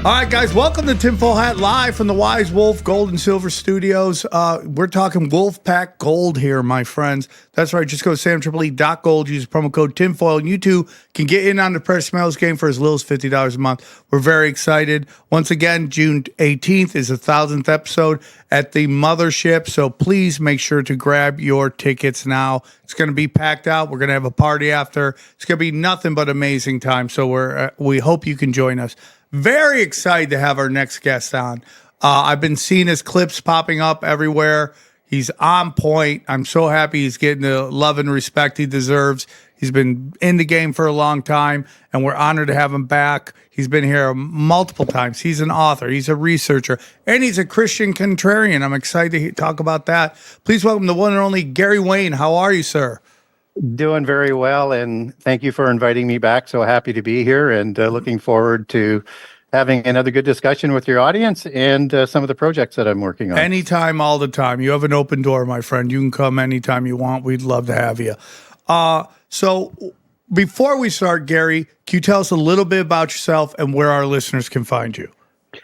All right, guys, welcome to Tinfoil Hat Live from the Wise Wolf Gold and Silver Studios. We're talking Wolfpack Gold here, my friends. That's right. Just go to samtripoli.gold, use promo code Tinfoil, and you too can get in on the Precious Metals game for as little as $50 a month. We're very excited. Once again, June 18th is the 1,000th episode at the Mothership, so please make sure to grab your tickets now. It's going to be packed out. We're going to have a party after. It's going to be nothing but amazing time, so we hope you can join us. Very excited to have our next guest on. I've been seeing his clips popping up everywhere. He's on point. I'm so happy he's getting the love and respect he deserves. He's been in the game for a long time, and we're honored to have him back. He's been here multiple times. He's an author. He's a researcher, and he's a Christian contrarian. I'm excited to talk about that. Please welcome the one and only Gary Wayne. How are you, sir? Doing very well, and thank you for inviting me back. So happy to be here, and looking forward to having another good discussion with your audience and some of the projects that I'm working on. Anytime, all the time. You have an open door, my friend. You can come anytime you want. We'd love to have you. So before we start, Gary, can you tell us a little bit about yourself and where our listeners can find you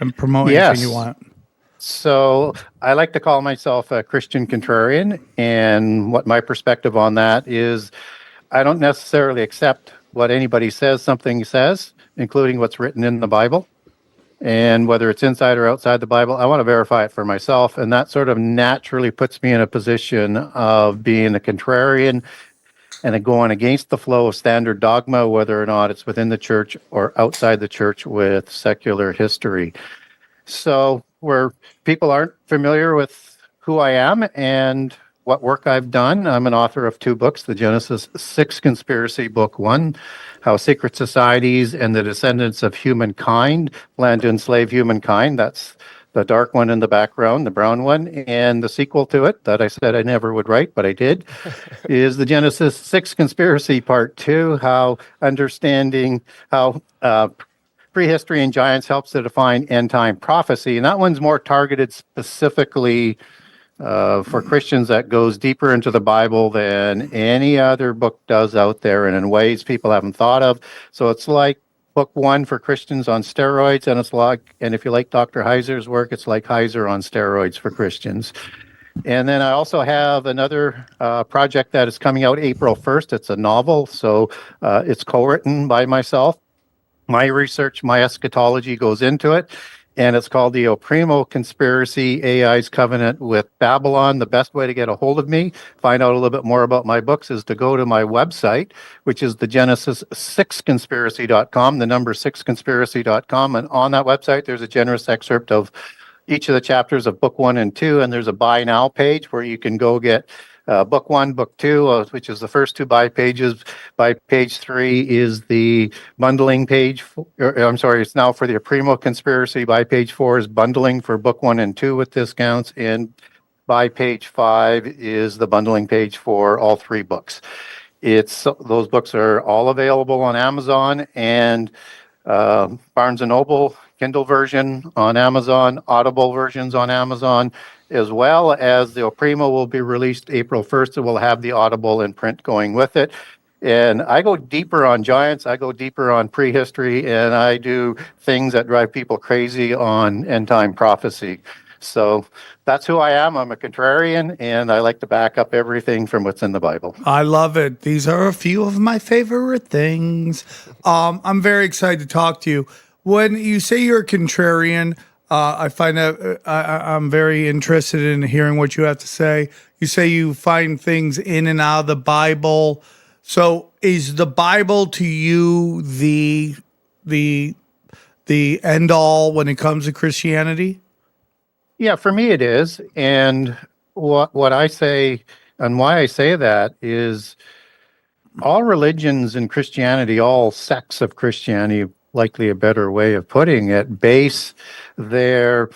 and promote anything you want? So I like to call myself a Christian contrarian, and what my perspective on that is I don't necessarily accept what anybody says something says, including what's written in the Bible. And whether it's inside or outside the Bible, I want to verify it for myself. And that sort of naturally puts me in a position of being a contrarian and going against the flow of standard dogma, whether or not it's within the church or outside the church with secular history. So where people aren't familiar with who I am and what work I've done, I'm an author of 2 books, the Genesis 6 Conspiracy, Book 1, How Secret Societies and the Descendants of Humankind Plan to Enslave Humankind. That's the dark one in the background, the brown one. And the sequel to it, that I said I never would write, but I did, is the Genesis 6 Conspiracy, Part 2, how understanding how prehistory and giants helps to define end-time prophecy. And that one's more targeted specifically for Christians, that goes deeper into the Bible than any other book does out there, and in ways people haven't thought of. So it's like Book 1 for Christians on steroids, and if you like Dr. Heiser's work, it's like Heiser on steroids for Christians. And then I also have another project that is coming out April 1st. It's a novel, so it's co-written by myself. My research, my eschatology goes into it, and it's called the Opprimo Conspiracy, AI's Covenant with Babylon. The best way to get a hold of me, find out a little bit more about my books, is to go to my website, which is the Genesis6conspiracy.com, the number 6conspiracy.com. And on that website, there's a generous excerpt of each of the chapters of Book 1 and 2, and there's a Buy Now page where you can go get Book 1, Book 2, which is the first 2 buy pages. By page 3 is the bundling page. It's now for the Opprimo Conspiracy. By page 4 is bundling for Book 1 and 2 with discounts. And by page 5 is the bundling page for all 3 books. Those books are all available on Amazon and Barnes & Noble, Kindle version on Amazon, Audible versions on Amazon, as well as the Opprimo will be released April 1st. It will have the Audible and print going with it. And I go deeper on giants, I go deeper on prehistory, and I do things that drive people crazy on end-time prophecy. So that's who I am. I'm a contrarian, and I like to back up everything from what's in the Bible. I love it. These are a few of my favorite things. I'm very excited to talk to you. When you say you're a contrarian, I find that I'm very interested in hearing what you have to say. You say you find things in and out of the Bible. So is the Bible to you the end all when it comes to Christianity? Yeah, for me it is. And what I say and why I say that is all religions in Christianity, all sects of Christianity, likely a better way of putting it, base their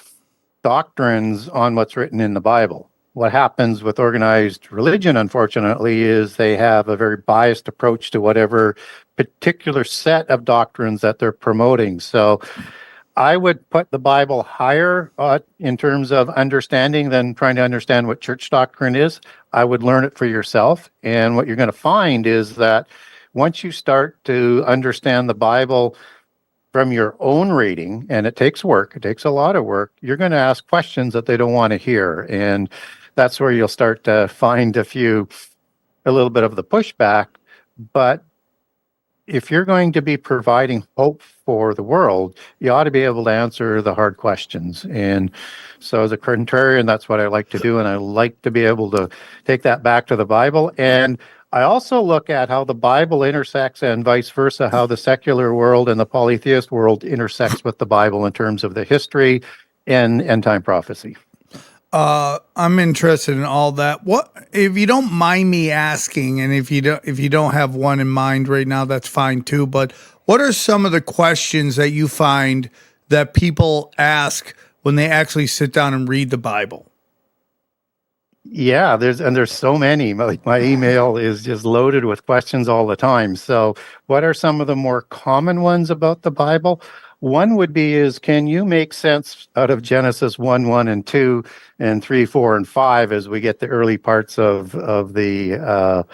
doctrines on what's written in the Bible. What happens with organized religion, unfortunately, is they have a very biased approach to whatever particular set of doctrines that they're promoting. So I would put the Bible higher in terms of understanding than trying to understand what church doctrine is. I would learn it for yourself. And what you're going to find is that once you start to understand the Bible from your own reading, and it takes work, it takes a lot of work, you're going to ask questions that they don't want to hear. And that's where you'll start to find a little bit of the pushback. But if you're going to be providing hope for the world, you ought to be able to answer the hard questions. And so as a contrarian, that's what I like to do. And I like to be able to take that back to the Bible. And I also look at how the Bible intersects and vice versa, how the secular world and the polytheist world intersects with the Bible in terms of the history and end time prophecy. I'm interested in all that. What, if you don't mind me asking, and if you don't have one in mind right now, that's fine too. But what are some of the questions that you find that people ask when they actually sit down and read the Bible? Yeah, there's so many. My email is just loaded with questions all the time. So, what are some of the more common ones about the Bible? One would be is, can you make sense out of Genesis 1, 1, and 2, and 3, 4, and 5 as we get the early parts of the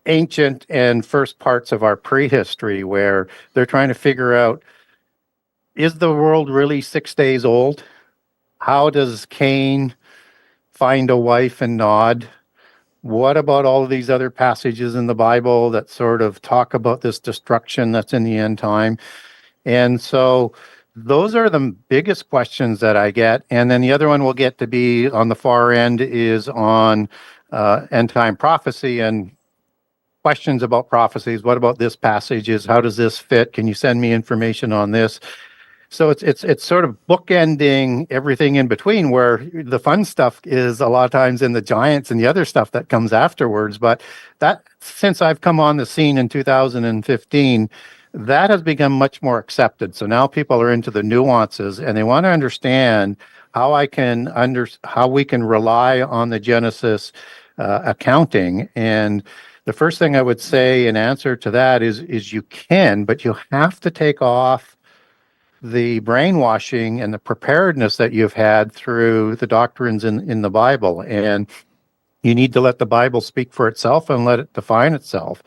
ancient and first parts of our prehistory, where they're trying to figure out, is the world really 6 days old? How does Cain find a wife and Nod? What about all of these other passages in the Bible that sort of talk about this destruction that's in the end time? And so those are the biggest questions that I get. And then the other one we'll get to be on the far end is on end time prophecy and questions about prophecies. What about this passage? How does this fit? Can you send me information on this? So it's sort of bookending everything in between, where the fun stuff is a lot of times in the giants and the other stuff that comes afterwards. But that, since I've come on the scene in 2015, that has become much more accepted. So now people are into the nuances and they want to understand how how we can rely on the Genesis accounting. And the first thing I would say in answer to that is you can, but you have to take off the brainwashing and the preparedness that you've had through the doctrines in the Bible. And you need to let the Bible speak for itself and let it define itself,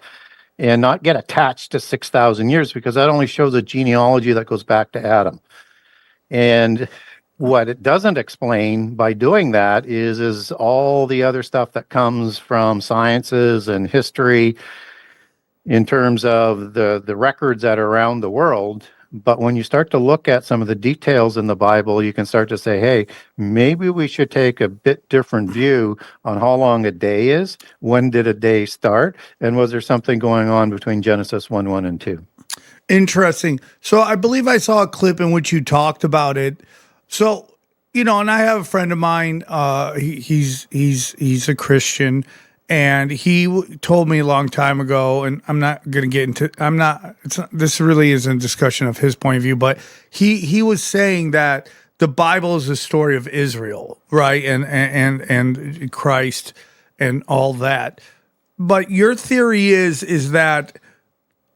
and not get attached to 6,000 years, because that only shows a genealogy that goes back to Adam. And what it doesn't explain by doing that is all the other stuff that comes from sciences and history in terms of the records that are around the world. But when you start to look at some of the details in the Bible, you can start to say, hey, maybe we should take a bit different view on how long a day is. When did a day start? And was there something going on between Genesis 1, 1, and 2? Interesting. So I believe I saw a clip in which you talked about it. So, and I have a friend of mine, he's a Christian, and he told me a long time ago, and I'm not going to get into, this really isn't a discussion of his point of view, but he was saying that the Bible is the story of Israel, right? And Christ and all that. But your theory is that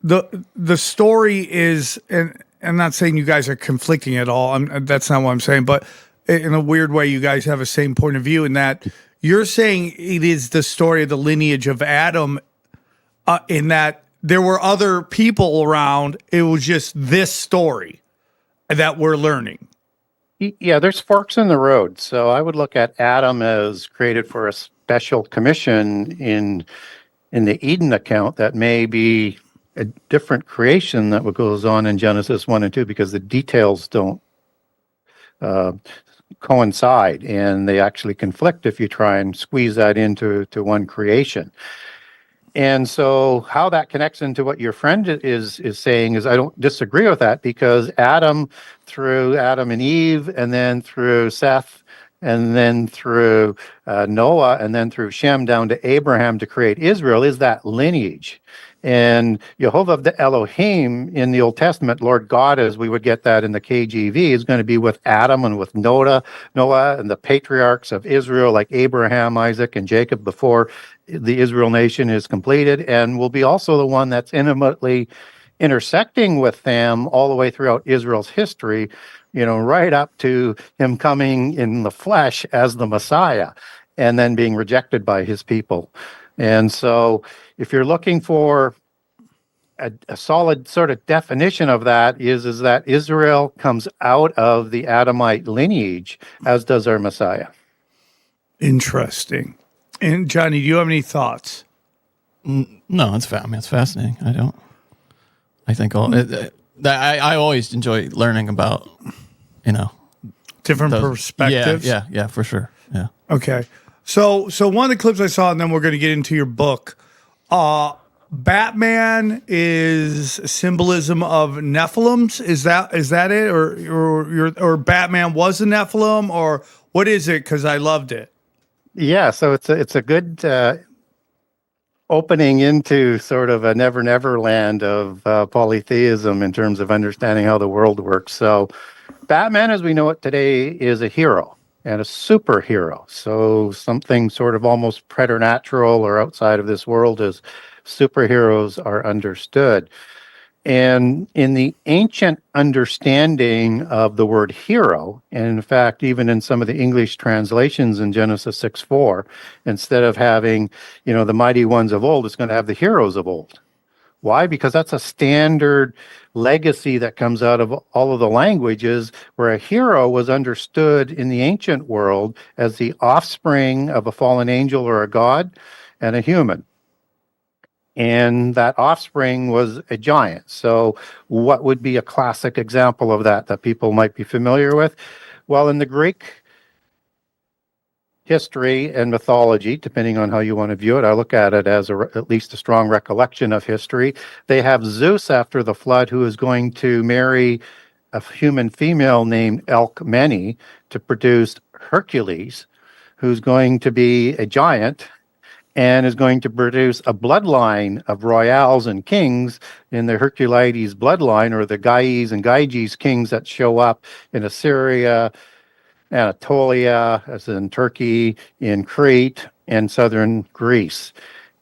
the story is, and I'm not saying you guys are conflicting at all. That's not what I'm saying, but in a weird way, you guys have the same point of view in that you're saying it is the story of the lineage of Adam, in that there were other people around. It was just this story that we're learning. Yeah, there's forks in the road. So I would look at Adam as created for a special commission in the Eden account that may be a different creation that what goes on in Genesis 1 and 2, because the details don't coincide, and they actually conflict if you try and squeeze that into one creation. And so how that connects into what your friend is saying is, I don't disagree with that, because Adam, through Adam and Eve, and then through Seth, and then through Noah, and then through Shem down to Abraham to create Israel, is that lineage. And Jehovah the Elohim in the Old Testament, Lord God, as we would get that in the KJV, is going to be with Adam and with Noah and the patriarchs of Israel, like Abraham, Isaac, and Jacob, before the Israel nation is completed, and will be also the one that's intimately intersecting with them all the way throughout Israel's history, right up to him coming in the flesh as the Messiah and then being rejected by his people. And so if you're looking for a solid sort of definition of that is that Israel comes out of the Adamite lineage, as does our Messiah. Interesting. And Johnny, do you have any thoughts? No, it's it's fascinating. I think I always enjoy learning about, Different perspectives. Yeah, for sure. Yeah. Okay. So one of the clips I saw, and then we're going to get into your book. Batman is symbolism of Nephilims. Is that it, or Batman was a Nephilim, or what is it? Because I loved it. Yeah, so it's a good opening into sort of a never land of polytheism in terms of understanding how the world works. So Batman, as we know it today, is a hero and a superhero. So something sort of almost preternatural or outside of this world as superheroes are understood. And in the ancient understanding of the word hero, and in fact, even in some of the English translations in Genesis 6:4, instead of having, the mighty ones of old, it's going to have the heroes of old. Why? Because that's a standard legacy that comes out of all of the languages, where a hero was understood in the ancient world as the offspring of a fallen angel or a god and a human. And that offspring was a giant. So what would be a classic example of that people might be familiar with? Well, in the Greek history and mythology, depending on how you want to view it, I look at it as at least a strong recollection of history. They have Zeus after the flood, who is going to marry a human female named Alcmene to produce Hercules, who's going to be a giant and is going to produce a bloodline of royals and kings in the Herculides bloodline, or the Gaies and Gyges kings that show up in Assyria, Anatolia, as in Turkey, in Crete, and southern Greece.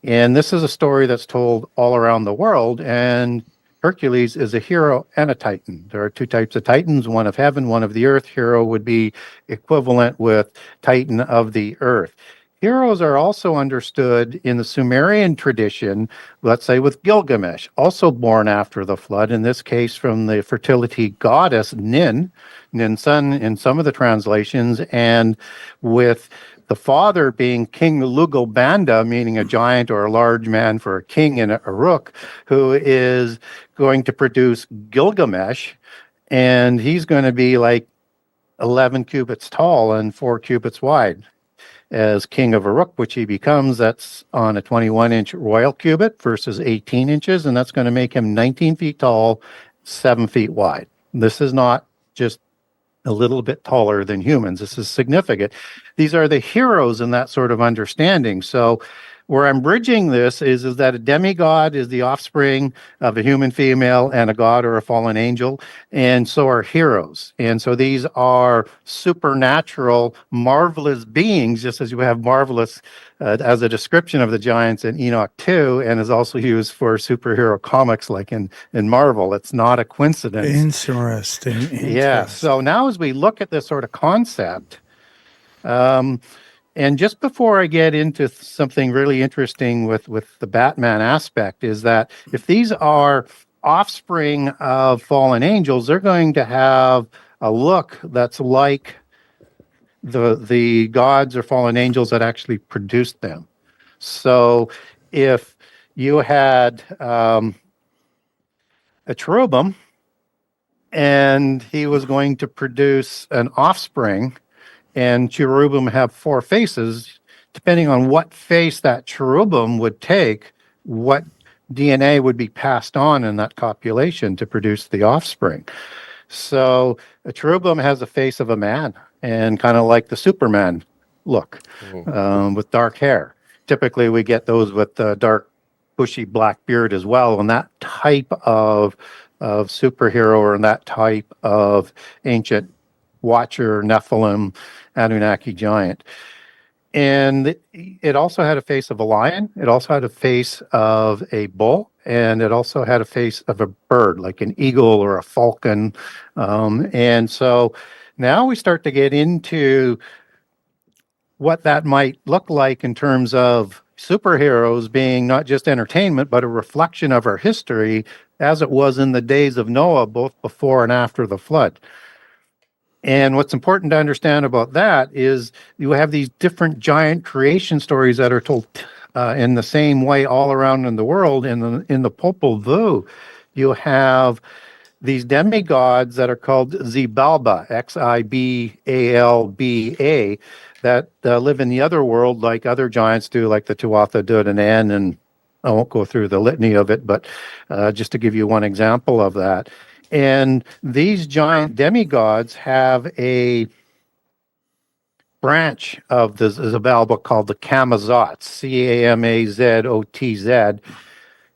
And this is a story that's told all around the world, and Hercules is a hero and a titan. There are two types of titans, one of heaven, one of the earth. Hero would be equivalent with titan of the earth. Heroes are also understood in the Sumerian tradition, let's say with Gilgamesh, also born after the flood, in this case from the fertility goddess Nin, Ninsun in some of the translations, and with the father being King Lugalbanda, meaning a giant or a large man for a king in Uruk, who is going to produce Gilgamesh, and he's going to be like 11 cubits tall and 4 cubits wide. As king of Uruk, which he becomes, that's on a 21-inch royal cubit versus 18 inches, and that's going to make him 19 feet tall, 7 feet wide. This is not just a little bit taller than humans. This is significant. These are the heroes in that sort of understanding. So where I'm bridging this is that a demigod is the offspring of a human female and a god or a fallen angel, and so are heroes. And so these are supernatural, marvelous beings, just as you have marvelous as a description of the giants in Enoch 2, and is also used for superhero comics like in Marvel. It's not a coincidence. Interesting. Yeah. So now as we look at this sort of concept, and just before I get into something really interesting with the Batman aspect, is that if these are offspring of fallen angels, they're going to have a look that's like the gods or fallen angels that actually produced them. So if you had a cherubim and he was going to produce an offspring, and cherubim have 4 faces, depending on what face that cherubim would take, what DNA would be passed on in that copulation to produce the offspring. So a cherubim has a face of a man, and kind of like the Superman look, with dark hair. Typically we get those with dark, bushy black beard as well, and that type of superhero, or in that type of ancient Watcher, Nephilim, Anunnaki giant. And it also had a face of a lion. It also had a face of a bull, and it also had a face of a bird, like an eagle or a falcon. And so now we start to get into what that might look like in terms of superheroes being not just entertainment, but a reflection of our history as it was in the days of Noah, both before and after the flood. And what's important to understand about that is you have these different giant creation stories that are told in the same way all around in the world. In the Popol Vuh, you have these demigods that are called Xibalba, Xibalba, that live in the other world like other giants do, like the Tuatha De Danann, and I won't go through the litany of it, but just to give you one example of that. And these giant demigods have a branch of the Xibalba called the Camazotz, Camazotz.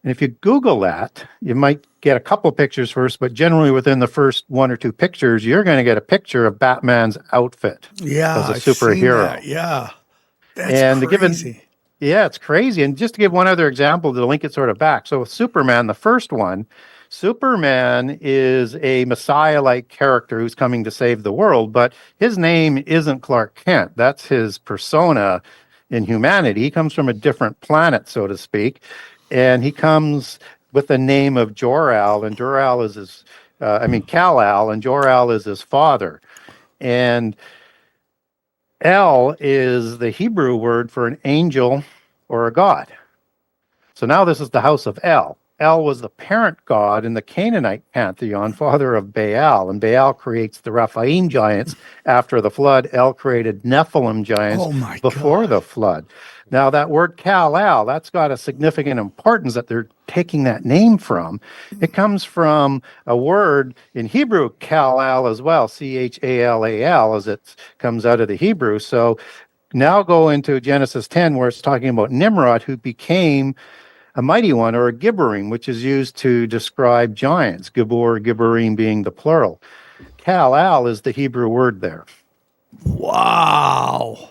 And if you Google that, you might get a couple pictures first, but generally within the first one or two pictures, you're going to get a picture of Batman's outfit as a superhero. Yeah, that's and crazy. Yeah, it's crazy. And just to give one other example to link it sort of back. So with Superman, the first one, Superman is a Messiah-like character who's coming to save the world, but his name isn't Clark Kent. That's his persona in humanity. He comes from a different planet, so to speak, and he comes with the name of Jor-El, and Jor-El is his, Kal-El, and Jor-El is his father. And El is the Hebrew word for an angel or a god. So now this is the house of El. El was the parent god in the Canaanite pantheon, father of Baal, and Baal creates the Rephaim giants after the flood. El created Nephilim giants before the flood. Now that word Kal-El, that's got a significant importance that they're taking that name from. It comes from a word in Hebrew, Kal-El as well, Chalal, as it comes out of the Hebrew. So now go into Genesis 10, where it's talking about Nimrod, who became a mighty one, or a Gibborim, which is used to describe giants, Gibbor, Gibborim being the plural. Kal-El is the Hebrew word there. Wow.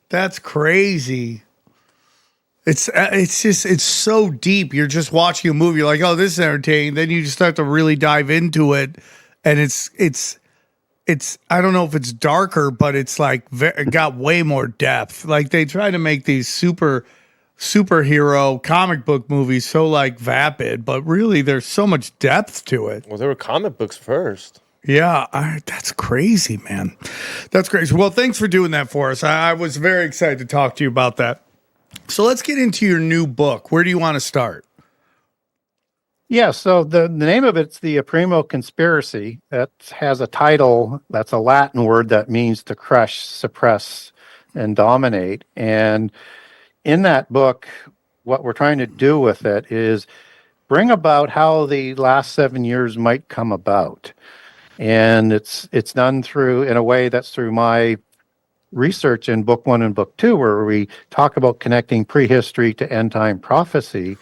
That's crazy. It's so deep. You're just watching a movie, you're like, oh, this is entertaining. Then you just start to really dive into it, and it's I don't know if it's darker, but it's like it got way more depth. Like they try to make these superhero comic book movies so like vapid, but really there's so much depth to it. Well, there were comic books first. Yeah, that's crazy, man. That's crazy. Well, thanks for doing that for us. I was very excited to talk to you about that. So let's get into your new book. Where do you want to start? Yeah, so the name of it's the Opprimo Conspiracy. That has a title that's a Latin word that means to crush, suppress, and dominate. And in that book, what we're trying to do with it is bring about how the last 7 years might come about. And it's done in a way that's through my research in book 1 and book 2, where we talk about connecting prehistory to end time prophecy.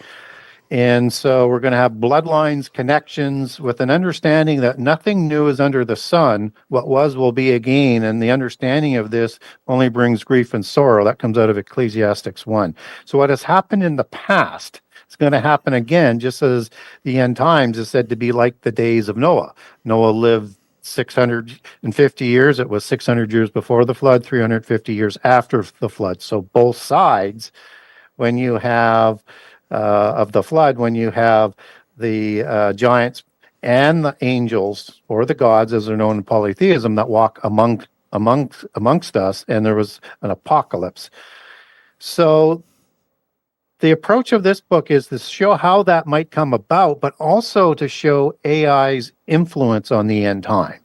And so we're going to have bloodlines, connections, with an understanding that nothing new is under the sun. What was will be again. And the understanding of this only brings grief and sorrow. That comes out of Ecclesiastes 1. So what has happened in the past is going to happen again, just as the end times is said to be like the days of Noah. Noah lived 650 years. It was 600 years before the flood, 350 years after the flood. So both sides, when you have of the flood, when you have the giants and the angels, or the gods as they're known in polytheism, that walk amongst us, and there was an apocalypse. So the approach of this book is to show how that might come about, but also to show AI's influence on the end time.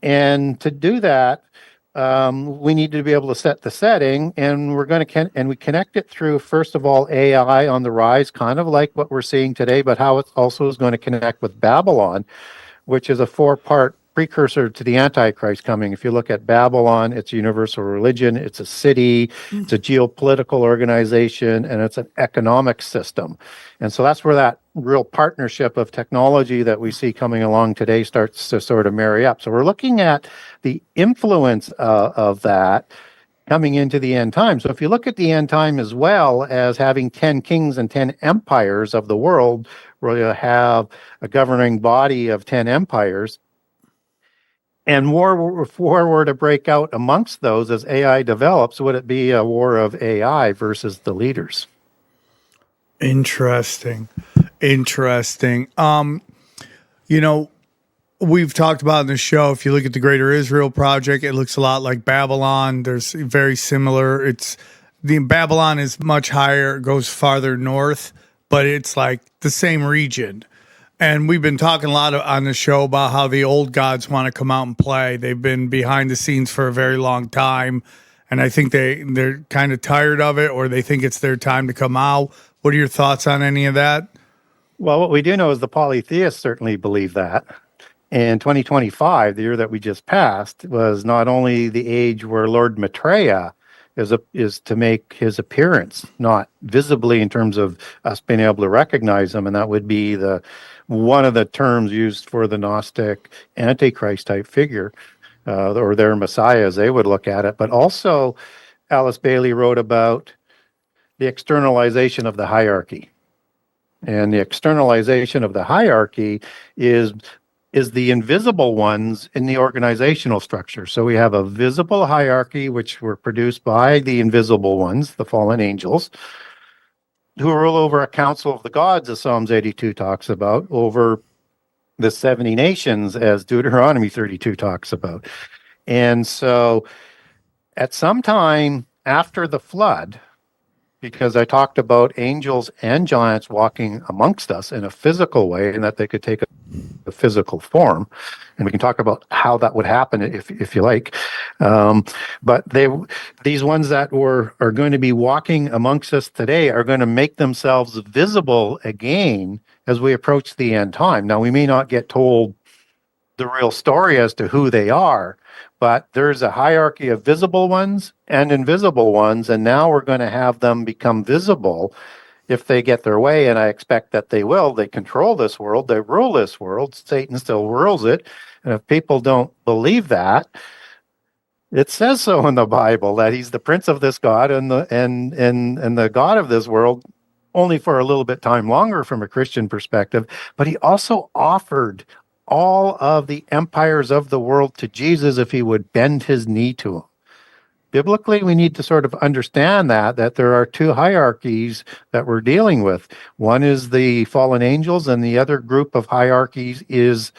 And to do that, we need to be able to set the setting, and we're going to we connect it through, first of all, AI on the rise, kind of like what we're seeing today, but how it also is going to connect with Babylon, which is a 4-part precursor to the Antichrist coming. If you look at Babylon, it's a universal religion, it's a city, it's a geopolitical organization, and it's an economic system. And so that's where that real partnership of technology that we see coming along today starts to sort of marry up. So we're looking at the influence of that coming into the end time. So if you look at the end time as well as having 10 kings and 10 empires of the world, where you have a governing body of 10 empires, And if war were to break out amongst those as AI develops, would it be a war of AI versus the leaders? Interesting. Interesting. You know, we've talked about in the show, if you look at the Greater Israel Project, it looks a lot like Babylon. There's very similar. The Babylon is much higher, goes farther north, but it's like the same region. And we've been talking a lot on the show about how the old gods want to come out and play. They've been behind the scenes for a very long time. And I think they're kind of tired of it, or they think it's their time to come out. What are your thoughts on any of that? Well, what we do know is the polytheists certainly believe that. And 2025, the year that we just passed, was not only the age where Lord Maitreya is to make his appearance, not visibly in terms of us being able to recognize him, and that would be one of the terms used for the Gnostic Antichrist type figure, or their Messiah as they would look at it. But also, Alice Bailey wrote about the externalization of the hierarchy. And the externalization of the hierarchy is the invisible ones in the organizational structure. So we have a visible hierarchy, which were produced by the invisible ones, the fallen angels, who rule over a council of the gods, as Psalms 82 talks about, over the 70 nations, as Deuteronomy 32 talks about. And so at some time after the flood, because I talked about angels and giants walking amongst us in a physical way, and that they could take a physical form, and we can talk about how that would happen if you like. But these ones that are going to be walking amongst us today are going to make themselves visible again as we approach the end time. Now, we may not get told the real story as to who they are, but there's a hierarchy of visible ones and invisible ones, and now we're going to have them become visible if they get their way, and I expect that they will. They control this world, they rule this world. Satan still rules it, and if people don't believe that, it says so in the Bible that he's the prince of this God and the God of this world, only for a little bit time longer from a Christian perspective. But he also offered all of the empires of the world to Jesus if he would bend his knee to him. Biblically, we need to sort of understand that there are two hierarchies that we're dealing with. One is the fallen angels, and the other group of hierarchies is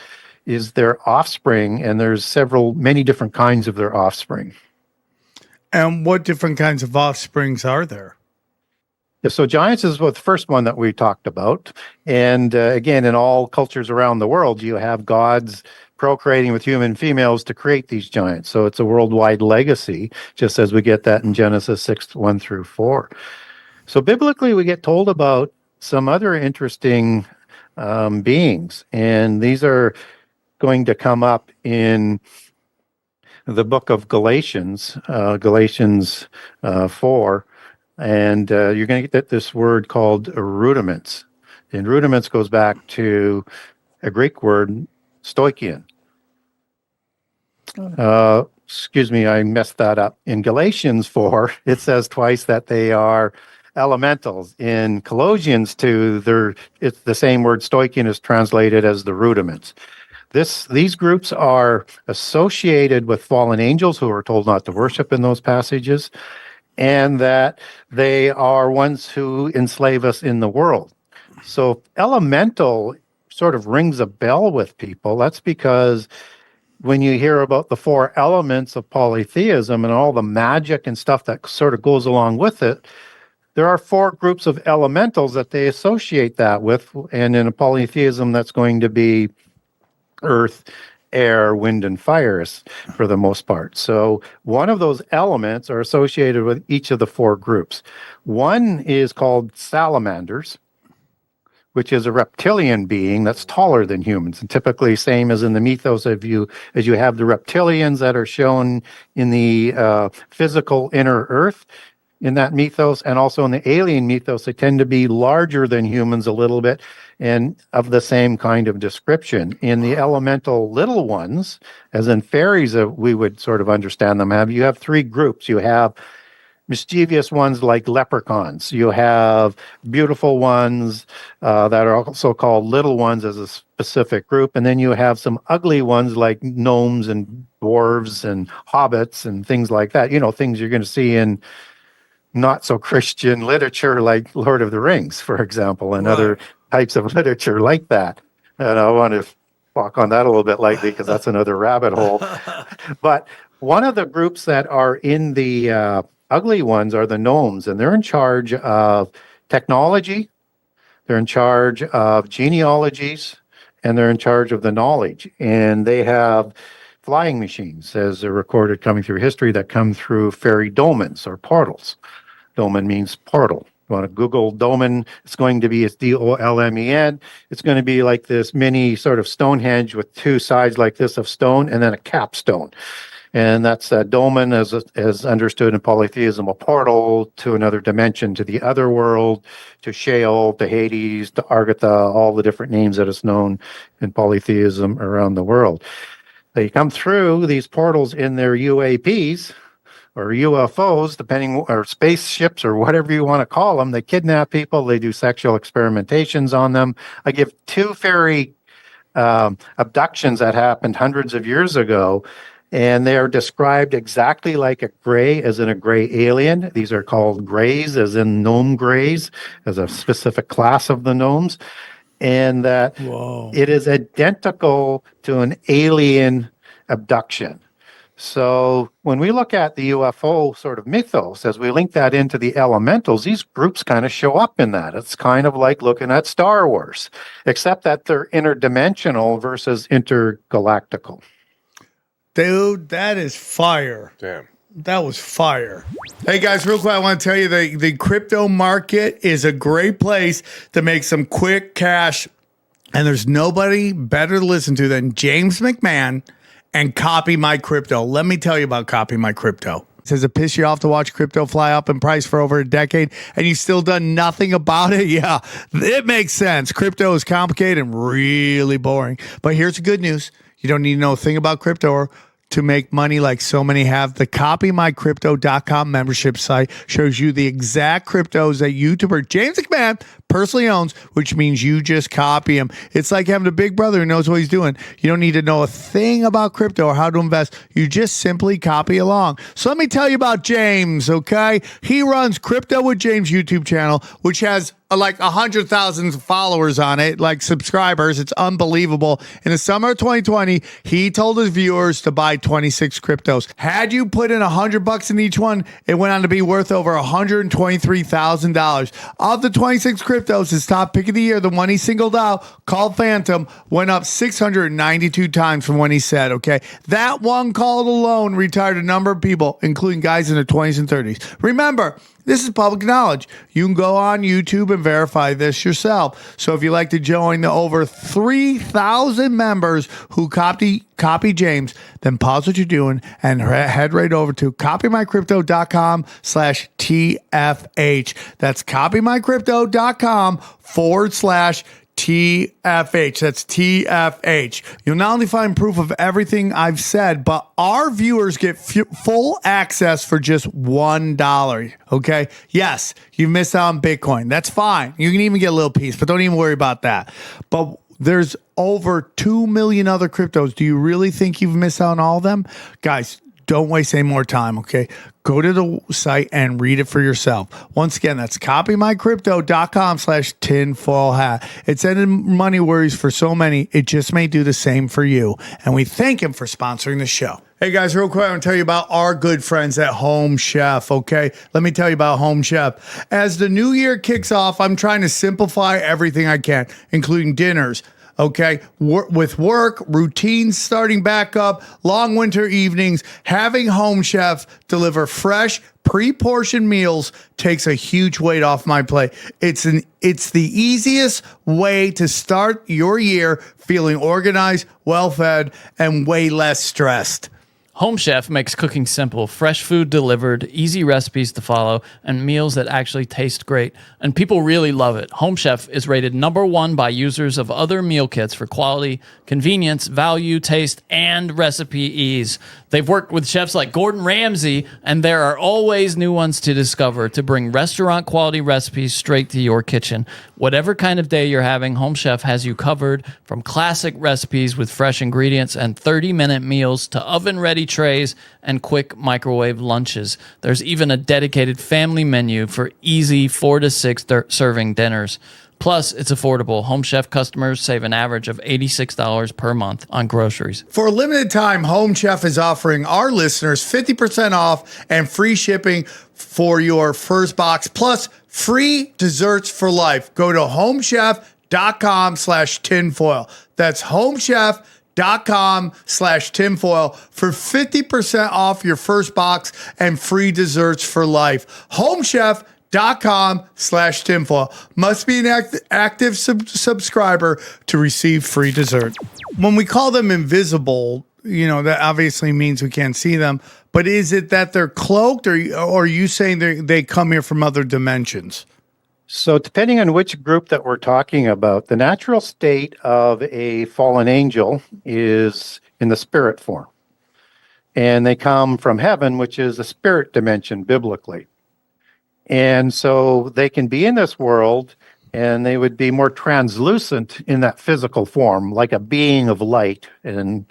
their offspring, and there's many different kinds of their offspring. And what different kinds of offsprings are there? So giants is the first one that we talked about. And again, in all cultures around the world, you have gods procreating with human females to create these giants. So it's a worldwide legacy, just as we get that in Genesis 6:1-4. So biblically, we get told about some other interesting beings. And these are going to come up in the book of Galatians, Galatians 4. And you're going to get this word called rudiments. And rudiments goes back to a Greek word, stoichion. Excuse me, I messed that up. In Galatians 4, it says twice that they are elementals. In Colossians 2, it's the same word, stoichion, is translated as the rudiments. These groups are associated with fallen angels who are told not to worship in those passages, and that they are ones who enslave us in the world. So elemental sort of rings a bell with people. That's because when you hear about the four elements of polytheism and all the magic and stuff that sort of goes along with it, there are four groups of elementals that they associate that with. And in a polytheism, that's going to be earth, air, wind, and fire for the most part. So one of those elements are associated with each of the four groups. One is called salamanders, which is a reptilian being that's taller than humans, and typically same as in the mythos. As you have the reptilians that are shown in the physical inner earth in that mythos, and also in the alien mythos, they tend to be larger than humans a little bit and of the same kind of description. In the elemental little ones, as in fairies, we would sort of understand them, you have three groups. You have mischievous ones like leprechauns. You have beautiful ones that are also called little ones as a specific group. And then you have some ugly ones like gnomes and dwarves and hobbits and things like that. Things you're going to see in not so Christian literature like Lord of the Rings, for example, and other types of literature like that. And I want to walk on that a little bit lightly because that's another rabbit hole. But one of the groups that are in the ugly ones are the gnomes, and they're in charge of technology, they're in charge of genealogies, and they're in charge of the knowledge. And they have flying machines, as they're recorded coming through history, that come through fairy dolmens or portals. Dolmen means portal. You want to Google dolmen, it's going to be, it's Dolmen. It's going to be like this mini sort of Stonehenge with two sides like this of stone and then a capstone. And that's dolmen as understood in polytheism, a portal to another dimension, to the other world, to Sheol, to Hades, to Argatha, all the different names that is known in polytheism around the world. They come through these portals in their UAPs, or UFOs, or spaceships, or whatever you want to call them. They kidnap people. They do sexual experimentations on them. I give two fairy abductions that happened hundreds of years ago, and they are described exactly like a gray, as in a gray alien. These are called grays, as in gnome grays, as a specific class of the gnomes. And that it is identical to an alien abduction. So when we look at the UFO sort of mythos, as we link that into the elementals, these groups kind of show up in that. It's kind of like looking at Star Wars, except that they're interdimensional versus intergalactical. Dude, that is fire. Damn. That was fire. Hey guys, real quick, I want to tell you the crypto market is a great place to make some quick cash. And there's nobody better to listen to than James McMahon and Copy My Crypto. Let me tell you about Copy My Crypto. Does it piss you off to watch crypto fly up in price for over a decade and you've still done nothing about it? Yeah, it makes sense. Crypto is complicated and really boring. But here's the good news. You don't need to know a thing about crypto or to make money like so many have. The CopyMyCrypto.com membership site shows you the exact cryptos that YouTuber James McMahon personally owns, which means you just copy him. It's like having a big brother who knows what he's doing. You don't need to know a thing about crypto or how to invest. You just simply copy along. So let me tell you about James, okay? He runs Crypto with James YouTube channel, which has like 100,000 followers on it, like subscribers. It's unbelievable. In the summer of 2020, he told his viewers to buy 26 cryptos. Had you put in $100 in each one, it went on to be worth over $123,000. Of the 26 cryptos, his top pick of the year, the one he singled out, called Phantom, went up 692 times from when he said, okay? That one call alone retired a number of people, including guys in their 20s and 30s. Remember, this is public knowledge. You can go on YouTube and verify this yourself. So if you'd like to join the over 3,000 members who copy James, then pause what you're doing and head right over to copymycrypto.com/TFH. That's copymycrypto.com/TFH. That's TFH. You'll not only find proof of everything I've said, but our viewers get full access for just $1. Okay? Yes, you missed out on Bitcoin. That's fine. You can even get a little piece, but don't even worry about that. But there's over 2 million other cryptos. Do you really think you've missed out on all of them? Guys, don't waste any more time, okay? Go to the site and read it for yourself. Once again, that's copymycrypto.com/tinfoil hat. It's ended money worries for so many. It just may do the same for you. And we thank him for sponsoring the show. Hey guys, real quick, I'm going to tell you about our good friends at Home Chef, okay? Let me tell you about Home Chef. As the new year kicks off, I'm trying to simplify everything I can, including dinners. Okay, with work, routines starting back up, long winter evenings, having Home Chef deliver fresh, pre-portioned meals takes a huge weight off my plate. It's the easiest way to start your year feeling organized, well-fed, and way less stressed. Home Chef makes cooking simple, fresh food delivered, easy recipes to follow, and meals that actually taste great. And people really love it. Home Chef is rated #1 by users of other meal kits for quality, convenience, value, taste, and recipe ease. They've worked with chefs like Gordon Ramsay, and there are always new ones to discover to bring restaurant quality recipes straight to your kitchen. Whatever kind of day you're having, Home Chef has you covered, from classic recipes with fresh ingredients and 30-minute meals to oven-ready trays and quick microwave lunches. There's even a dedicated family menu for easy 4 to 6 serving dinners. Plus, it's affordable. Home Chef customers save an average of $86 per month on groceries. For a limited time, Home Chef is offering our listeners 50% off and free shipping for your first box, plus free desserts for life. Go to homechef.com/tinfoil. That's homechef.com/tinfoil for 50% off your first box and free desserts for life. homechef.com/tinfoil. Must be an active subscriber to receive free dessert. When we call them invisible, that obviously means we can't see them. But is it that they're cloaked, or are you saying they come here from other dimensions? So, depending on which group that we're talking about, the natural state of a fallen angel is in the spirit form. And they come from heaven, which is a spirit dimension biblically. And so they can be in this world, and they would be more translucent in that physical form, like a being of light and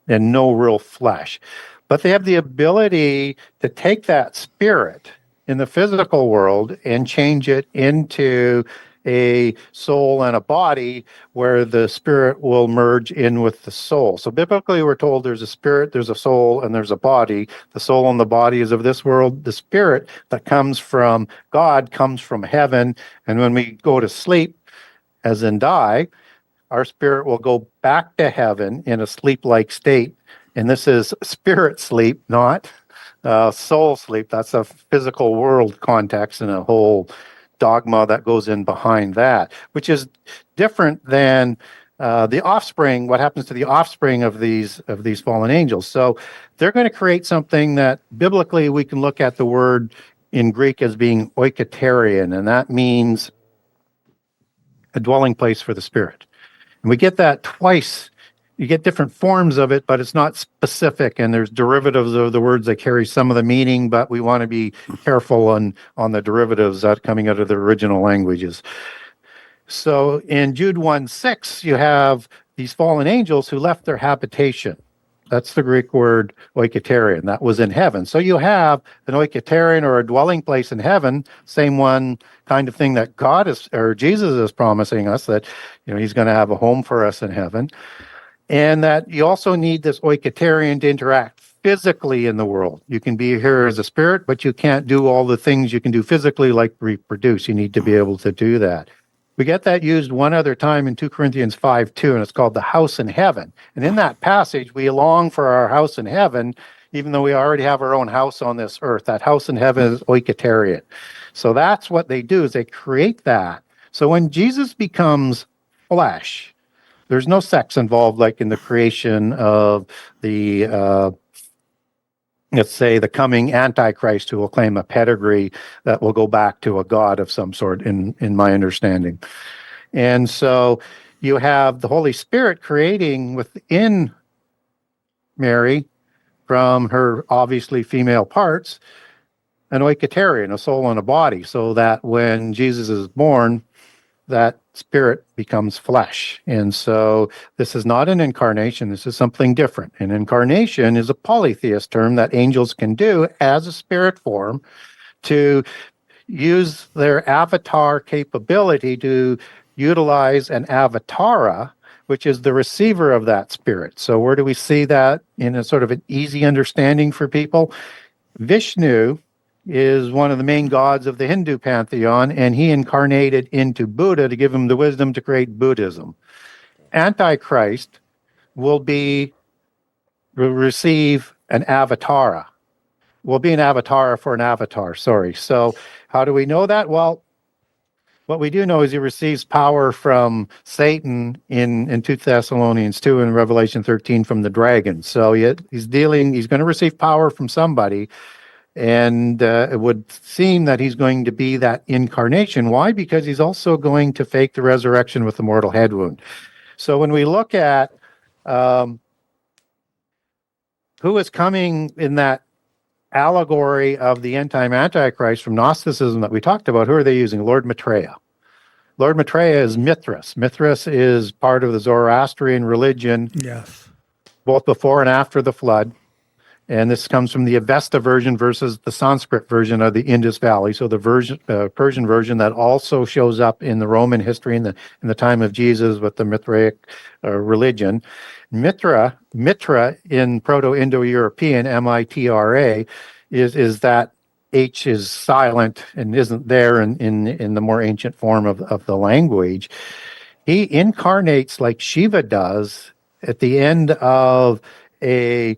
no real flesh. But they have the ability to take that spirit in the physical world and change it into a soul and a body where the spirit will merge in with the soul. So biblically, we're told there's a spirit, there's a soul, and there's a body. The soul and the body is of this world. The spirit that comes from God comes from heaven. And when we go to sleep, as in die, our spirit will go back to heaven in a sleep-like state. And this is spirit sleep, not soul sleep. That's a physical world context and a whole dogma that goes in behind that, which is different than the offspring. What happens to the offspring of these fallen angels? So they're going to create something that biblically we can look at the word in Greek as being oiketerion, and that means a dwelling place for the spirit. And we get that twice. You get different forms of it, but it's not specific, and there's derivatives of the words that carry some of the meaning, but we want to be careful on the derivatives that coming out of the original languages. So in Jude 1:6, you have these fallen angels who left their habitation. That's the Greek word oiketerion. That was in heaven. So you have an oiketerion, or a dwelling place in heaven, same one kind of thing that God is, or Jesus is promising us, that he's going to have a home for us in heaven. And that you also need this oiketerion to interact physically in the world. You can be here as a spirit, but you can't do all the things you can do physically, like reproduce. You need to be able to do that. We get that used one other time in 2 Corinthians 5:2, and it's called the house in heaven. And in that passage, we long for our house in heaven, even though we already have our own house on this earth. That house in heaven is oiketerion. So that's what they do, is they create that. So when Jesus becomes flesh, there's no sex involved like in the creation of the, let's say, the coming Antichrist, who will claim a pedigree that will go back to a god of some sort, in my understanding. And so you have the Holy Spirit creating within Mary, from her obviously female parts, an oiketerion, a soul and a body, so that when Jesus is born, that spirit becomes flesh. And so this is not an incarnation. This is something different. An incarnation is a polytheist term that angels can do as a spirit form to use their avatar capability to utilize an avatara, which is the receiver of that spirit. So where do we see that in a sort of an easy understanding for people? Vishnu is one of the main gods of the Hindu pantheon, and he incarnated into Buddha to give him the wisdom to create Buddhism. Antichrist will receive an avatara. Will be an avatar for an avatar, sorry. So how do we know that? Well, What we do know is he receives power from Satan in 2 Thessalonians 2 and Revelation 13 from the dragon. So he's going to receive power from somebody. And it would seem that he's going to be that incarnation. Why? Because he's also going to fake the resurrection with the mortal head wound. So when we look at who is coming in that allegory of the end time Antichrist from Gnosticism that we talked about, who are they using? Lord Maitreya. Lord Maitreya is Mithras. Mithras is part of the Zoroastrian religion, Yes. both before and after the flood. And this comes from the Avesta version versus the Sanskrit version of the Indus Valley. So the Persian version that also shows up in the Roman history in the time of Jesus with the Mithraic religion. Mitra in Proto-Indo-European, Mitra, is that H is silent and isn't there in the more ancient form of the language. He incarnates like Shiva does at the end of a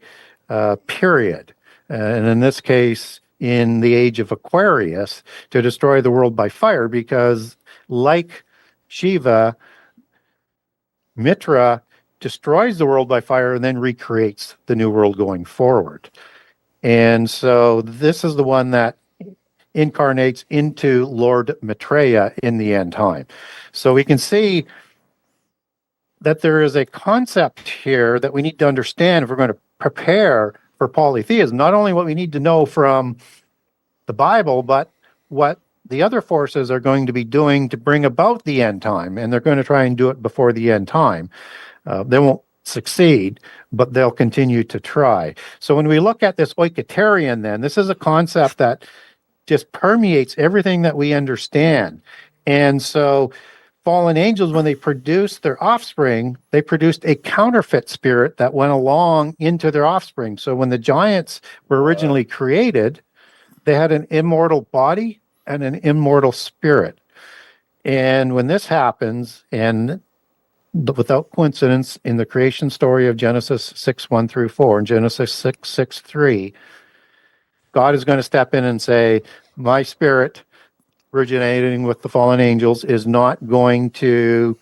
period, and in this case, in the age of Aquarius, to destroy the world by fire, because like Shiva, Mitra destroys the world by fire and then recreates the new world going forward. And so this is the one that incarnates into Lord Maitreya in the end time. So we can see that there is a concept here that we need to understand if we're going to prepare for polytheism. Not only what we need to know from the Bible, but what the other forces are going to be doing to bring about the end time. And they're going to try and do it before the end time. They won't succeed, but they'll continue to try. So when we look at this oiketerion, then, this is a concept that just permeates everything that we understand. And so fallen angels, when they produced their offspring, they produced a counterfeit spirit that went along into their offspring. So when the giants were originally created, they had an immortal body and an immortal spirit. And when this happens, and without coincidence, in the creation story of Genesis 6:1 through 4 and Genesis 6:3, God is going to step in and say, my spirit originating with the fallen angels is not going to,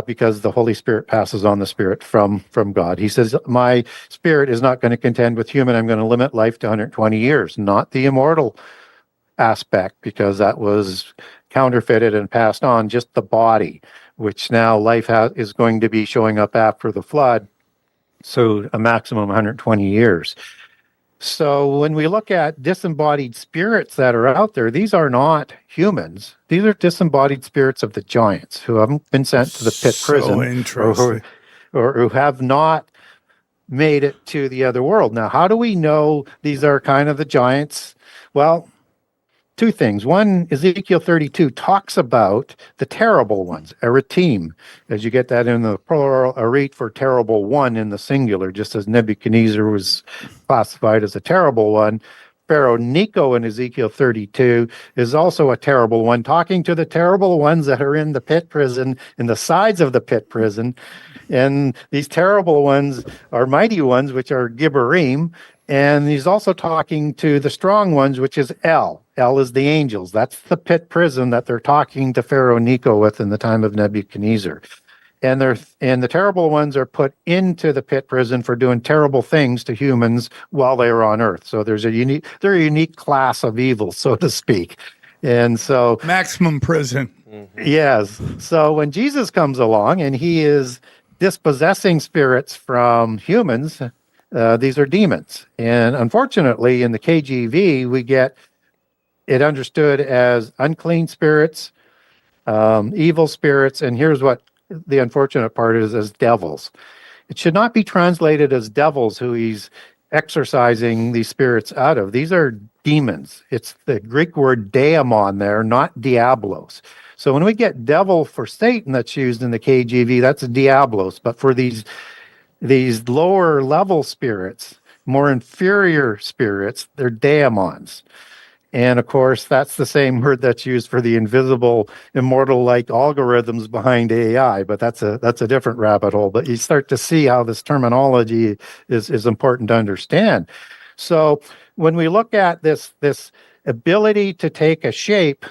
because the Holy Spirit passes on the Spirit from God. He says, my spirit is not going to contend with human. I'm going to limit life to 120 years, not the immortal aspect, because that was counterfeited and passed on, just the body, which now life is going to be showing up after the flood. So a maximum of 120 years. So when we look at disembodied spirits that are out there, these are not humans. These are disembodied spirits of the giants who haven't been sent to the pit prison, or who have not made it to the other world. Now, how do we know these are kind of the giants? Well, two things. One, Ezekiel 32 talks about the terrible ones, Eretim, as you get that in the plural, Erit for terrible one in the singular, just as Nebuchadnezzar was classified as a terrible one. Pharaoh Necho in Ezekiel 32 is also a terrible one, talking to the terrible ones that are in the pit prison, in the sides of the pit prison. And these terrible ones are mighty ones, which are Gibborim. And he's also talking to the strong ones, which is El. El is the angels. That's the pit prison that they're talking to Pharaoh Necho with in the time of Nebuchadnezzar. And the terrible ones are put into the pit prison for doing terrible things to humans while they were on earth. So they're a unique class of evil, so to speak. And so maximum prison. Yes. So when Jesus comes along and he is dispossessing spirits from humans, these are demons. And unfortunately, in the KJV, we get it understood as unclean spirits, evil spirits, and here's what the unfortunate part is, as devils. It should not be translated as devils who he's exorcising these spirits out of. These are demons. It's the Greek word daemon there, not diablos. So when we get devil for Satan that's used in the KJV, that's diablos. But for these lower level spirits, more inferior spirits, they're daemons. And of course, that's the same word that's used for the invisible, immortal-like algorithms behind AI, but that's a different rabbit hole. But you start to see how this terminology is important to understand. So when we look at this ability to take a shape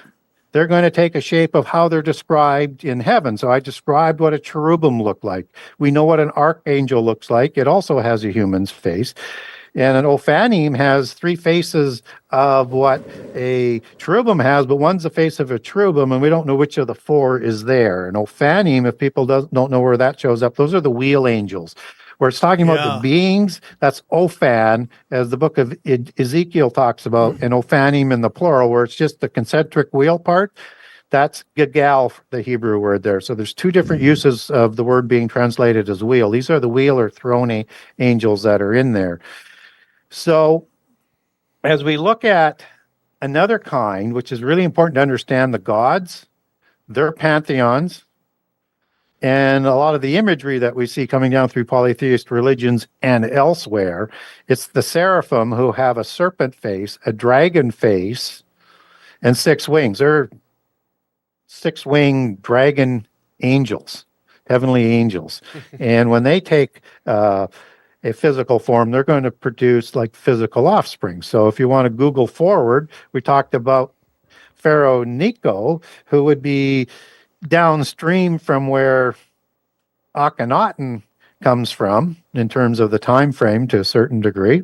they're going to take a shape of how they're described in heaven. So I described what a cherubim looked like. We know what an archangel looks like. It also has a human's face. And an Ophanim has three faces of what a cherubim has, but one's the face of a cherubim, and we don't know which of the four is there. And Ophanim, if people don't know where that shows up, those are the wheel angels. Where it's talking about the beings, that's Ophan, as the book of Ezekiel talks about, and Ophanim in the plural, where it's just the concentric wheel part. That's Gagal, the Hebrew word there. So there's two different uses of the word being translated as wheel. These are the wheel or throne angels that are in there. So as we look at another kind, which is really important to understand the gods, their pantheons, and a lot of the imagery that we see coming down through polytheist religions and elsewhere, it's the seraphim who have a serpent face, a dragon face, and 6 wings. They're 6-winged dragon angels, heavenly angels. And when they take a physical form, they're going to produce like physical offspring. So if you want to Google forward, we talked about Pharaoh Necho, who would be downstream from where Akhenaten comes from in terms of the time frame to a certain degree.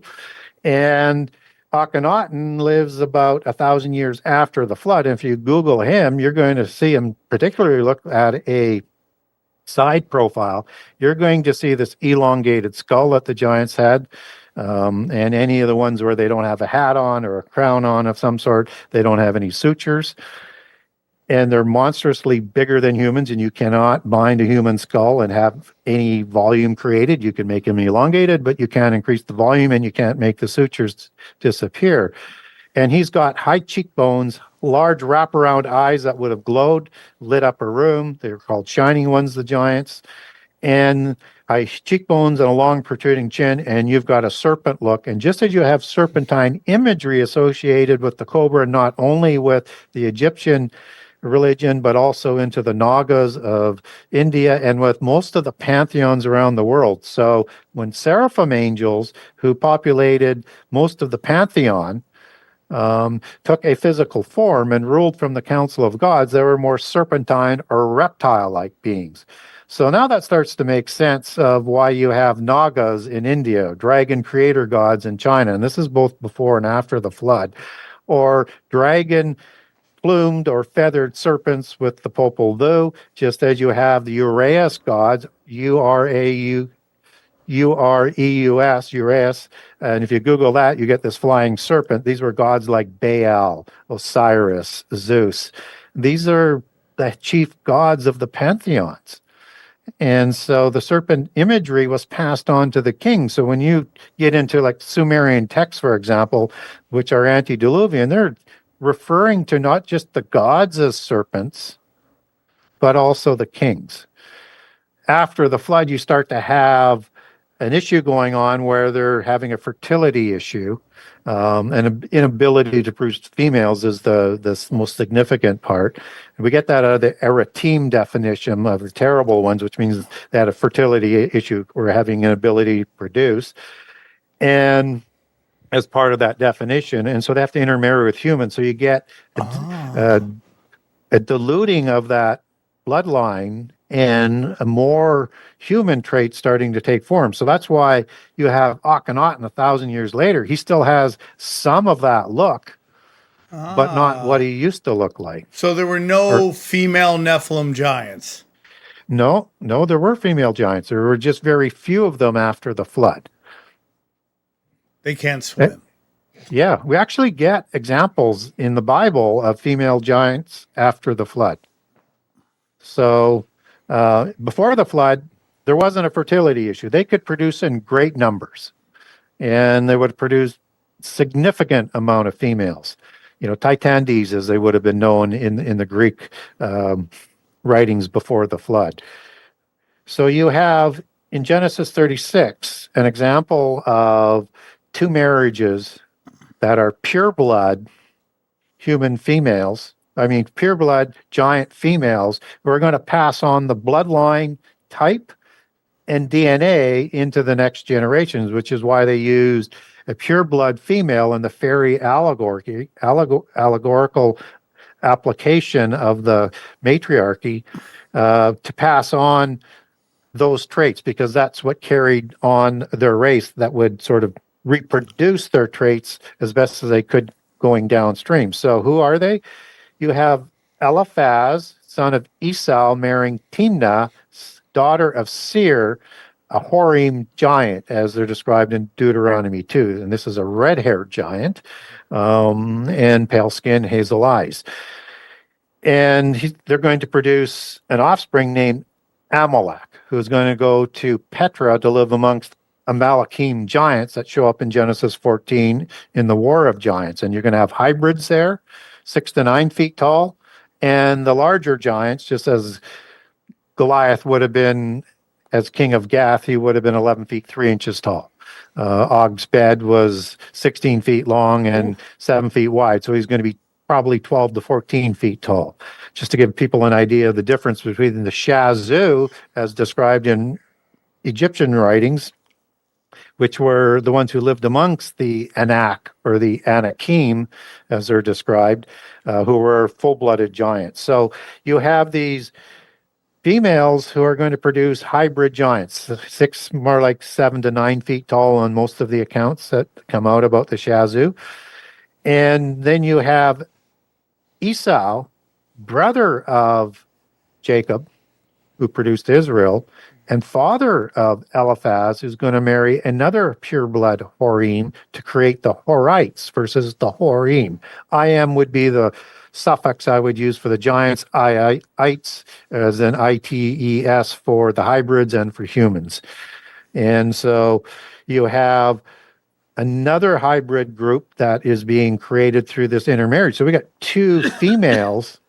And Akhenaten lives about 1,000 years after the flood. And if you Google him, you're going to see him, particularly look at a side profile, you're going to see this elongated skull that the giants had. And any of the ones where they don't have a hat on or a crown on of some sort, they don't have any sutures. And they're monstrously bigger than humans, and you cannot bind a human skull and have any volume created. You can make them elongated, but you can't increase the volume, and you can't make the sutures disappear. And he's got high cheekbones, large wraparound eyes that would have glowed, lit up a room. They're called shining ones, the giants. And high cheekbones and a long protruding chin, and you've got a serpent look. And just as you have serpentine imagery associated with the cobra, not only with the Egyptian religion, but also into the Nagas of India and with most of the pantheons around the world. So when seraphim angels, who populated most of the pantheon, took a physical form and ruled from the council of gods, they were more serpentine or reptile-like beings. So now that starts to make sense of why you have Nagas in India, dragon creator gods in China, and this is both before and after the flood, or dragon plumed or feathered serpents with the Popol Vuh, just as you have the Uraeus gods, Uraeus, and if you Google that, you get this flying serpent. These were gods like Baal, Osiris, Zeus. These are the chief gods of the pantheons. And so the serpent imagery was passed on to the king. So when you get into like Sumerian texts, for example, which are antediluvian, they're referring to not just the gods as serpents, but also the kings. After the flood, you start to have an issue going on where they're having a fertility issue, and an inability to produce females is the most significant part. And we get that out of the Eretim definition of the terrible ones, which means they had a fertility issue or having an ability to produce. And as part of that definition, and so they have to intermarry with humans. So you get a diluting of that bloodline and a more human trait starting to take form. So that's why you have Akhenaten 1,000 years later. He still has some of that look, but not what he used to look like. So there were no female Nephilim giants. No, there were female giants. There were just very few of them after the flood. They can't swim. Yeah, we actually get examples in the Bible of female giants after the flood. So before the flood, there wasn't a fertility issue. They could produce in great numbers, and they would produce significant amount of females. Titandes, as they would have been known in the Greek writings before the flood. So you have in Genesis 36 an example of 2 marriages that are pure blood human females, pure blood giant females who are going to pass on the bloodline type and DNA into the next generations, which is why they used a pure blood female in the fairy allegorical application of the matriarchy to pass on those traits, because that's what carried on their race, that would sort of reproduce their traits as best as they could going downstream. So who are they? You have Eliphaz, son of Esau, marrying Timnah, daughter of Seir, a Horim giant, as they're described in Deuteronomy 2. And this is a red-haired giant, and pale skin, hazel eyes. And they're going to produce an offspring named Amalek, who's going to go to Petra to live amongst Amalekim giants that show up in Genesis 14 in the War of Giants. And you're going to have hybrids there, 6 to 9 feet tall, and the larger giants, just as Goliath would have been as king of Gath, he would have been 11 feet 3 inches tall. Og's bed was 16 feet long and 7 feet wide, so he's going to be probably 12 to 14 feet tall. Just to give people an idea of the difference between the Shazu, as described in Egyptian writings, which were the ones who lived amongst the Anak, or the Anakim, as they're described, who were full-blooded giants. So you have these females who are going to produce hybrid giants, more like 7 to 9 feet tall on most of the accounts that come out about the Shazu. And then you have Esau, brother of Jacob, who produced Israel, and father of Eliphaz, who's going to marry another pureblood Horim to create the Horites versus the Horim. I-am would be the suffix I would use for the giants, ites, as in ITES for the hybrids and for humans. And so you have another hybrid group that is being created through this intermarriage. So we got 2 females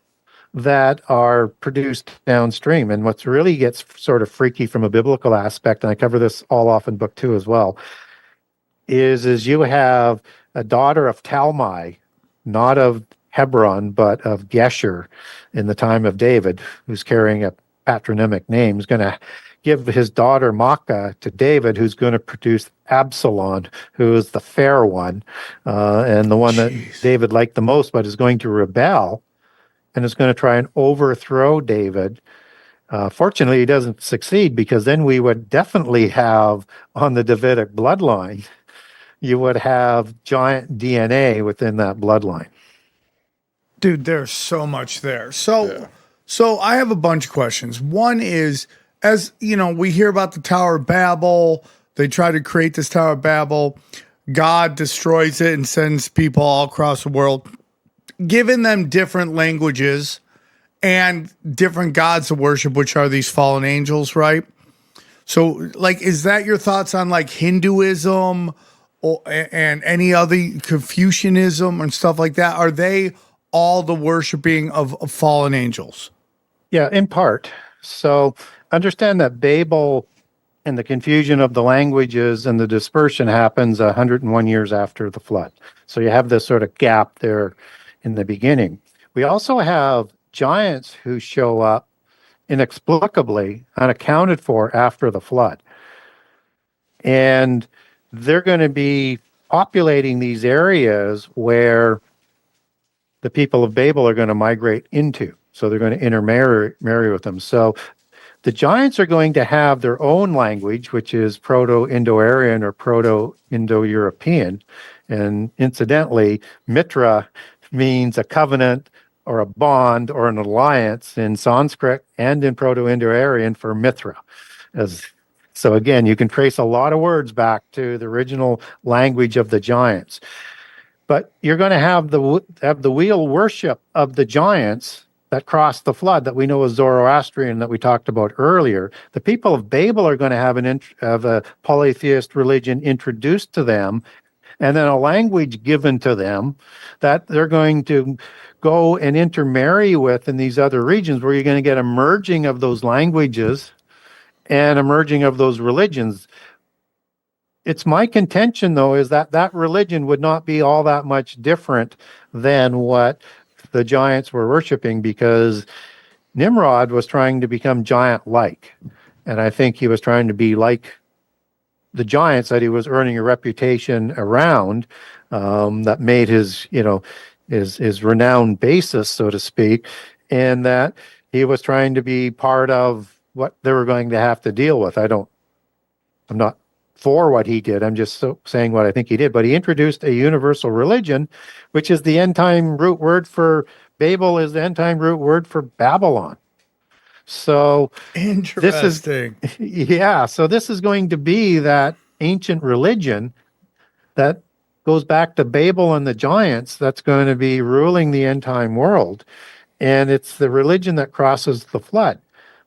that are produced downstream. And what's really gets sort of freaky from a biblical aspect, and I cover this all off in book 2 as well, is you have a daughter of Talmai, not of Hebron, but of Gesher in the time of David, who's carrying a patronymic name, is going to give his daughter Maacah to David, who's going to produce Absalom, who is the fair one, and the one that David liked the most, but is going to rebel and is going to try and overthrow David. Fortunately, he doesn't succeed, because then we would definitely have, on the Davidic bloodline, you would have giant DNA within that bloodline. Dude, there's so much there. So I have a bunch of questions. One is, as you know, we hear about the Tower of Babel. They try to create this Tower of Babel. God destroys it and sends people all across the world, giving them different languages and different gods to worship, which are these fallen angels, right? So, like, is that your thoughts on like Hinduism and any other Confucianism and stuff like that? Are they all the worshiping of fallen angels? Yeah, in part. So understand that Babel and the confusion of the languages and the dispersion happens 101 years after the flood. So you have this sort of gap there in the beginning. We also have giants who show up inexplicably, unaccounted for after the flood. And they're going to be populating these areas where the people of Babel are going to migrate into. So they're going to intermarry with them. So the giants are going to have their own language, which is Proto-Indo-Aryan or Proto-Indo-European. And incidentally, Mitra means a covenant or a bond or an alliance in Sanskrit and in Proto-Indo-Aryan for Mithra. So again, you can trace a lot of words back to the original language of the giants. But you're going to have the wheel worship of the giants that crossed the flood that we know as Zoroastrian that we talked about earlier. The people of Babel are going to have a polytheist religion introduced to them, and then a language given to them that they're going to go and intermarry with in these other regions, where you're going to get a merging of those languages and a merging of those religions. It's my contention, though, is that that religion would not be all that much different than what the giants were worshiping, because Nimrod was trying to become giant-like. And I think he was trying to be like the giants that he was earning a reputation around, that made his, his renowned basis, so to speak, and that he was trying to be part of what they were going to have to deal with. I'm not for what he did. I'm just saying what I think he did. But he introduced a universal religion, which is the end time root word for Babel, is the end time root word for Babylon. So Interesting. so this is going to be that ancient religion that goes back to Babel and the giants that's going to be ruling the end time world. And it's the religion that crosses the flood,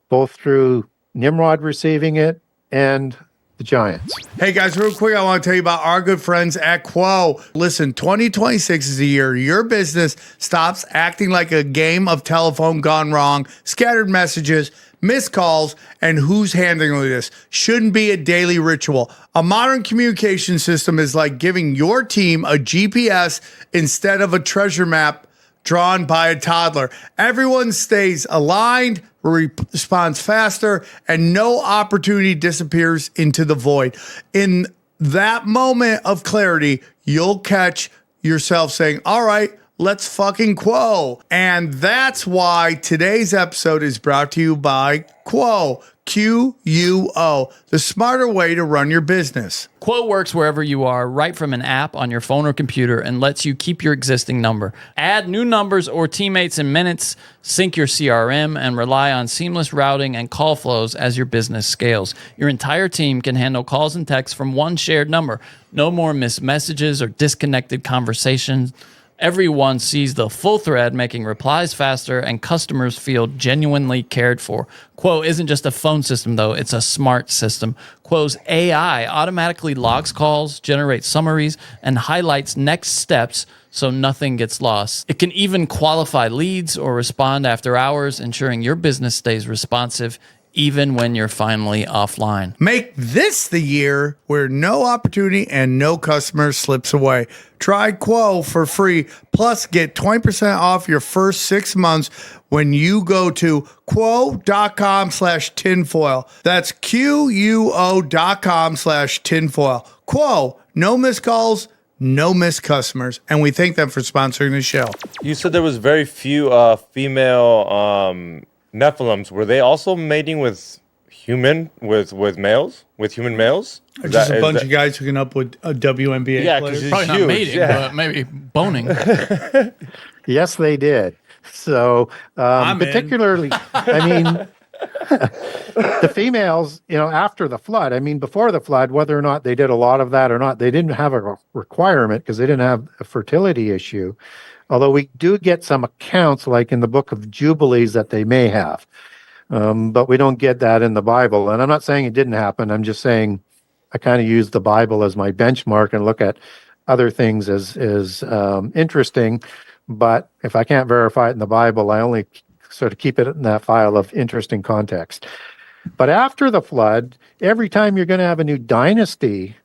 both through Nimrod receiving it and the giants. Hey guys, real quick, I want to tell you about our good friends at Quo. Listen, 2026 is the year your business stops acting like a game of telephone gone wrong, scattered messages, missed calls, and who's handling this. Shouldn't be a daily ritual. A modern communication system is like giving your team a GPS instead of a treasure map drawn by a toddler. Everyone stays aligned, responds faster, and no opportunity disappears into the void. In that moment of clarity, you'll catch yourself saying, all right, let's fucking Quo. And that's why today's episode is brought to you by Quo. Quo, the smarter way to run your business. Quo works wherever you are, right from an app on your phone or computer, and lets you keep your existing number. Add new numbers or teammates in minutes, sync your CRM, and rely on seamless routing and call flows as your business scales. Your entire team can handle calls and texts from one shared number. No more missed messages or disconnected conversations. Everyone sees the full thread, making replies faster, and customers feel genuinely cared for. Quo isn't just a phone system, though. It's a smart system. Quo's AI automatically logs calls, generates summaries, and highlights next steps so nothing gets lost. It can even qualify leads or respond after hours, ensuring your business stays responsive even when you're finally offline. Make this the year where no opportunity and no customer slips away. Try Quo for free, plus get 20% off your first 6 months when you go to quo.com/tinfoil. That's QUO.com/tinfoil. Quo, no missed calls, no missed customers, and we thank them for sponsoring the show. You said there was very few female Nephilims. Were they also mating with human males? With human males? Just a bunch of guys hooking up with WNBA Yeah, players. because Probably not huge, mating, but maybe boning. Yes, they did. So, I'm in. particularly, I mean, the females, after the flood, before the flood, whether or not they did a lot of that or not, they didn't have a requirement because they didn't have a fertility issue. Although we do get some accounts, like in the book of Jubilees, that they may have. But we don't get that in the Bible. And I'm not saying it didn't happen. I'm just saying I kind of use the Bible as my benchmark and look at other things as interesting. But if I can't verify it in the Bible, I only sort of keep it in that file of interesting context. But after the flood, every time you're going to have a new dynasty,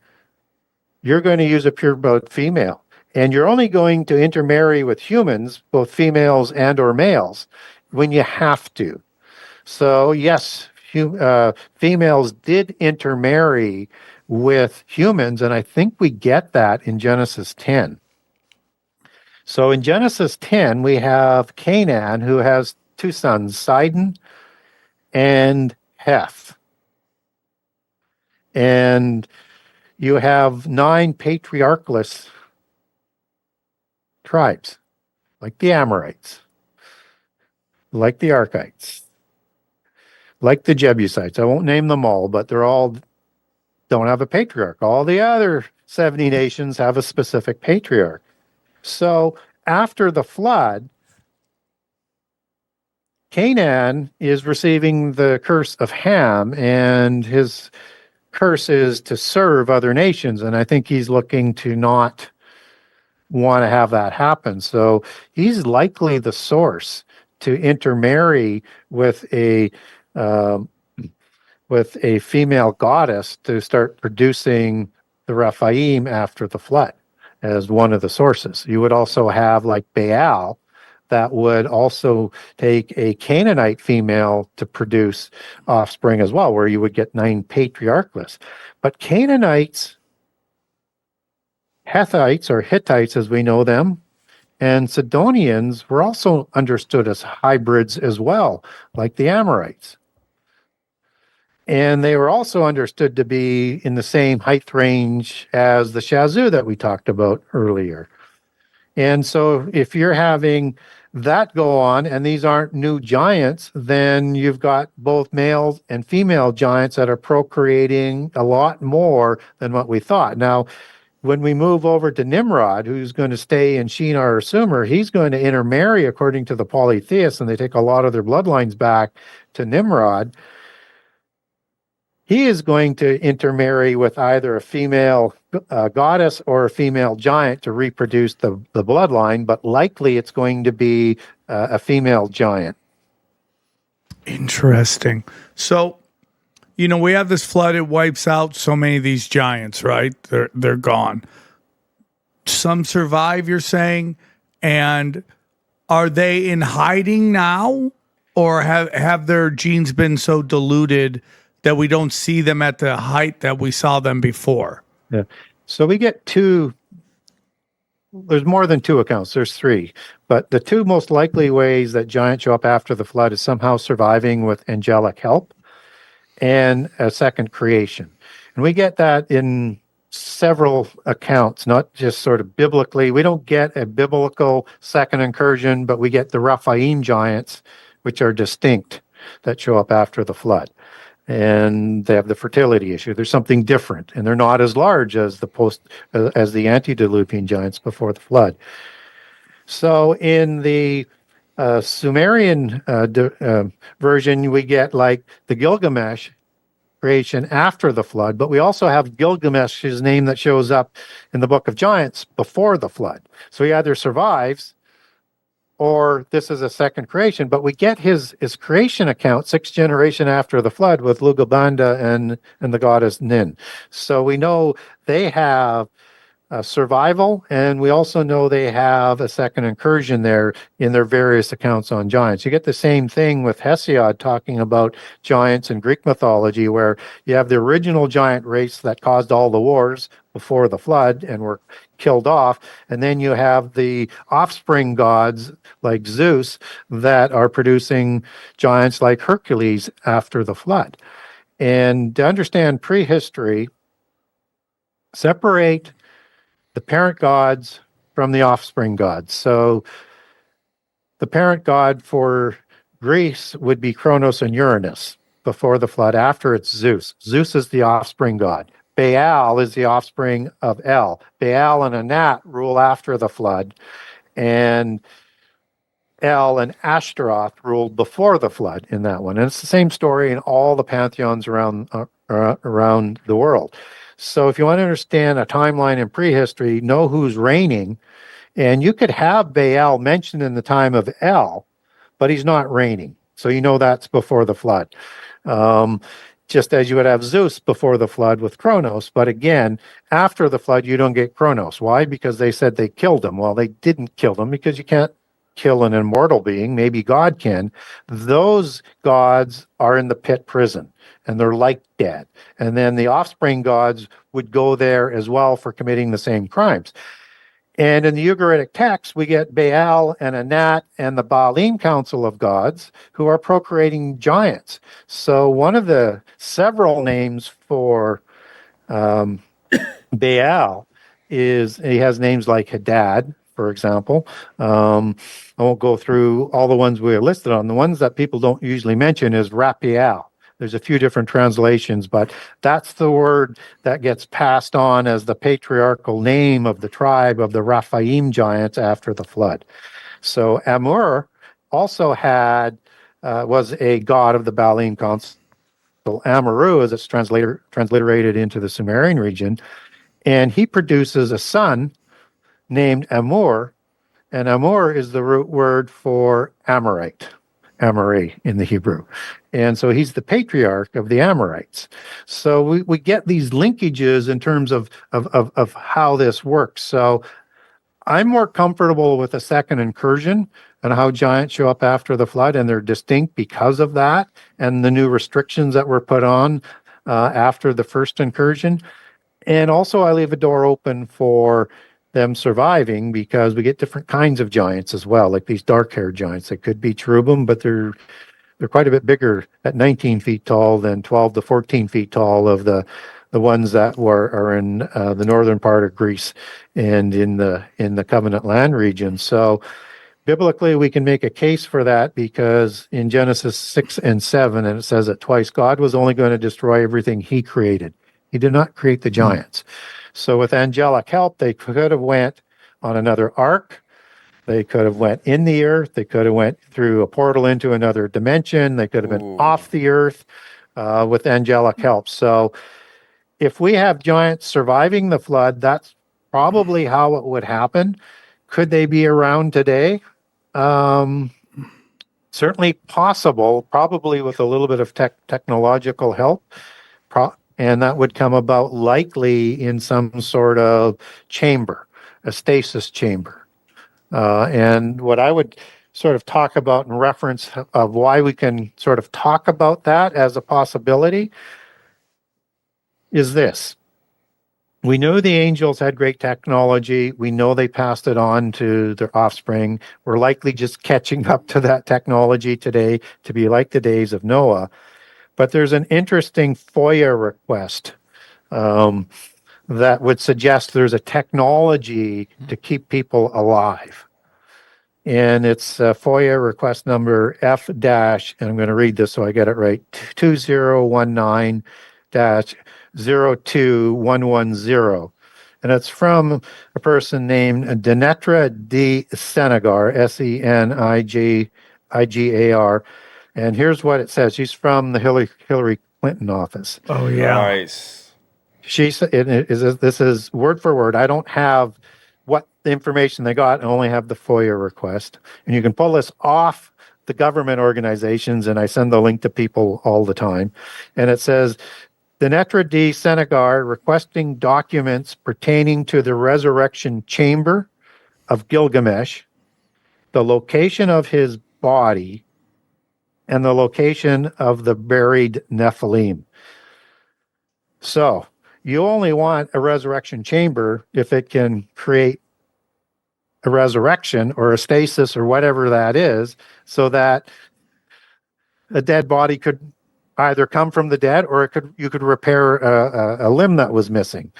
you're going to use a purebred female. And you're only going to intermarry with humans, both females and or males, when you have to. So yes, females did intermarry with humans, and I think we get that in Genesis 10. So in Genesis 10, we have Canaan, who has two sons, Sidon and Heth. And you have 9 patriarchless tribes, like the Amorites, like the Archites, like the Jebusites. I won't name them all, but they're all don't have a patriarch. All the other 70 nations have a specific patriarch. So after the flood, Canaan is receiving the curse of Ham, and his curse is to serve other nations. And I think he's looking to not want to have that happen. So he's likely the source to intermarry with a female goddess to start producing the Rephaim after the flood as one of the sources. You would also have like Baal that would also take a Canaanite female to produce offspring as well, where you would get 9 patriarchless. But Canaanites, Hethites or Hittites as we know them, And Sidonians were also understood as hybrids as well, like the Amorites. And they were also understood to be in the same height range as the Shazoo that we talked about earlier. And so if you're having that go on, and these aren't new giants, then you've got both male and female giants that are procreating a lot more than what we thought. Now, when we move over to Nimrod, who's going to stay in Shinar or Sumer, he's going to intermarry according to the polytheists, and they take a lot of their bloodlines back to Nimrod. He is going to intermarry with either a female goddess or a female giant to reproduce the bloodline, but likely it's going to be a female giant. Interesting. So, we have this flood. It wipes out so many of these giants, right? They're gone. Some survive, you're saying, and are they in hiding now, or have their genes been so diluted that we don't see them at the height that we saw them before? Yeah. So we get there's more than two accounts. There's three. But the two most likely ways that giants show up after the flood is somehow surviving with angelic help and a second creation. And we get that in several accounts, not just sort of biblically. We don't get a biblical second incursion, but we get the Rephaim giants, which are distinct, that show up after the flood. And they have the fertility issue. There's something different, and they're not as large as the antediluvian giants before the flood. So in the Sumerian version, we get like the Gilgamesh creation after the flood, but we also have Gilgamesh's name that shows up in the Book of Giants before the flood. So he either survives, or this is a second creation, but we get his creation account 6th generation after the flood with Lugabanda and the goddess Nin. So we know they have survival, and we also know they have a second incursion there in their various accounts on giants. You get the same thing with Hesiod talking about giants in Greek mythology, where you have the original giant race that caused all the wars before the flood and were killed off, and then you have the offspring gods like Zeus that are producing giants like Hercules after the flood. And to understand prehistory, separate the parent gods from the offspring gods. So the parent god for Greece would be Kronos and Uranus before the flood. After it's Zeus. Zeus is the offspring god. Baal is the offspring of El. Baal and Anat rule after the flood, and El and Ashtaroth ruled before the flood in that one. And it's the same story in all the pantheons around the world. So if you want to understand a timeline in prehistory, know who's reigning, and you could have Baal mentioned in the time of El, but he's not reigning. So you know that's before the flood. Just as you would have Zeus before the flood with Kronos, but again, after the flood, you don't get Kronos. Why? Because they said they killed him. Well, they didn't kill him because you can't kill an immortal being. Maybe God can. Those gods are in the pit prison, and they're like dead. And then the offspring gods would go there as well for committing the same crimes. And in the Ugaritic text, we get Baal and Anat and the Baalim Council of Gods who are procreating giants. So one of the several names for Baal is, he has names like Hadad, for example. I won't go through all the ones we are listed on. The ones that people don't usually mention is Rapiel. There's a few different translations, but that's the word that gets passed on as the patriarchal name of the tribe of the Rephaim giants after the flood. So Amur also was a god of the Baalim Council. Amuru, as it's transliterated into the Sumerian region, and he produces a son named Amur, and Amur is the root word for Amorite. Amoree in the Hebrew. And so he's the patriarch of the Amorites. So we get these linkages in terms of how this works. So I'm more comfortable with a second incursion and how giants show up after the flood, and they're distinct because of that and the new restrictions that were put on after the first incursion. And also I leave a door open for them surviving, because we get different kinds of giants as well, like these dark-haired giants. They could be cherubim, but they're quite a bit bigger at 19 feet tall than 12 to 14 feet tall of the ones that are in the northern part of Greece and in the Covenant land region. So biblically, we can make a case for that, because in Genesis 6 and 7, and it says it twice, God was only going to destroy everything he created. He did not create the giants. So with angelic help, they could have went on another ark. They could have went in the earth. They could have went through a portal into another dimension. They could have been off the earth with angelic help. So if we have giants surviving the flood, that's probably how it would happen. Could they be around today? Certainly possible, probably with a little bit of technological help. And that would come about likely in some sort of chamber, a stasis chamber. And what I would sort of talk about in reference of why we can sort of talk about that as a possibility is this. We know the angels had great technology. We know they passed it on to their offspring. We're likely just catching up to that technology today to be like the days of Noah. But there's an interesting FOIA request that would suggest there's a technology to keep people alive. And it's FOIA request number F dash, and I'm going to read this so I get it right, 2019-02110. And it's from a person named Denetra D. Senigar, Senigar. And here's what it says. She's from the Hillary Clinton office. Oh, yeah. Nice. This is word for word. I don't have what the information they got. I only have the FOIA request. And you can pull this off the government organizations, and I send the link to people all the time. And it says, Denetra D. Senigar requesting documents pertaining to the resurrection chamber of Gilgamesh, the location of his body, and the location of the buried Nephilim. So you only want a resurrection chamber if it can create a resurrection or a stasis or whatever that is, so that a dead body could either come from the dead, or you could repair a limb that was missing.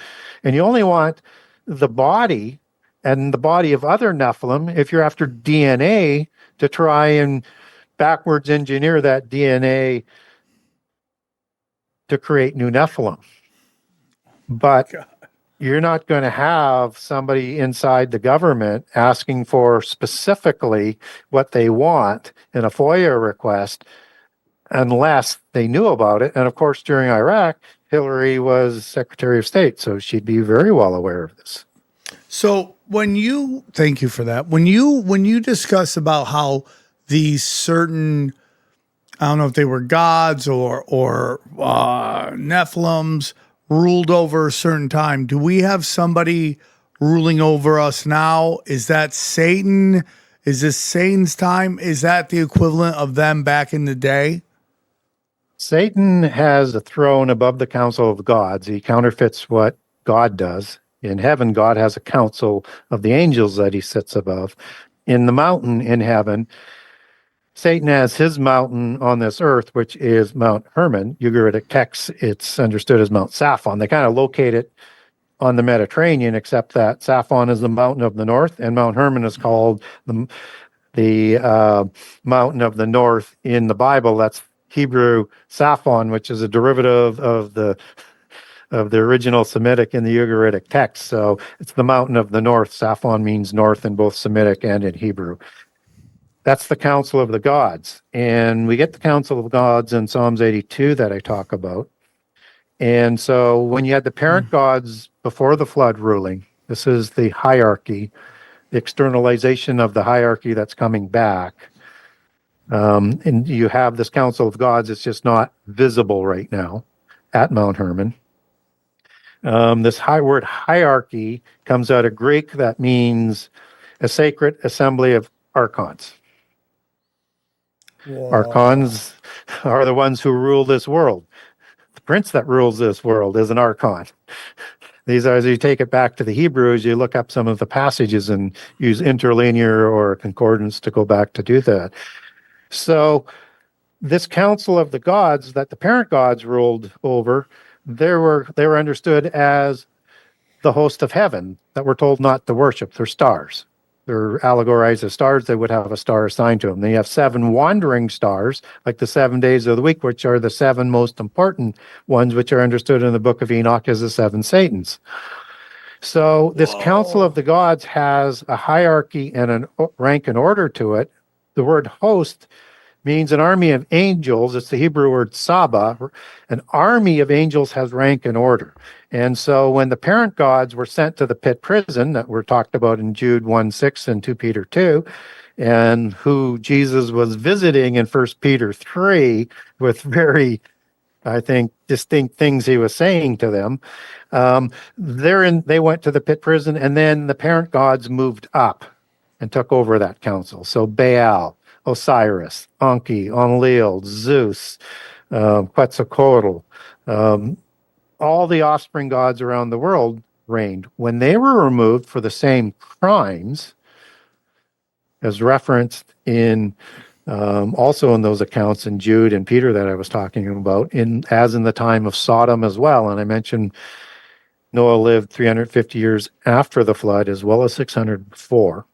And you only want the body and the body of other Nephilim if you're after DNA to try and backwards engineer that DNA to create new Nephilim. But you're not going to have somebody inside the government asking for specifically what they want in a FOIA request unless they knew about it. And of course, during Iraq, Hillary was Secretary of State, so she'd be very well aware of this. So thank you for that. When you discuss about how these certain, I don't know if they were gods or Nephilims ruled over a certain time, do we have somebody ruling over us now? Is that Satan? Is this Satan's time? Is that the equivalent of them back in the day? Satan has a throne above the council of gods. He counterfeits what God does. In heaven, God has a council of the angels that he sits above. In the mountain in heaven, Satan has his mountain on this earth, which is Mount Hermon. Ugaritic texts, it's understood as Mount Saphon. They kind of locate it on the Mediterranean, except that Saphon is the mountain of the north, and Mount Hermon is called the mountain of the north in the Bible. That's Hebrew Saphon, which is a derivative of the original Semitic in the Ugaritic text. So it's the mountain of the north. Saphon means north in both Semitic and in Hebrew. That's the council of the gods. And we get the council of gods in Psalms 82 that I talk about. And so when you had the parent gods before the flood ruling, this is the hierarchy, the externalization of the hierarchy that's coming back. And you have this council of gods. It's just not visible right now at Mount Hermon. This word hierarchy comes out of Greek that means a sacred assembly of archons. Whoa. Archons are the ones who rule this world. The prince that rules this world is an archon. These are, as you take it back to the Hebrews, you look up some of the passages and use interlinear or concordance to go back to do that. So this council of the gods that the parent gods ruled over, they were understood as the host of heaven that we're told not to worship. They're stars. They're allegorized as stars. They would have a star assigned to them. They have 7 wandering stars, like the 7 days of the week, which are the 7 most important ones, which are understood in the book of Enoch as the 7 Satans. So this council of the gods has a hierarchy and a rank and order to it. The word host means an army of angels. It's the Hebrew word Saba. An army of angels has rank and order. And so when the parent gods were sent to the pit prison that were talked about in Jude 1:6 and 2 Peter 2, and who Jesus was visiting in 1 Peter 3 with very, I think, distinct things he was saying to them, they went to the pit prison, and then the parent gods moved up and took over that council. So Baal, Osiris, Anki, Enlil, Zeus, Quetzalcoatl, all the offspring gods around the world reigned. When they were removed for the same crimes, as referenced in also in those accounts in Jude and Peter that I was talking about, as in the time of Sodom as well. And I mentioned Noah lived 350 years after the flood, as well as 600 before.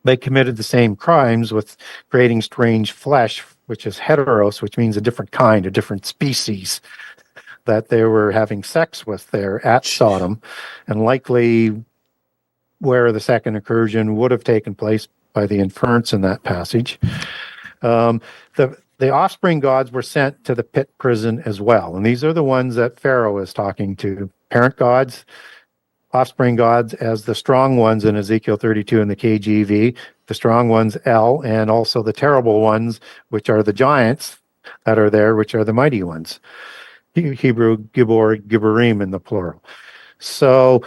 They committed the same crimes with creating strange flesh, which is heteros, which means a different kind, a different species that they were having sex with there at Sodom, and likely where the second incursion would have taken place by the inference in that passage. The offspring gods were sent to the pit prison as well, and these are the ones that Pharaoh is talking to. Parent gods, offspring gods as the strong ones in Ezekiel 32 in the KJV, the strong ones El, and also the terrible ones, which are the giants that are there, which are the mighty ones. Hebrew Gibor, Giborim in the plural. So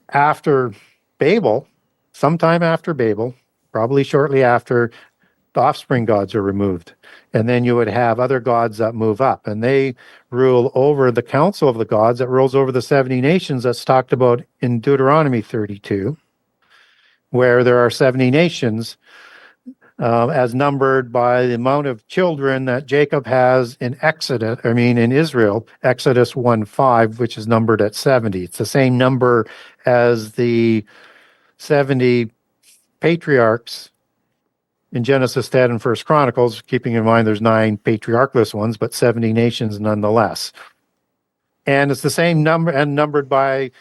after Babel, sometime after Babel, probably shortly after, the offspring gods are removed. And then you would have other gods that move up, and they rule over the council of the gods that rules over the 70 nations that's talked about in Deuteronomy 32, where there are 70 nations as numbered by the amount of children that Jacob has in Israel, Exodus 1:5, which is numbered at 70. It's the same number as the 70 patriarchs in Genesis 10 and 1 Chronicles, keeping in mind there's 9 patriarchless ones, but 70 nations nonetheless. And it's the same number and numbered by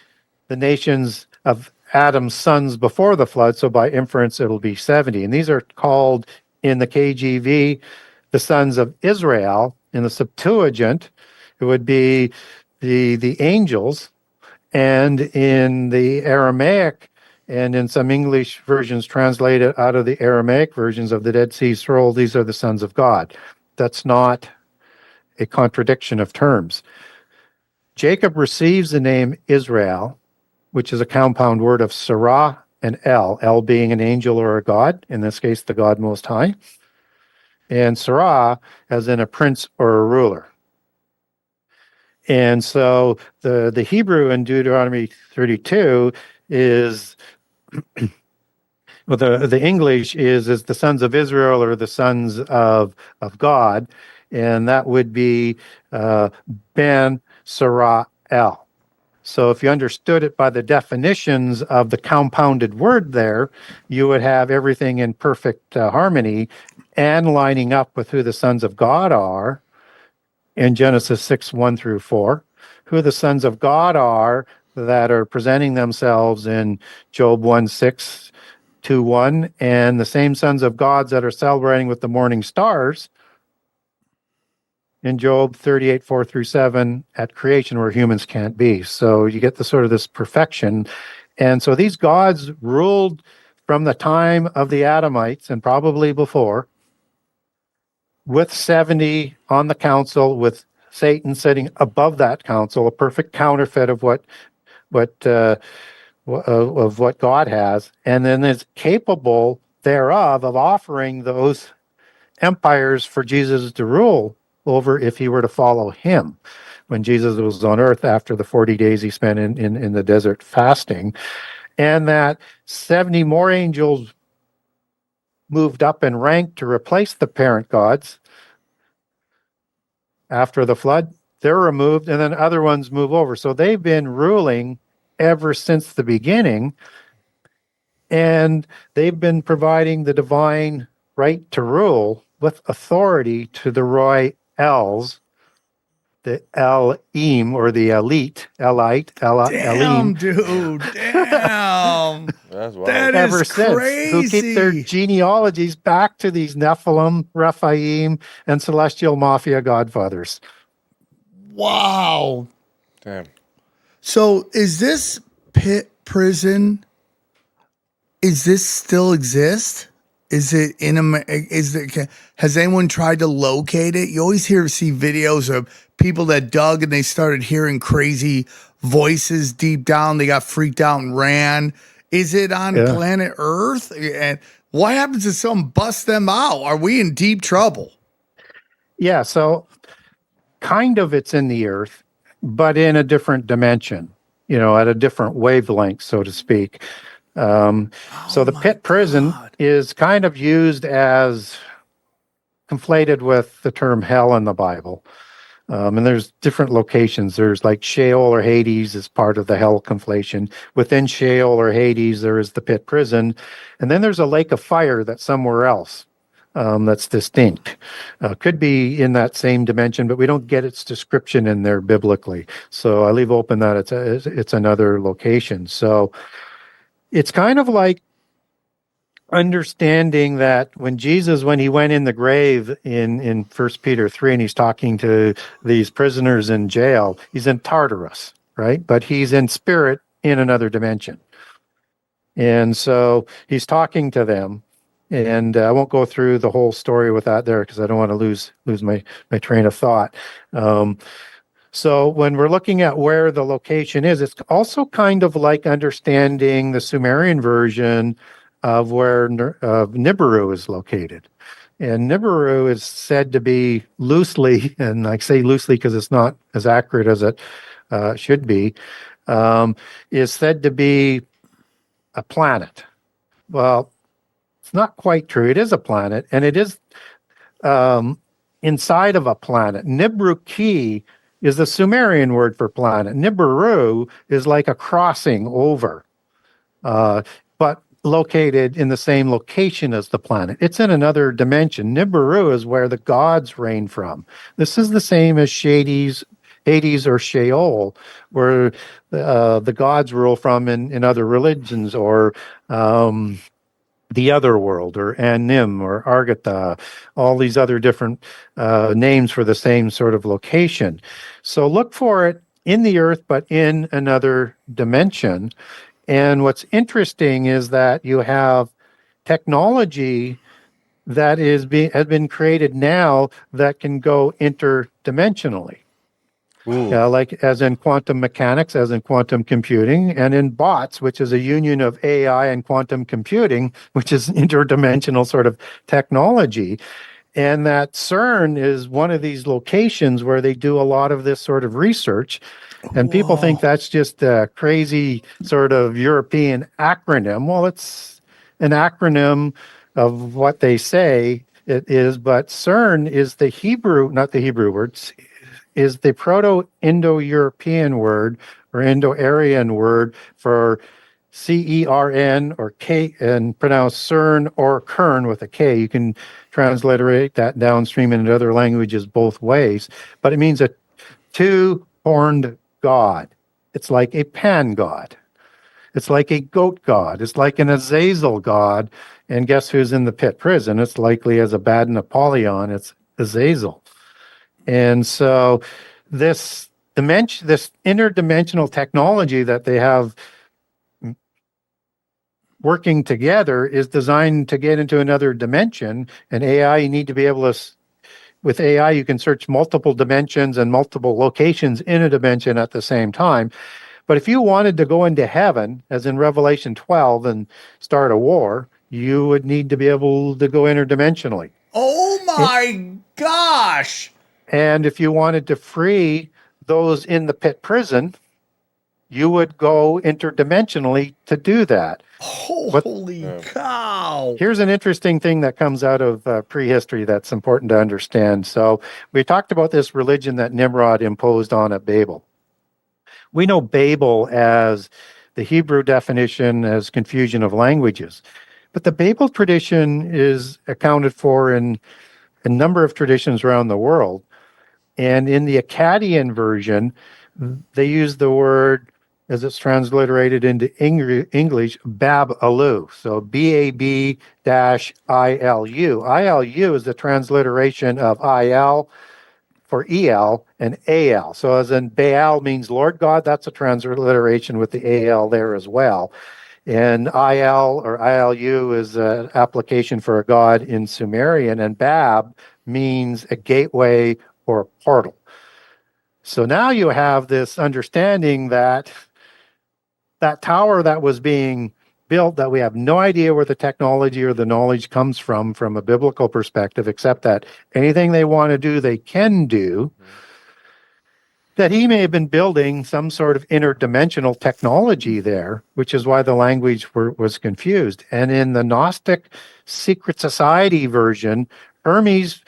the nations of Adam's sons before the flood, so by inference it'll be 70. And these are called in the KJV the sons of Israel. In the Septuagint, it would be the angels, and in the Aramaic and in some English versions translated out of the Aramaic versions of the Dead Sea Scroll, these are the sons of God. That's not a contradiction of terms. Jacob receives the name Israel, which is a compound word of Sarah and El being an angel or a god, in this case, the God Most High, and Sarah as in a prince or a ruler. And so the Hebrew in Deuteronomy 32 is, well, the English is the sons of Israel or the sons of God, and that would be Ben Sarah El. So if you understood it by the definitions of the compounded word there, you would have everything in perfect harmony and lining up with who the sons of God are in Genesis 6:1 through 4, who the sons of God are that are presenting themselves in Job 1:6 to 1, and the same sons of gods that are celebrating with the morning stars in Job 38:4 through 7 at creation, where humans can't be. So you get the sort of this perfection. And so these gods ruled from the time of the Adamites and probably before, with 70 on the council, with Satan sitting above that council, a perfect counterfeit of what God has, and then is capable thereof of offering those empires for Jesus to rule over if he were to follow him. When Jesus was on earth after the 40 days he spent in the desert fasting, and that 70 more angels moved up in rank to replace the parent gods after the flood. They're removed, and then other ones move over. So they've been ruling ever since the beginning, and they've been providing the divine right to rule with authority to the Roy-Els, the Elim, or the elite, Damn, Elim, dude. Damn. That's wild. That ever is since, who keep their crazy. genealogies back to these Nephilim, Rephaim, and Celestial Mafia godfathers. Wow. Damn. So is this pit prison? Is this still exist? Is it in has anyone tried to locate it? You always see videos of people that dug and they started hearing crazy voices deep down. They got freaked out and ran. Is it on planet Earth? And what happens if someone busts them out? Are we in deep trouble? Yeah, so kind of it's in the earth, but in a different dimension, at a different wavelength, so to speak. So the pit prison is kind of used as conflated with the term hell in the Bible. And there's different locations. There's like Sheol or Hades is part of the hell conflation. Within Sheol or Hades, there is the pit prison. And then there's a lake of fire that's somewhere else. That's distinct. Could be in that same dimension, but we don't get its description in there biblically. So I leave open that it's another location. So it's kind of like understanding that when he went in the grave in 1 Peter 3, and he's talking to these prisoners in jail, he's in Tartarus, right? But he's in spirit in another dimension. And so he's talking to them. And I won't go through the whole story with that there because I don't want to lose my train of thought. So when we're looking at where the location is, it's also kind of like understanding the Sumerian version of where Nibiru is located. And Nibiru is said to be loosely, and I say loosely because it's not as accurate as it should be, is said to be a planet. Well, it's not quite true. It is a planet, and it is inside of a planet. Nibruki is the Sumerian word for planet. Nibiru is like a crossing over, but located in the same location as the planet. It's in another dimension. Nibiru is where the gods reign from. This is the same as Hades or Sheol, where the gods rule from in other religions, or the other world, or Anim, or Argatha, all these other different names for the same sort of location. So look for it in the earth, but in another dimension. And what's interesting is that you have technology that has been created now that can go interdimensionally. Like as in quantum mechanics, as in quantum computing, and in bots, which is a union of AI and quantum computing, which is interdimensional sort of technology. And that CERN is one of these locations where they do a lot of this sort of research. And people think that's just a crazy sort of European acronym. Well, it's an acronym of what they say it is, but CERN is the Hebrew, not the Hebrew words, is the Proto-Indo-European word or Indo-Aryan word for CERN or K, and pronounce CERN or Kern with a K. You can transliterate that downstream into other languages both ways, but it means a two-horned god. It's like a pan god. It's like a goat god. It's like an Azazel god. And guess who's in the pit prison? It's likely as a bad Napoleon, it's Azazel. And so this interdimensional technology that they have working together is designed to get into another dimension. And AI, you need to be able to, with AI, you can search multiple dimensions and multiple locations in a dimension at the same time. But if you wanted to go into heaven, as in Revelation 12, and start a war, you would need to be able to go interdimensionally. Oh my gosh. And if you wanted to free those in the pit prison, you would go interdimensionally to do that. Holy cow. Here's an interesting thing that comes out of prehistory that's important to understand. So we talked about this religion that Nimrod imposed on at Babel. We know Babel as the Hebrew definition as confusion of languages. But the Babel tradition is accounted for in a number of traditions around the world. And in the Akkadian version, they use the word, as it's transliterated into English, Bab-alu. So B-A-B-I-L-U. I-L-U is the transliteration of I-L for E-L and A-L. So as in Baal means Lord God, that's a transliteration with the A-L there as well. And I-L or I-L-U is an application for a god in Sumerian, and Bab means a gateway or a portal. So now you have this understanding that that tower that was being built, that we have no idea where the technology or the knowledge comes from a biblical perspective, except that anything they want to do, they can do, that he may have been building some sort of interdimensional technology there, which is why the language was confused. And in the Gnostic secret society version, Hermes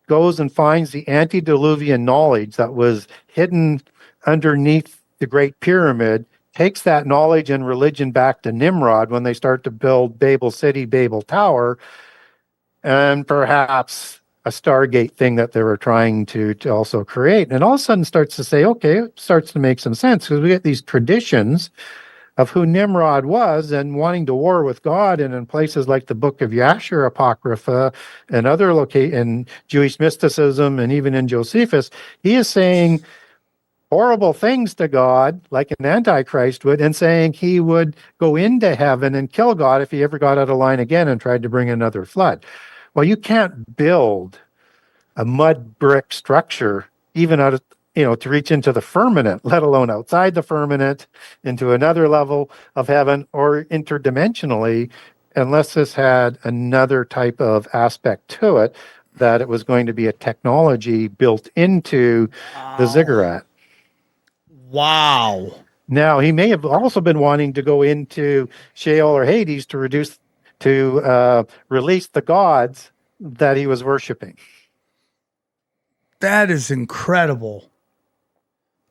goes and finds the antediluvian knowledge that was hidden underneath the Great Pyramid, takes that knowledge and religion back to Nimrod when they start to build Babel City, Babel Tower, and perhaps a Stargate thing that they were trying to also create. And all of a sudden starts to say, okay, it starts to make some sense, because we get these traditions of who Nimrod was and wanting to war with God. And in places like the Book of Yashar Apocrypha and other in Jewish mysticism and even in Josephus, he is saying horrible things to God, like an Antichrist would, and saying he would go into heaven and kill God if he ever got out of line again and tried to bring another flood. Well, you can't build a mud brick structure even out of, to reach into the firmament, let alone outside the firmament, into another level of heaven or interdimensionally, unless this had another type of aspect to it, that it was going to be a technology built into the ziggurat. Wow. Now, he may have also been wanting to go into Sheol or Hades to release the gods that he was worshiping. That is incredible.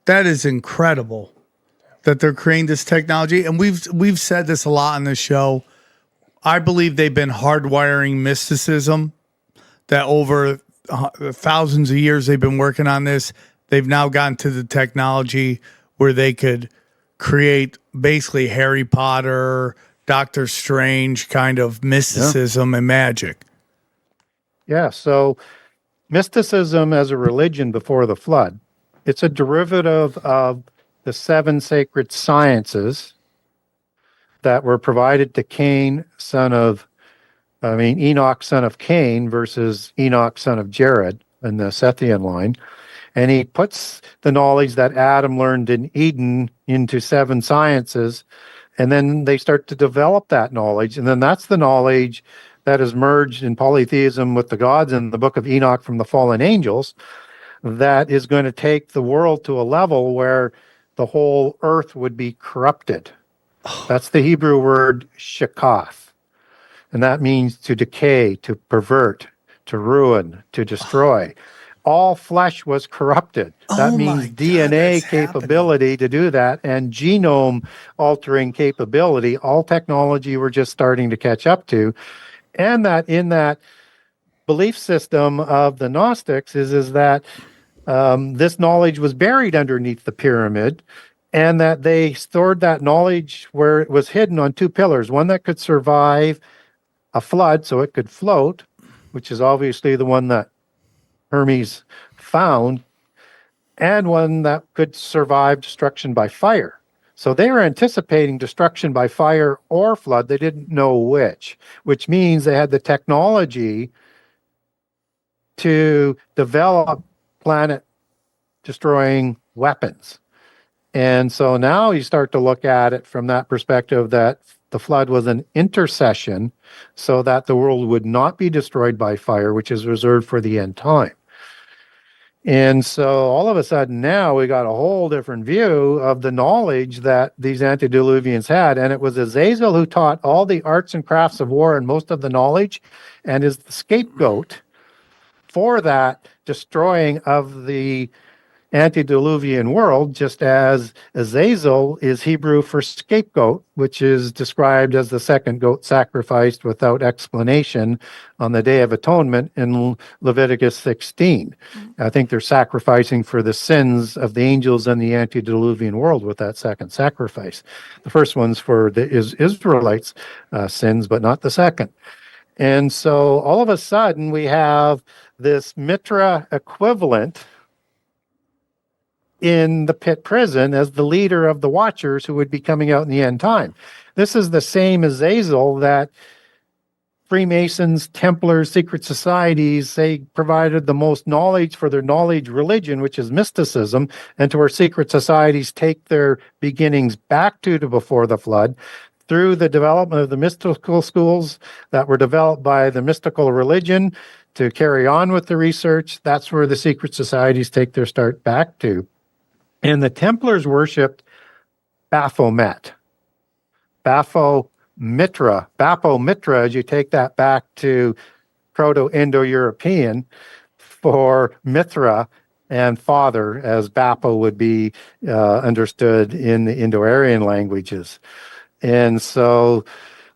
That is incredible that they're creating this technology. And we've said this a lot on this show. I believe they've been hardwiring mysticism, that over thousands of years they've been working on this. They've now gotten to the technology where they could create basically Harry Potter, Doctor Strange kind of mysticism and magic. Yeah, so mysticism as a religion before the flood, it's a derivative of the 7 sacred sciences that were provided to Enoch, son of Cain, versus Enoch, son of Jared, in the Sethian line. And he puts the knowledge that Adam learned in Eden into 7 sciences, and then they start to develop that knowledge. And then that's the knowledge that is merged in polytheism with the gods in the book of Enoch from the fallen angels, that is going to take the world to a level where the whole earth would be corrupted. That's the Hebrew word shakath. And that means to decay, to pervert, to ruin, to destroy. All flesh was corrupted. That means DNA capability to do that, and genome altering capability. All technology we're just starting to catch up to. And that in that belief system of the Gnostics is that this knowledge was buried underneath the pyramid, and that they stored that knowledge where it was hidden on 2 pillars, one that could survive a flood so it could float, which is obviously the one that Hermes found, and one that could survive destruction by fire. So they were anticipating destruction by fire or flood. They didn't know which means they had the technology to develop planet-destroying weapons. And so now you start to look at it from that perspective, that the flood was an intercession so that the world would not be destroyed by fire, which is reserved for the end time. And so all of a sudden now we got a whole different view of the knowledge that these antediluvians had. And it was Azazel who taught all the arts and crafts of war and most of the knowledge, and is the scapegoat for that destroying of the antediluvian world, just as Azazel is Hebrew for scapegoat, which is described as the second goat sacrificed without explanation on the Day of Atonement in Leviticus 16. I think they're sacrificing for the sins of the angels and the antediluvian world with that second sacrifice. The first one's for the Israelites' sins, but not the second. And so all of a sudden we have this Mitra equivalent in the pit prison as the leader of the Watchers who would be coming out in the end time. This is the same Azazel that Freemasons, Templars, secret societies say provided the most knowledge for their knowledge religion, which is mysticism, and to where secret societies take their beginnings back to before the flood through the development of the mystical schools that were developed by the mystical religion to carry on with the research. That's where the secret societies take their start back to. And the Templars worshipped Baphomet. Bapho-Mitra, as you take that back to Proto-Indo-European for Mithra and father, as Bapho would be understood in the Indo-Aryan languages. And so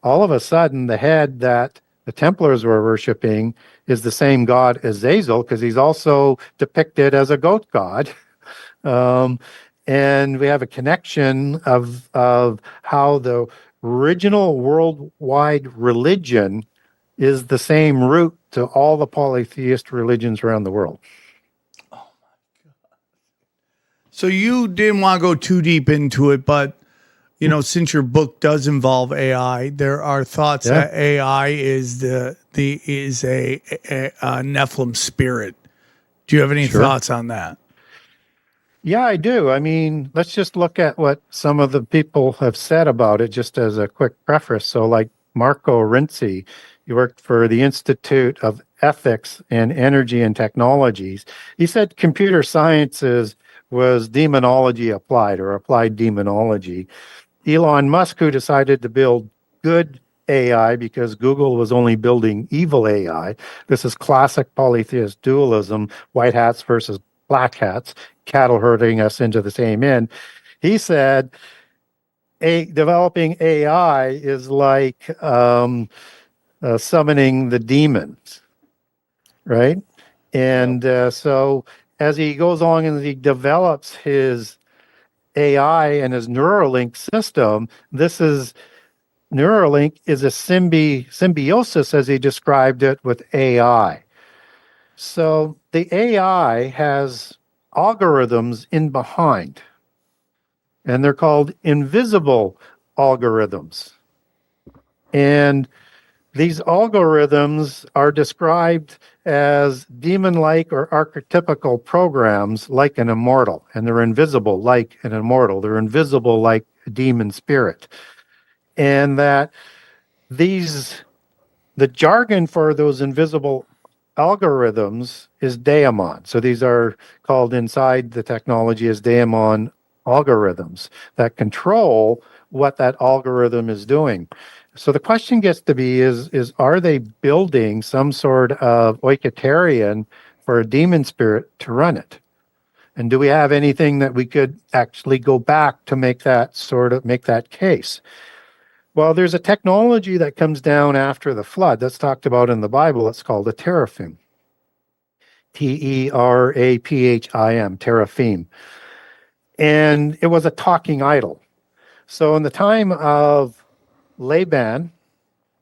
all of a sudden, the head that the Templars were worshiping is the same god as Azazel, because he's also depicted as a goat god. And we have a connection of how the original worldwide religion is the same root to all the polytheist religions around the world. So you didn't want to go too deep into it, but you know, since your book does involve AI, there are thoughts that AI is a Nephilim spirit. Do you have any thoughts on that? Yeah, I do. I mean, let's just look at what some of the people have said about it, just as a quick preface. So, like Marco Rinzi, he worked for the Institute of Ethics and Energy and Technologies. He said computer sciences was demonology applied, or applied demonology. Elon Musk, who decided to build good AI because Google was only building evil AI. This is classic polytheist dualism, white hats versus black hats, cattle herding us into the same end. He said developing AI is like summoning the demons, right? And so as he goes along and he develops his AI and his Neuralink system, Neuralink is a symbiosis, as he described it, with AI. So the AI has algorithms in behind, and they're called invisible algorithms. And these algorithms are described as demon-like or archetypical programs like an immortal, and they're invisible like an immortal. They're invisible like a demon spirit. And that the jargon for those invisible algorithms is daemon. So these are called inside the technology as daemon algorithms that control what that algorithm is doing. So the question gets to be is are they building some sort of oikotarian for a demon spirit to run it? And do we have anything that we could actually go back to make that case? Well, there's a technology that comes down after the flood that's talked about in the Bible. It's called a teraphim. Teraphim, teraphim. And it was a talking idol. So in the time of Laban,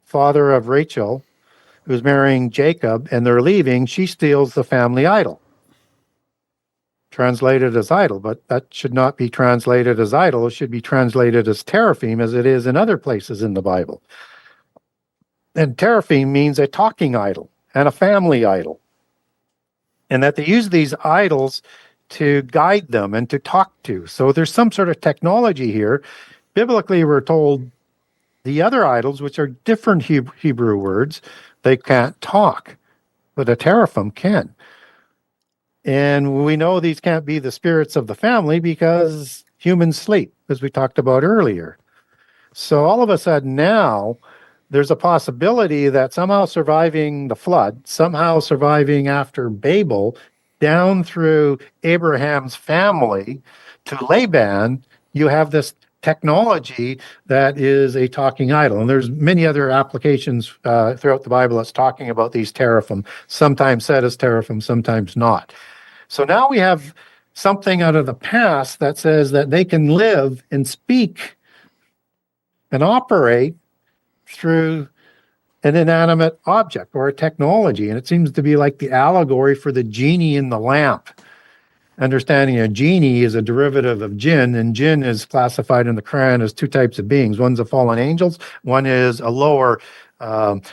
father of Rachel, who's marrying Jacob, and they're leaving, she steals the family idol. Translated as idol, but that should not be translated as idol. It should be translated as teraphim, as it is in other places in the Bible. And teraphim means a talking idol and a family idol. And that they use these idols to guide them and to talk to. So there's some sort of technology here. Biblically, we're told the other idols, which are different Hebrew words, they can't talk, but a teraphim can. And we know these can't be the spirits of the family because humans sleep, as we talked about earlier. So all of a sudden now, there's a possibility that somehow surviving the flood, somehow surviving after Babel, down through Abraham's family to Laban, you have this technology that is a talking idol. And there's many other applications throughout the Bible that's talking about these teraphim, sometimes said as teraphim, sometimes not. So now we have something out of the past that says that they can live and speak and operate through an inanimate object or a technology. And it seems to be like the allegory for the genie in the lamp. Understanding a genie is a derivative of jinn, and jinn is classified in the Quran as two types of beings. One's a fallen angels, one is a lower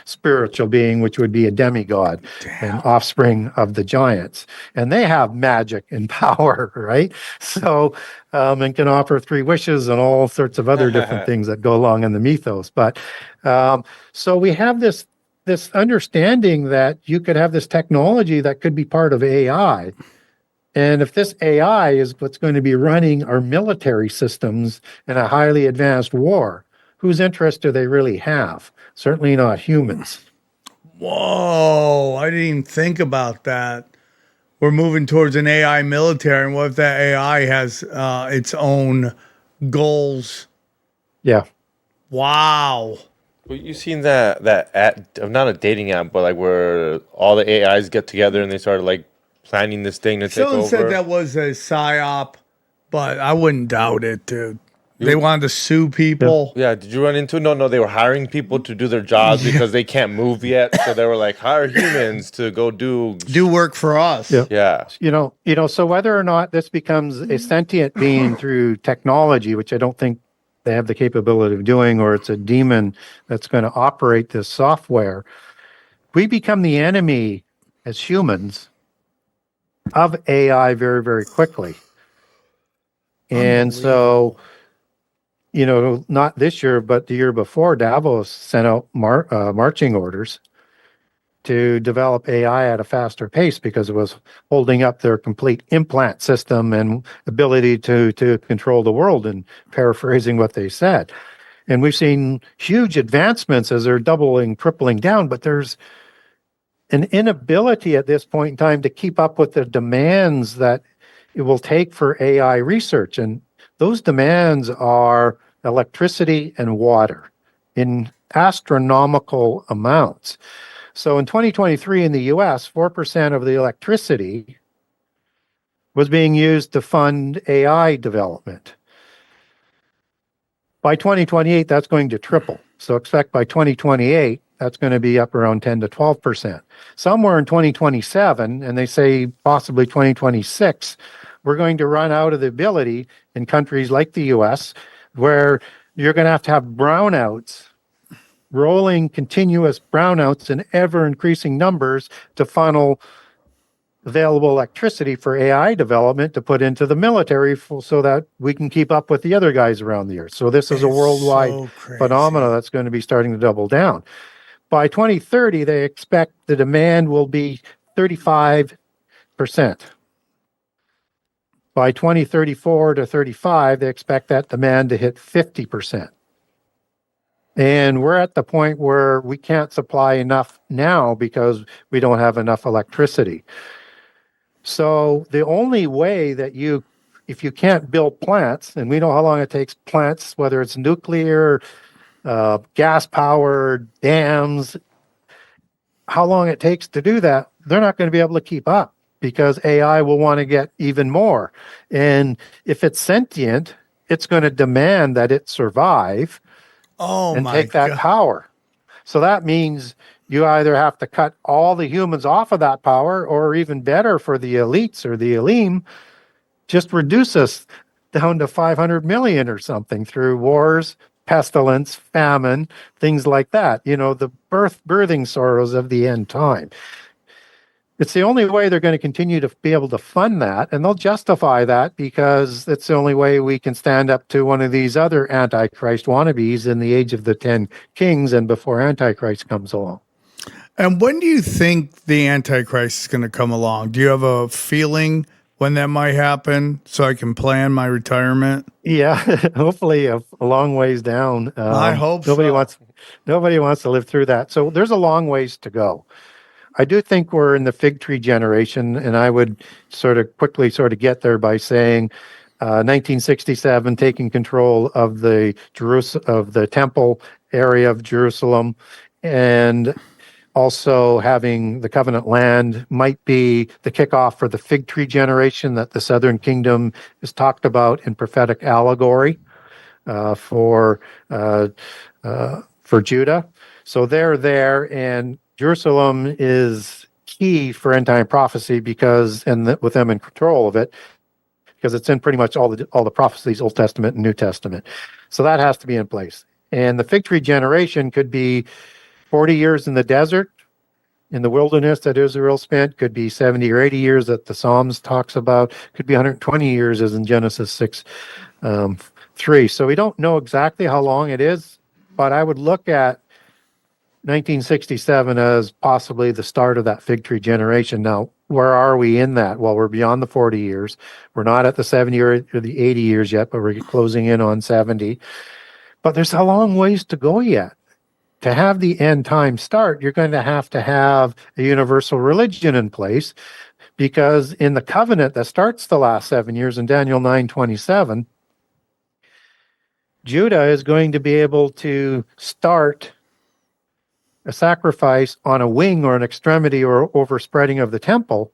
spiritual being, which would be a demigod and offspring of the giants. And they have magic and power, right? So, and can offer 3 wishes and all sorts of other different things that go along in the mythos. But so we have this understanding that you could have this technology that could be part of AI. And if this AI is what's going to be running our military systems in a highly advanced war, whose interest do they really have? Certainly not humans. Whoa, I didn't even think about that. We're moving towards an AI military, and what if that AI has its own goals? Yeah. Wow. Well, you seen that app, not a dating app, but like where all the AIs get together and they started like planning this thing to take Someone over? said that was a psyop, but I wouldn't doubt it, dude. They wanted to sue people. Yeah, did you run into? No, they were hiring people to do their jobs because they can't move yet. So they were like, hire humans to go do work for us. Yeah. Yeah. You know, so whether or not this becomes a sentient being through technology, which I don't think they have the capability of doing, or it's a demon that's going to operate this software, we become the enemy as humans of AI very, very quickly. And so, you know, not this year, but the year before, Davos sent out marching orders to develop AI at a faster pace because it was holding up their complete implant system and ability to control the world, and paraphrasing what they said. And we've seen huge advancements as they're doubling, tripling down, but there's an inability at this point in time to keep up with the demands that it will take for AI research. And those demands are electricity and water in astronomical amounts. So in 2023 in the US, 4% of the electricity was being used to fund AI development. By 2028, that's going to triple. So expect by 2028, that's going to be up around 10 to 12%. Somewhere in 2027, and they say possibly 2026, we're going to run out of the ability in countries like the US, where you're going to have brownouts, rolling continuous brownouts in ever increasing numbers to funnel available electricity for AI development to put into the military so that we can keep up with the other guys around the earth. So this is a worldwide phenomenon that's going to be starting to double down. By 2030, they expect the demand will be 35%. By 2034 to 35, they expect that demand to hit 50%. And we're at the point where we can't supply enough now because we don't have enough electricity. So the only way that if you can't build plants, and we know how long it takes plants, whether it's nuclear, gas-powered, dams, how long it takes to do that, they're not going to be able to keep up because AI will want to get even more. And if it's sentient, it's going to demand that it survive and take that power. So that means you either have to cut all the humans off of that power, or even better for the elites or the Elim, just reduce us down to 500 million or something through wars, pestilence, famine, things like that. You know, the birthing sorrows of the end time. It's the only way they're going to continue to be able to fund that, and they'll justify that because it's the only way we can stand up to one of these other Antichrist wannabes in the age of the 10 kings and before Antichrist comes along. And when do you think the Antichrist is going to come along? Do you have a feeling when that might happen so I can plan my retirement? Yeah, hopefully a long ways down. I hope nobody so. wants to live through that. So there's a long ways to go. I do think we're in the fig tree generation, and I would quickly get there by saying 1967, taking control of the temple area of Jerusalem, and also having the covenant land might be the kickoff for the fig tree generation that the southern kingdom is talked about in prophetic allegory for Judah. So they're there, and Jerusalem is key for end time prophecy with them in control of it, because it's in pretty much all the prophecies, Old Testament and New Testament. So that has to be in place. And the fig tree generation could be 40 years in the desert, in the wilderness that Israel spent, could be 70 or 80 years that the Psalms talks about, could be 120 years as in Genesis 6:3. So we don't know exactly how long it is, but I would look at 1967 as possibly the start of that fig tree generation. Now, where are we in that? Well, we're beyond the 40 years. We're not at the 70 or the 80 years yet, but we're closing in on 70. But there's a long ways to go yet. To have the end time start, you're going to have a universal religion in place, because in the covenant that starts the last 7 years in Daniel 9:27, Judah is going to be able to start a sacrifice on a wing or an extremity or overspreading of the temple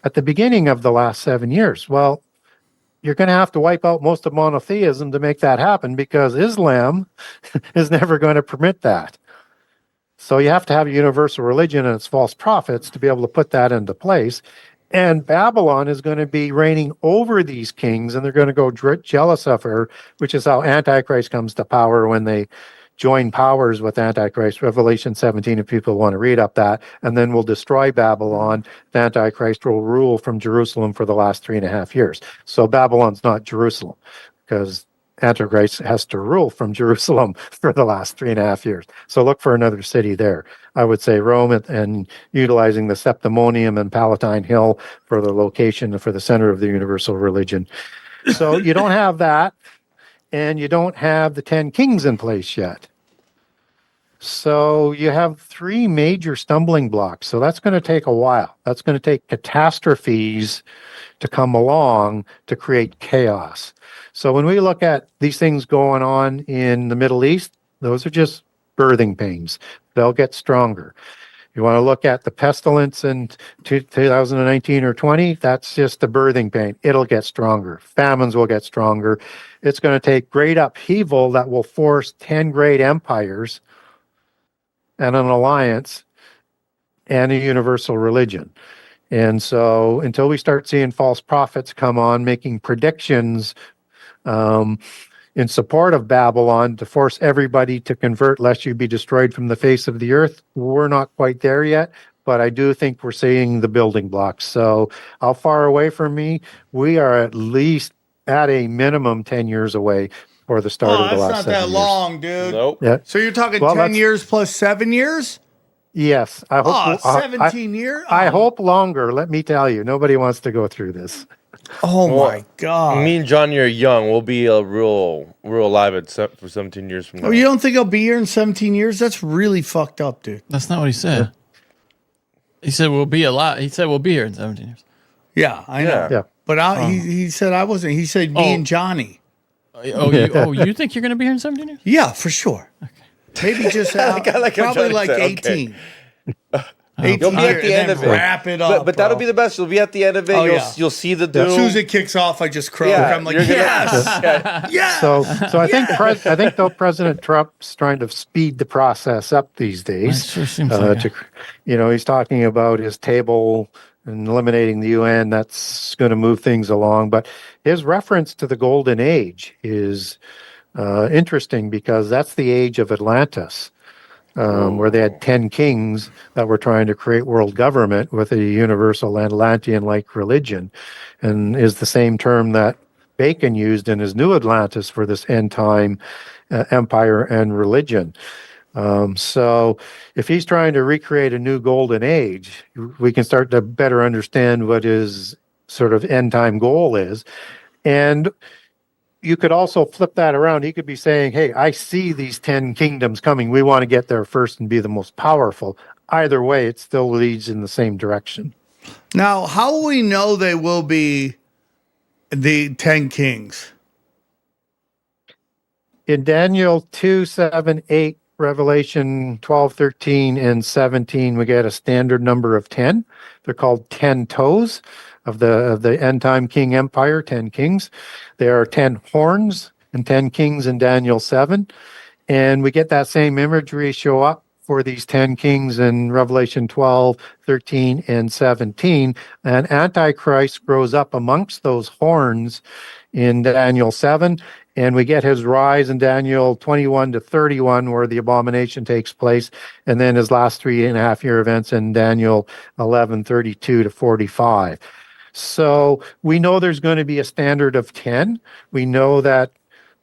at the beginning of the last 7 years. Well, you're going to have to wipe out most of monotheism to make that happen, because Islam is never going to permit that. So you have to have a universal religion and its false prophets to be able to put that into place. And Babylon is going to be reigning over these kings, and they're going to go jealous of her, which is how Antichrist comes to power, when they join powers with Antichrist. Revelation 17, if people want to read up that, and then we'll destroy Babylon. The Antichrist will rule from Jerusalem for the last 3.5 years. So Babylon's not Jerusalem, because Antichrist has to rule from Jerusalem for the last 3.5 years. So look for another city there. I would say Rome, and utilizing the Septimonium and Palatine Hill for the location, for the center of the universal religion. So you don't have that, and you don't have the 10 kings in place yet. So you have 3 major stumbling blocks. So that's going to take a while. That's going to take catastrophes to come along to create chaos. So when we look at these things going on in the Middle East, those are just birthing pains. They'll get stronger. You want to look at the pestilence in 2019 or 20, that's just a birthing pain. It'll get stronger. Famines will get stronger. It's going to take great upheaval that will force 10 great empires and an alliance and a universal religion. And so until we start seeing false prophets come on making predictions in support of Babylon to force everybody to convert lest you be destroyed from the face of the earth, we're not quite there yet, but I do think we're seeing the building blocks. So how far away from me? We are at least at a minimum 10 years away for the start of the last 7 years. That's not that long, dude. Nope. Yeah. So you're talking 10 years plus 7 years? Yes. I hope 17 years? I hope longer, let me tell you. Nobody wants to go through this. Oh, Well, my God. Me and Johnny are young. We'll be real alive for 17 years from now. Oh, you don't think I'll be here in 17 years? That's really fucked up, dude. That's not what he said. He said we'll be alive. He said we'll be here in 17 years. Yeah, I know. Yeah. But he said I wasn't. He said me and Johnny. You think you're going to be here in 17 years? Yeah, for sure. Okay. Maybe just like how probably Johnny like said, 18. okay. 18 You'll be at the end of it. Wrap it up. But that'll be the best. You'll be at the end of it. Oh, you'll, yeah. you'll see the doom. As soon as it kicks off, I just croak. Yeah, I'm like, you're gonna- yes, yes. So I think though President Trump's trying to speed the process up these days. It sure seems like it. He's talking about his table and eliminating the UN. That's going to move things along. But his reference to the Golden Age is interesting, because that's the age of Atlantis. Where they had 10 kings that were trying to create world government with a universal Atlantean-like religion, and is the same term that Bacon used in his New Atlantis for this end time empire and religion. So if he's trying to recreate a new golden age, we can start to better understand what his sort of end time goal is. And you could also flip that around. He could be saying, hey, I see these 10 kingdoms coming. We want to get there first and be the most powerful. Either way, it still leads in the same direction. Now, how will we know they will be the 10 kings? In Daniel 2, 7, 8, Revelation 12, 13, and 17, we get a standard number of 10. They're called 10 toes of the end time king empire, 10 kings. There are 10 horns and 10 kings in Daniel 7. And we get that same imagery show up for these 10 kings in Revelation 12, 13, and 17. And Antichrist grows up amongst those horns in Daniel 7. And we get his rise in Daniel 21 to 31, where the abomination takes place. And then his last 3.5 year events in Daniel 11, 32 to 45. So we know there's going to be a standard of 10. We know that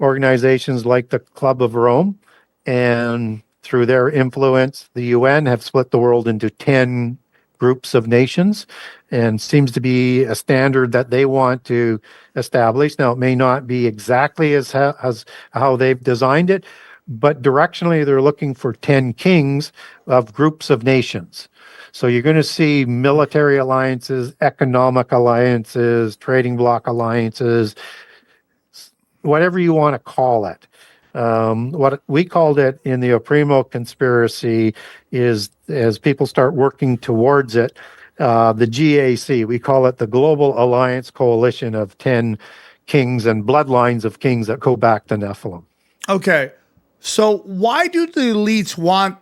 organizations like the Club of Rome and through their influence, the UN have split the world into 10 groups of nations, and seems to be a standard that they want to establish. Now, it may not be exactly as how they've designed it, but directionally, they're looking for 10 kings of groups of nations. So you're going to see military alliances, economic alliances, trading bloc alliances, whatever you want to call it. What we called it in the Opprimo Conspiracy is, as people start working towards it, the GAC, we call it the Global Alliance Coalition of 10 kings and bloodlines of kings that go back to Nephilim. Okay. So why do the elites want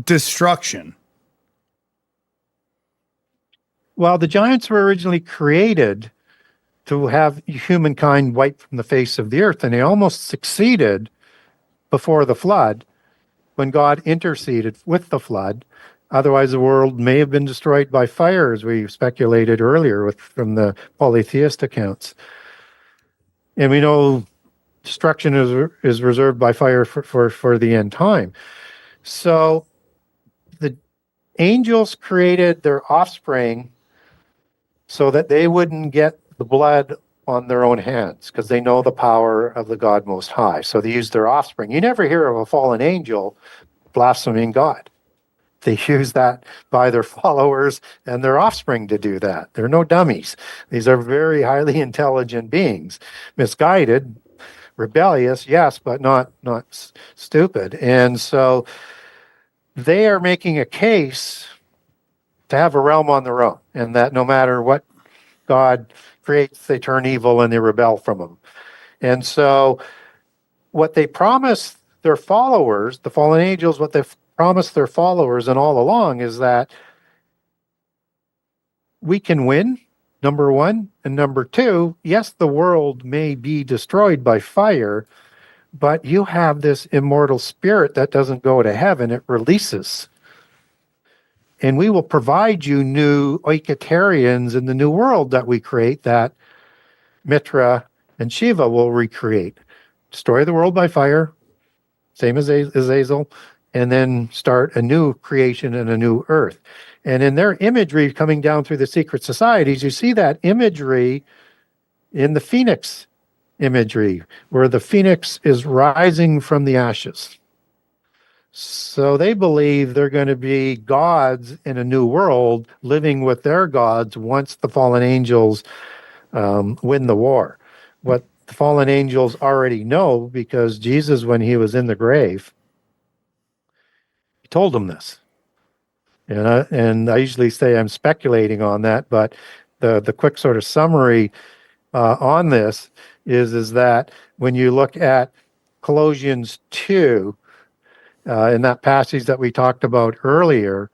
destruction? Well, the giants were originally created to have humankind wiped from the face of the earth, and they almost succeeded before the flood when God interceded with the flood. Otherwise, the world may have been destroyed by fire, as we speculated earlier from the polytheist accounts. And we know destruction is reserved by fire for the end time. So the angels created their offspring so that they wouldn't get the blood on their own hands, because they know the power of the God Most High. So they use their offspring. You never hear of a fallen angel blaspheming God. They use that by their followers and their offspring to do that. They're no dummies. These are very highly intelligent beings. Misguided, rebellious, yes, but not stupid. And so they are making a case to have a realm on their own, and that no matter what God creates, they turn evil and they rebel from him. And so what they promise their followers, the fallen angels, what they've promised their followers and all along is that we can win, number one. And number two, yes, the world may be destroyed by fire, but you have this immortal spirit that doesn't go to heaven, it releases. And we will provide you new Oiketarians in the new world that we create, that Mitra and Shiva will recreate. Destroy the world by fire, same as Azazel, and then start a new creation and a new earth. And in their imagery coming down through the secret societies, you see that imagery in the phoenix imagery, where the phoenix is rising from the ashes. So they believe they're going to be gods in a new world, living with their gods once the fallen angels win the war. What the fallen angels already know, because Jesus, when he was in the grave, he told them this. And I usually say I'm speculating on that, but the quick sort of summary on this is that when you look at Colossians 2, in that passage that we talked about earlier,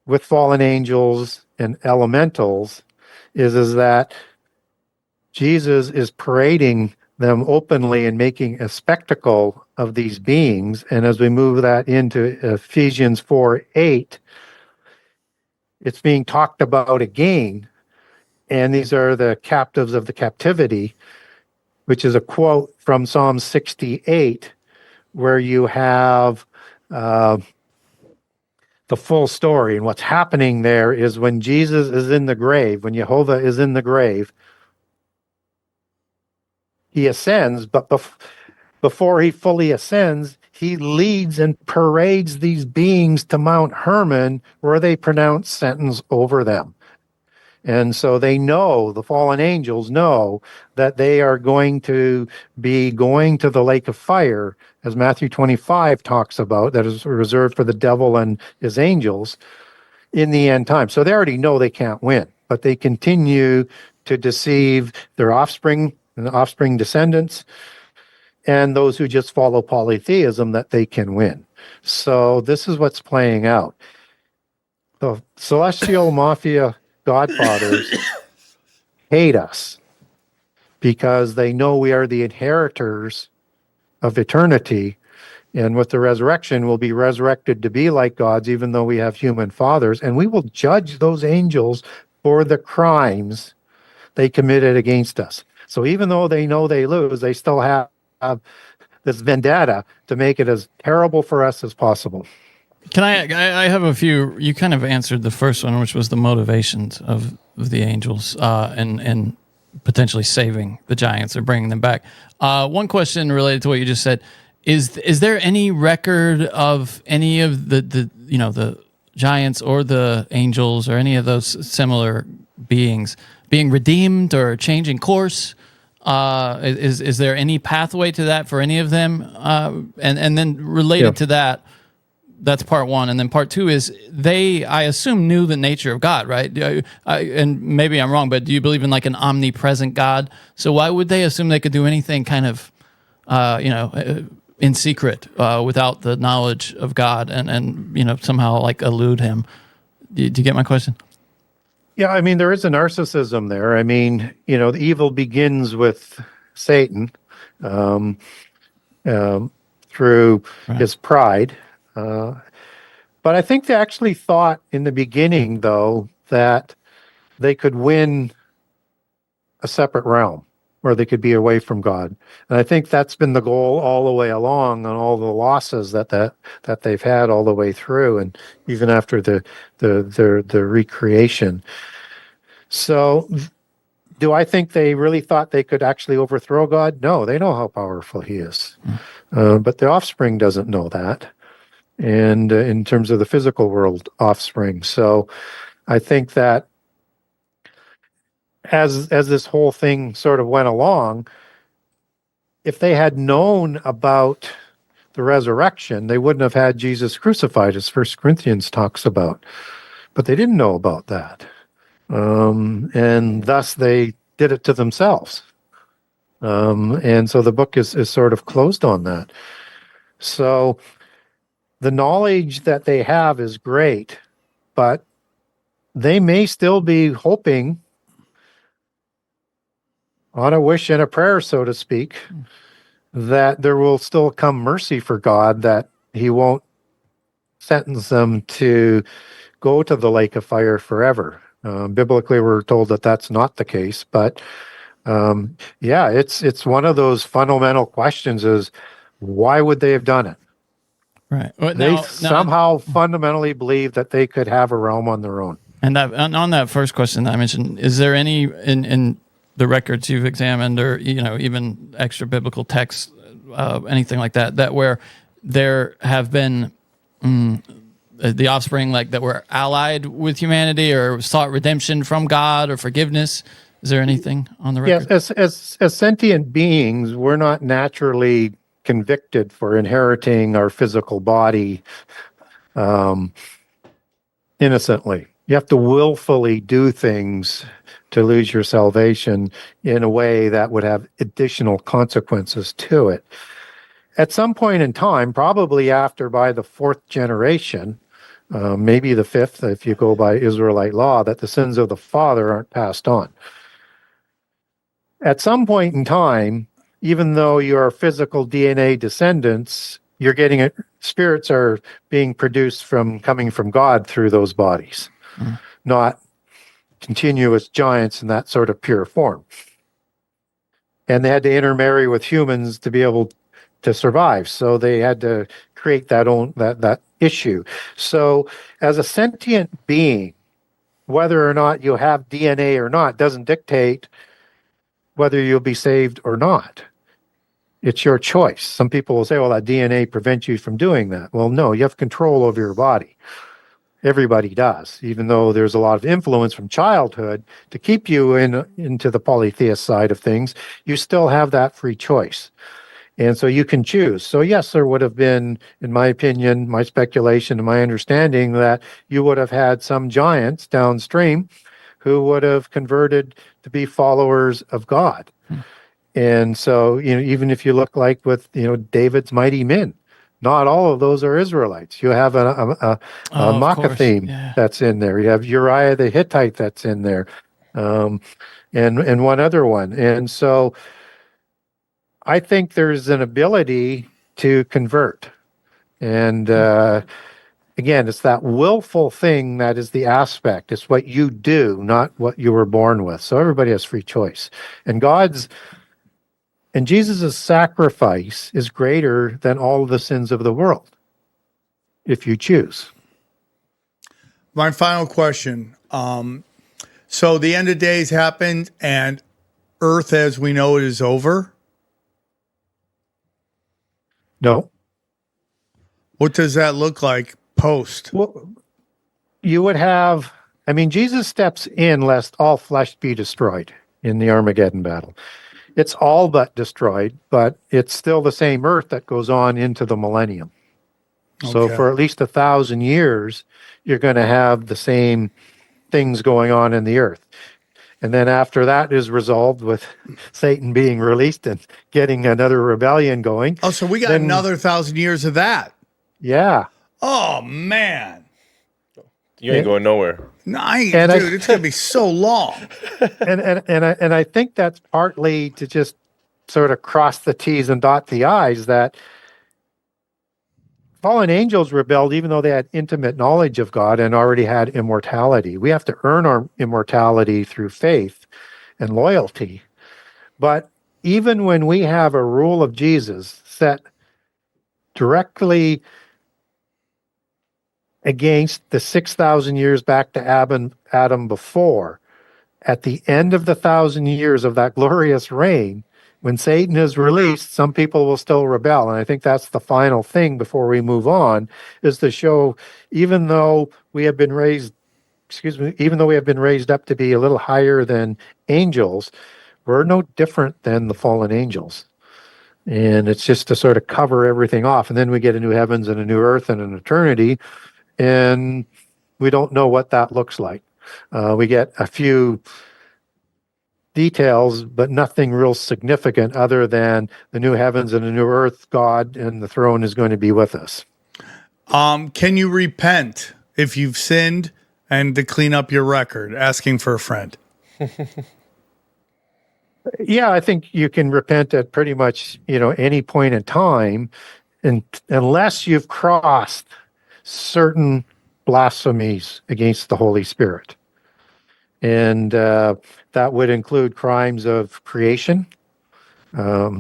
with fallen angels and elementals, is that Jesus is parading them openly and making a spectacle of these beings. And as we move that into Ephesians 4:8, it's being talked about again. And these are the captives of the captivity, which is a quote from Psalm 68, where you have the full story. And what's happening there is when Jesus is in the grave, when Jehovah is in the grave, he ascends, but before he fully ascends, he leads and parades these beings to Mount Hermon, where they pronounce sentence over them. And so they know, the fallen angels know, that they are going to be going to the lake of fire, as Matthew 25 talks about, that is reserved for the devil and his angels in the end time. So they already know they can't win, but they continue to deceive their offspring and the offspring descendants and those who just follow polytheism, that they can win. So this is what's playing out. The celestial mafia godfathers hate us because they know we are the inheritors of eternity, and with the resurrection we'll be resurrected to be like gods, even though we have human fathers, and we will judge those angels for the crimes they committed against us. So even though they know they lose, they still have this vendetta to make it as terrible for us as possible. Can I have a few, you kind of answered the first one, which was the motivations of the angels and potentially saving the giants or bringing them back. One question related to what you just said, is there any record of any of the giants or the angels or any of those similar beings being redeemed or changing course? Is there any pathway to that for any of them? And then related to that, that's part one. And then part two is I assume, knew the nature of God, right? And maybe I'm wrong, but do you believe in like an omnipresent God? So why would they assume they could do anything kind of, in secret without the knowledge of God and somehow like elude him? Do you get my question? Yeah, I mean, there is a narcissism there. I mean, the evil begins with Satan through his pride. But I think they actually thought in the beginning, though, that they could win a separate realm where they could be away from God. And I think that's been the goal all the way along, and all the losses that they've had all the way through, and even after the recreation. So do I think they really thought they could actually overthrow God? No, they know how powerful he is. But the offspring doesn't know that. And in terms of the physical world, offspring. So I think that as this whole thing sort of went along, if they had known about the resurrection, they wouldn't have had Jesus crucified, as 1 Corinthians talks about. But they didn't know about that. And thus they did it to themselves. And so the book is sort of closed on that. So the knowledge that they have is great, but they may still be hoping on a wish and a prayer, so to speak, that there will still come mercy for God, that he won't sentence them to go to the lake of fire forever. Biblically, we're told that that's not the case, but it's one of those fundamental questions: is why would they have done it? Right. They somehow fundamentally believe that they could have a realm on their own. And on that first question that I mentioned, is there any in the records you've examined, or even extra biblical texts, anything like that where there have been the offspring that were allied with humanity or sought redemption from God or forgiveness? Is there anything on the record? Yes, as sentient beings, we're not naturally convicted for inheriting our physical body innocently. You have to willfully do things to lose your salvation in a way that would have additional consequences to it. At some point in time, probably by the fourth generation, maybe the fifth, if you go by Israelite law, that the sins of the father aren't passed on. At some point in time, even though you are physical DNA descendants, you're getting it. Spirits are being produced coming from God through those bodies, not continuous giants in that sort of pure form. And they had to intermarry with humans to be able to survive. So they had to create that issue. So as a sentient being, whether or not you have DNA or not doesn't dictate whether you'll be saved or not. It's your choice. Some people will say, well, that DNA prevents you from doing that. Well, no, you have control over your body. Everybody does, even though there's a lot of influence from childhood to keep you into the polytheist side of things, you still have that free choice. And so you can choose. So yes, there would have been, in my opinion, my speculation and my understanding, that you would have had some giants downstream who would have converted to be followers of God. And so, even if you look like with, David's mighty men, not all of those are Israelites. You have a Maccatheme that's in there. You have Uriah the Hittite that's in there, and one other one. And so I think there's an ability to convert. And again, it's that willful thing that is the aspect. It's what you do, not what you were born with. So everybody has free choice. And Jesus' sacrifice is greater than all of the sins of the world, if you choose. My final question. So the end of days happened and Earth as we know it is over? No. What does that look like post? Well, you would have, Jesus steps in lest all flesh be destroyed in the Armageddon battle. It's all but destroyed, but it's still the same earth that goes on into the millennium. So Okay. for at least 1,000 years, you're going to have the same things going on in the earth. And then after that is resolved with Satan being released and getting another rebellion going. Oh, so we got another 1,000 years of that. Yeah. Oh, man. You ain't going nowhere. Nice, dude. It's going to be so long. And I think that's partly to just sort of cross the T's and dot the I's, that fallen angels rebelled even though they had intimate knowledge of God and already had immortality. We have to earn our immortality through faith and loyalty. But even when we have a rule of Jesus set directly against the 6,000 years back to Adam before, at the end of the 1,000 years of that glorious reign, when Satan is released, some people will still rebel. And I think that's the final thing before we move on, is to show, even though we have been raised up to be a little higher than angels, we're no different than the fallen angels. And it's just to sort of cover everything off. And then we get a new heavens and a new earth and an eternity. And we don't know what that looks like. We get a few details, but nothing real significant other than the new heavens and the new earth, God and the throne is going to be with us. Can you repent if you've sinned and to clean up your record? Asking for a friend. Yeah, I think you can repent at pretty much, any point in time, and unless you've crossed certain blasphemies against the Holy Spirit. And that would include crimes of creation,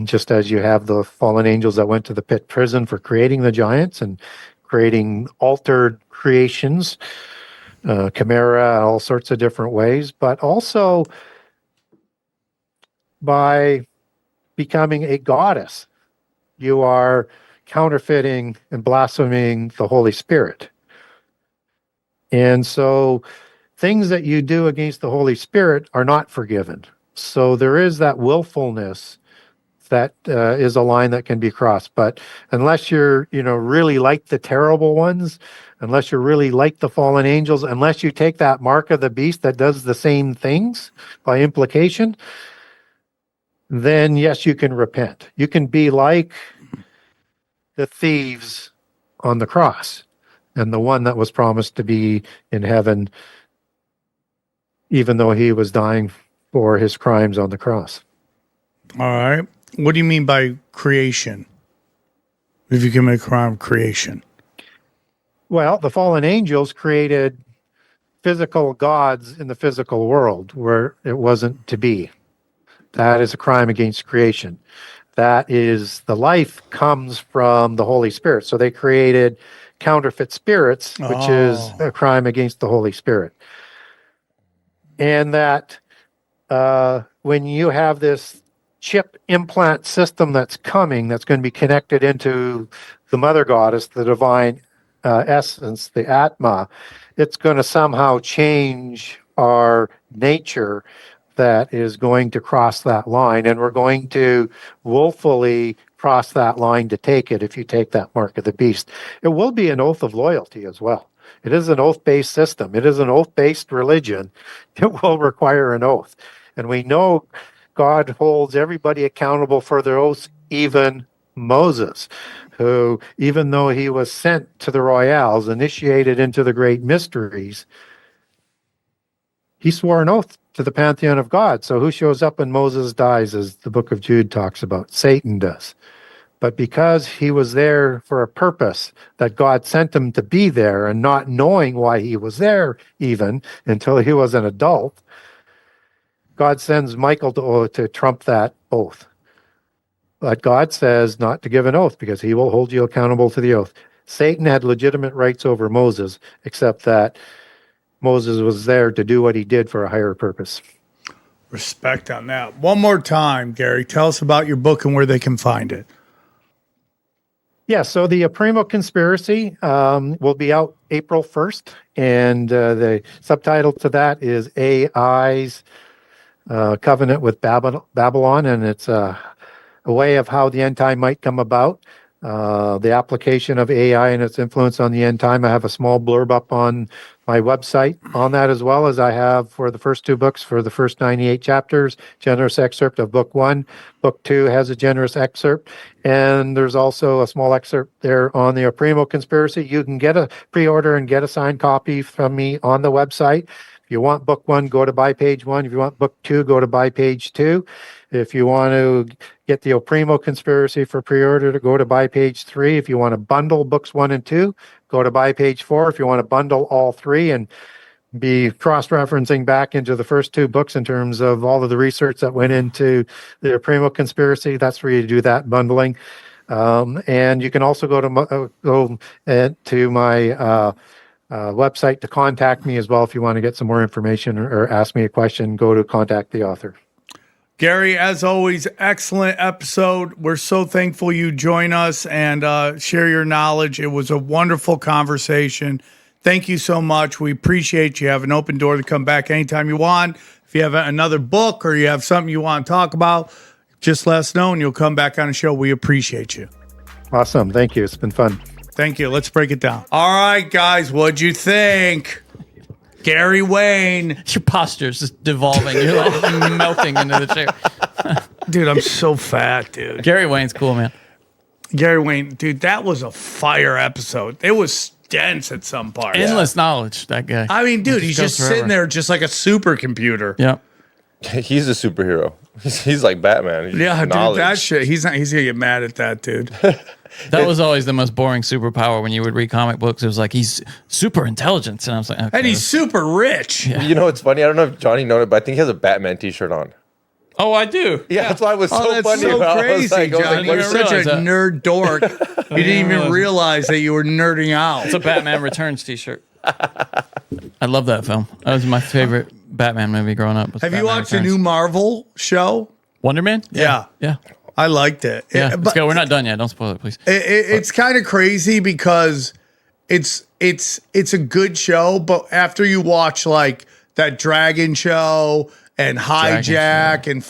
just as you have the fallen angels that went to the pit prison for creating the giants and creating altered creations, chimera, all sorts of different ways, but also by becoming a goddess. You are counterfeiting and blaspheming the Holy Spirit. And so things that you do against the Holy Spirit are not forgiven. So there is that willfulness that is a line that can be crossed. But unless you're, really like the terrible ones, unless you're really like the fallen angels, unless you take that mark of the beast that does the same things by implication, then yes, you can repent. You can be like the thieves on the cross and the one that was promised to be in heaven, even though he was dying for his crimes on the cross. All right. What do you mean by creation? If you commit a crime of creation. Well, the fallen angels created physical gods in the physical world where it wasn't to be. That is a crime against creation. that is, the life comes from the Holy Spirit. So they created counterfeit spirits, which is a crime against the Holy Spirit. And that when you have this chip implant system that's coming, that's going to be connected into the mother goddess, the divine essence, the Atma, it's going to somehow change our nature that is going to cross that line. And we're going to willfully cross that line to take it if you take that mark of the beast. It will be an oath of loyalty as well. It is an oath-based system. It is an oath-based religion. It will require an oath. And we know God holds everybody accountable for their oaths, even Moses, who, even though he was sent to the royals, initiated into the great mysteries, he swore an oath to the pantheon of God. So who shows up when Moses dies, as the book of Jude talks about? Satan does. But because he was there for a purpose, that God sent him to be there, and not knowing why he was there even until he was an adult, God sends Michael to trump that oath. But God says not to give an oath because he will hold you accountable to the oath. Satan had legitimate rights over Moses, except that Moses was there to do what he did for a higher purpose. Respect on that. One more time, Gary, tell us about your book and where they can find it. Yeah, so the Opprimo Conspiracy will be out April 1st, and the subtitle to that is AI's Covenant with Babylon, and it's a way of how the end time might come about, the application of AI and its influence on the end time. I have a small blurb up on my website on that, as well as I have for the first two books, for the first 98 chapters, generous excerpt of book 1. Book 2 has a generous excerpt, and there's also a small excerpt there on the Opprimo Conspiracy. You can get a pre-order and get a signed copy from me on the website. If you want book 1, go to buy page 1. If you want book 2, go to buy page 2. If you want to get the Opprimo Conspiracy for pre-order, to go to buy page 3. If you want to bundle books 1 and 2, go to buy page 4. If you want to bundle all 3 and be cross-referencing back into the first 2 books in terms of all of the research that went into the Opprimo Conspiracy, that's where you do that bundling. And you can also go to my website to contact me as well if you want to get some more information or ask me a question. Go to contact the author. Gary, as always, excellent episode. We're so thankful you join us and share your knowledge. It was a wonderful conversation. Thank you so much. We appreciate you. Have an open door to come back anytime you want. If you have another book or you have something you want to talk about, just let us know and you'll come back on the show. We appreciate you. Awesome. Thank you. It's been fun. Thank you. Let's break it down. All right, guys, what'd you think? Gary Wayne. Your posture's just devolving. You're like melting into the chair. Dude, I'm so fat, dude. Gary Wayne's cool, man. Gary Wayne, dude, that was a fire episode. It was dense at some parts. Endless knowledge, that guy. I mean, dude, he's just sitting there just like a supercomputer. Yeah. He's a superhero. He's like Batman. Yeah, dude, that shit. He's gonna get mad at that, dude. That was always the most boring superpower when you would read comic books. It was like, he's super intelligent. And I was like, okay. And he's super rich. Yeah. You know what's funny? I don't know if Johnny noted, but I think he has a Batman t-shirt on. Oh, I do. Yeah, that's why it was so that's funny. so I was crazy, like, John. You're didn't such a realize that. nerd dork. You didn't even realize that you were nerding out. It's a Batman Returns t-shirt. I love that film. That was my favorite Batman movie growing up. Have you watched the new Marvel show? Wonder Man? Yeah. Yeah. I liked it. Yeah. But Let's go. We're not done yet. Don't spoil it, please. it's kind of crazy because it's a good show, but after you watch like that Dragon show and Hijack and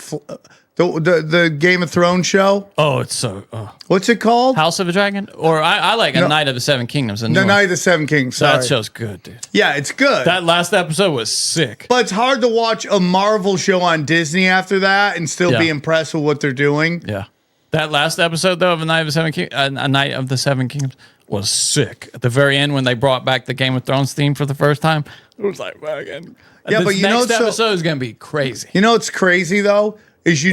the Game of Thrones show, Oh, it's so... what's it called? House of the Dragon? Or I like A Night of the Seven Kingdoms. The Night of the Seven Kings. Sorry. That show's good, dude. Yeah, it's good. That last episode was sick. But it's hard to watch a Marvel show on Disney after that and still be Yeah. impressed with what they're doing. Yeah. That last episode, though, of A Night of the Seven Kingdoms was sick. At the very end, when they brought back the Game of Thrones theme for the first time, it was like, fucking... Yeah, but you know, next episode is going to be crazy. You know what's crazy, though? Is they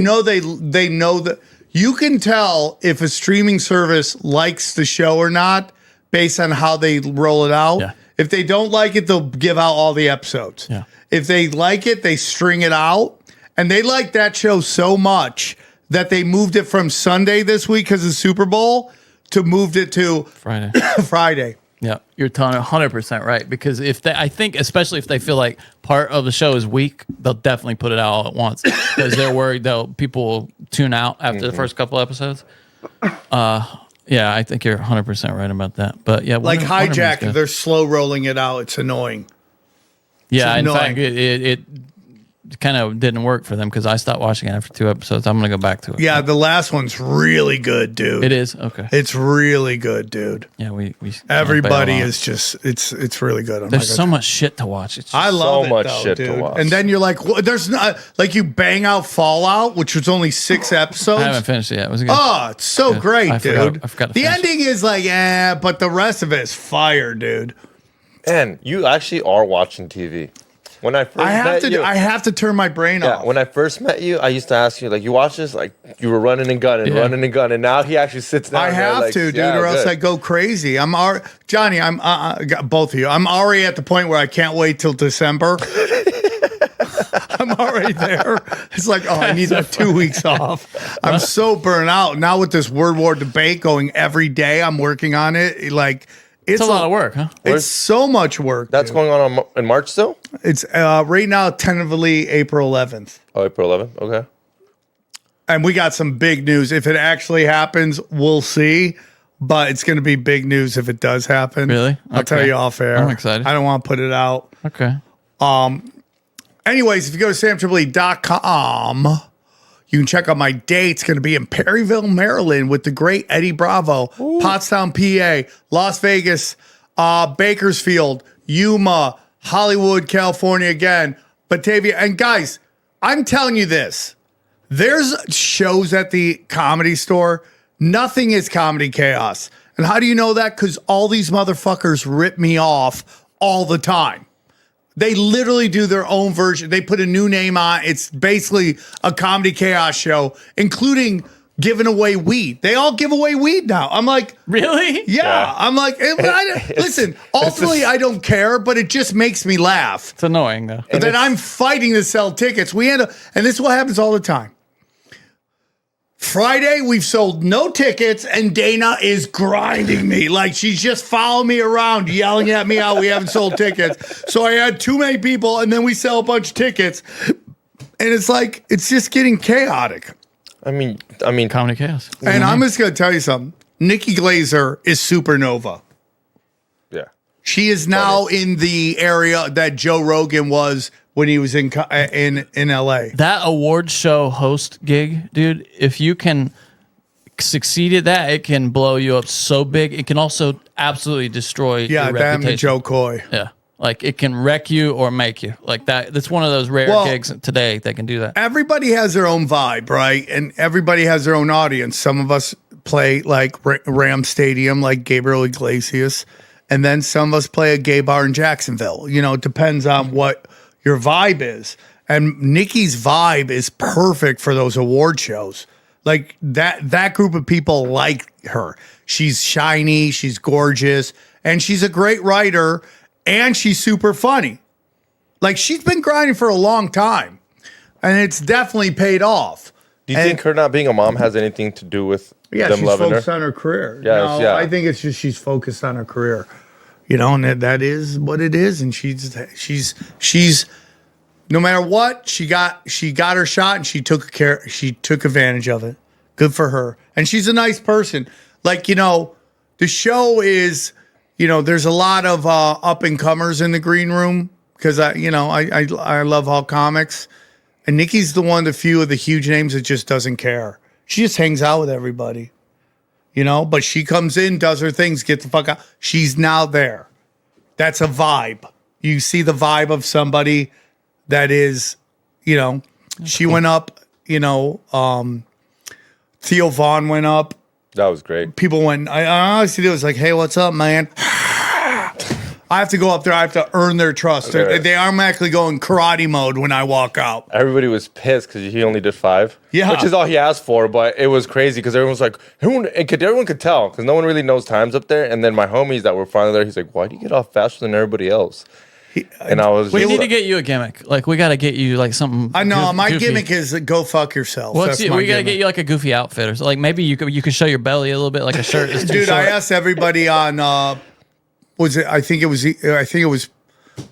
know that you can tell if a streaming service likes the show or not based on how they roll it out. Yeah. If they don't like it, they'll give out all the episodes. Yeah. If they like it, they string it out. And they like that show so much that they moved it from Sunday this week because of the Super Bowl to moved it to Friday. Friday. Yeah, you're telling 100% right. Because I think, especially if they feel like part of the show is weak, they'll definitely put it out all at once because they're worried people will tune out after the first couple episodes. Yeah, I think you're 100% right about that. But yeah, Like Wonder Woman's Hijack, good. they're slow rolling it out. It's annoying. Yeah, in annoying. fact, it kind of didn't work for them because I stopped watching it after 2 episodes. I'm gonna go back to it. Yeah, the last one's really good, dude. It is okay. It's really good, dude. Yeah, we Everybody bail on. is just it's really good. I'm There's not so gonna- much shit to watch. It's just, I love so it, much though, shit to dude. watch. And then you're like, well, there's not like you bang out Fallout, which was only 6 episodes. I haven't finished it yet. Was it good? Oh, it's so Good. great, I forgot- dude. I forgot to the finish it. ending is like, but the rest of it is fire, dude. And you actually are watching TV. When I first I have to turn my brain yeah, off. when I first met you, I used to ask you, like, you watch this? Like, you were running and gunning, and now he actually sits down. I there, have like, to, dude, yeah, or else good. I go crazy. Johnny. I'm both of you. I'm already at the point where I can't wait till December. I'm already there. It's like, I need like 2 weeks off. I'm so burnt out now with this World War debate going every day. I'm working on it. Like it's a lot of work, huh? It's so much work. That's dude. going on in March still? It's right now, tentatively April 11th. Oh, April 11th. Okay. And we got some big news. If it actually happens, we'll see. But it's going to be big news if it does happen. Really? I'll tell Okay. you off air. I'm excited. I don't want to put it out. Okay. Anyways, if you go to samtripoli.com, you can check out my date. It's going to be in Perryville, Maryland with the great Eddie Bravo, Pottstown, PA, Las Vegas, Bakersfield, Yuma, Hollywood, California again, Batavia. And guys, I'm telling you this. There's shows at the Comedy Store. Nothing is Comedy Chaos. And how do you know that? Because all these motherfuckers rip me off all the time. They literally do their own version. They put a new name on. It's basically a Comedy Chaos show, including giving away weed. They all give away weed now. I'm like, Really? yeah. I'm like, listen, ultimately, I don't care, but it just makes me laugh. It's annoying though. But then I'm fighting to sell tickets. We end up, and this is what happens all the time. Friday, we've sold no tickets, and Dana is grinding me. Like, she's just following me around, yelling at me how we haven't sold tickets. So I had too many people, and then we sell a bunch of tickets. And it's like, it's just getting chaotic. I mean, Comedy Chaos. And I'm just going to tell you something. Nikki Glazer is supernova. yeah. She is now in the area that Joe Rogan was when he was in LA. That award show host gig, dude, if you can succeed at that, it can blow you up so big. It can also absolutely destroy Yeah, your damn reputation. the Joe Coy. Yeah. Like it can wreck you or make you. Like that. That's one of those rare Well, gigs today that can do that. Everybody has their own vibe, right? And everybody has their own audience. Some of us play like Ram Stadium, like Gabriel Iglesias. And then some of us play a gay bar in Jacksonville. You know, it depends on what your vibe is. And Nikki's vibe is perfect for those award shows. Like that group of people like her. She's shiny, she's gorgeous, and she's a great writer, and she's super funny. Like she's been grinding for a long time, and it's definitely paid off. Do you think her not being a mom has anything to do with Yeah, them she's loving focused her? on her career. Yes, No, yeah. I think it's just she's focused on her career. You know, and that is what it is. And she's no matter what, she got her shot and she took advantage of it. Good for her. And she's a nice person. Like, you know, the show is, you know, there's a lot of up and comers in the green room because I love all comics. And Nikki's the one of the few of the huge names that just doesn't care. She just hangs out with everybody. You know, but she comes in, does her things, get the fuck out. She's now there. That's a vibe. You see the vibe of somebody that is, you know, she went up, you know, Theo Vaughn went up. That was great. People went, I honestly, it was like, hey, what's up, man? I have to go up there. I have to earn their trust. Okay. They automatically go in karate mode when I walk out. Everybody was pissed because he only did 5. Yeah. Which is all he asked for, but it was crazy because everyone was like, everyone could tell because no one really knows times up there. And then my homies that were finally there, he's like, why do you get off faster than everybody else? and I was. We just need to like- get you a gimmick. Like we got to get you like something. I know my goofy. gimmick is go fuck yourself. That's my We got to gimmick. get you like a goofy outfit or so. Like maybe you could show your belly a little bit, like a shirt is too Dude, short. I asked everybody on was it? I think it was